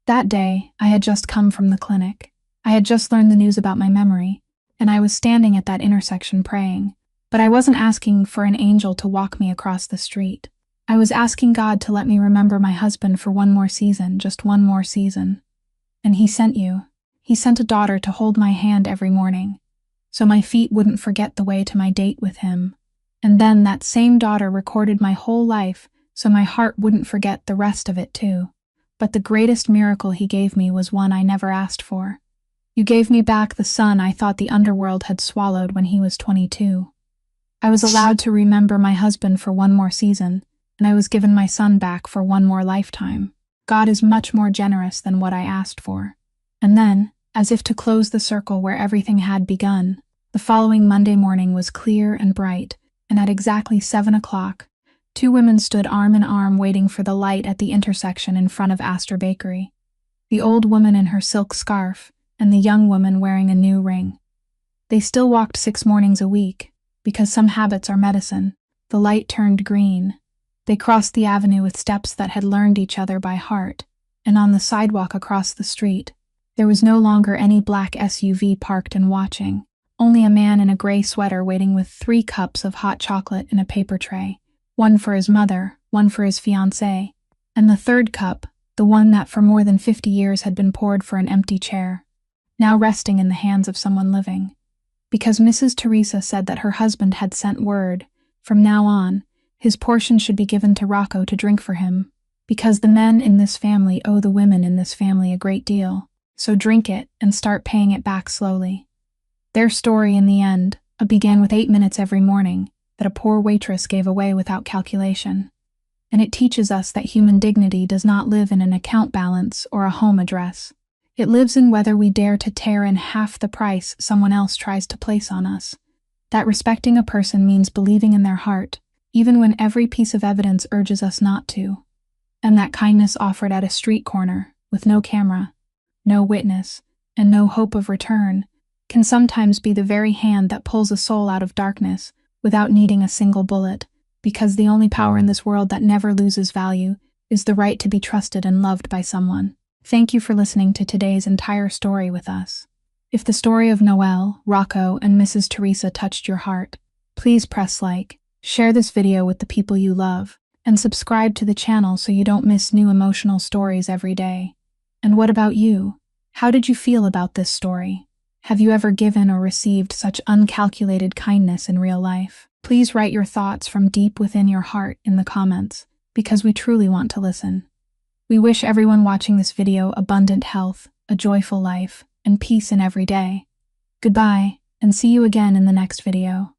That day, I had just come from the clinic. I had just learned the news about my memory, and I was standing at that intersection praying. But I wasn't asking for an angel to walk me across the street. I was asking God to let me remember my husband for one more season, just one more season. And he sent you. He sent a daughter to hold my hand every morning, so my feet wouldn't forget the way to my date with him. And then that same daughter recorded my whole life, so my heart wouldn't forget the rest of it too. But the greatest miracle he gave me was one I never asked for. You gave me back the son I thought the underworld had swallowed when he was 22. I was allowed to remember my husband for one more season, and I was given my son back for one more lifetime. God is much more generous than what I asked for." And then, as if to close the circle where everything had begun, the following Monday morning was clear and bright, and at exactly 7 o'clock, 2 women stood arm in arm waiting for the light at the intersection in front of Astor Bakery. The old woman in her silk scarf, and the young woman wearing a new ring. They still walked 6 mornings a week, because some habits are medicine. The light turned green. They crossed the avenue with steps that had learned each other by heart, and on the sidewalk across the street, there was no longer any black SUV parked and watching, only a man in a gray sweater waiting with 3 cups of hot chocolate in a paper tray, one for his mother, one for his fiancée, and the third cup, the one that for more than 50 years had been poured for an empty chair, now resting in the hands of someone living. Because Mrs. Teresa said that her husband had sent word, from now on, his portion should be given to Rocco to drink for him, because the men in this family owe the women in this family a great deal, so drink it and start paying it back slowly. Their story in the end began with 8 minutes every morning that a poor waitress gave away without calculation. And it teaches us that human dignity does not live in an account balance or a home address. It lives in whether we dare to tear in half the price someone else tries to place on us. That respecting a person means believing in their heart, even when every piece of evidence urges us not to. And that kindness offered at a street corner, with no camera, no witness, and no hope of return, can sometimes be the very hand that pulls a soul out of darkness without needing a single bullet, because the only power in this world that never loses value is the right to be trusted and loved by someone. Thank you for listening to today's entire story with us. If the story of Noelle, Rocco, and Mrs. Teresa touched your heart, please press like, share this video with the people you love, and subscribe to the channel so you don't miss new emotional stories every day. And what about you? How did you feel about this story? Have you ever given or received such uncalculated kindness in real life? Please write your thoughts from deep within your heart in the comments, because we truly want to listen. We wish everyone watching this video abundant health, a joyful life, and peace in every day. Goodbye, and see you again in the next video.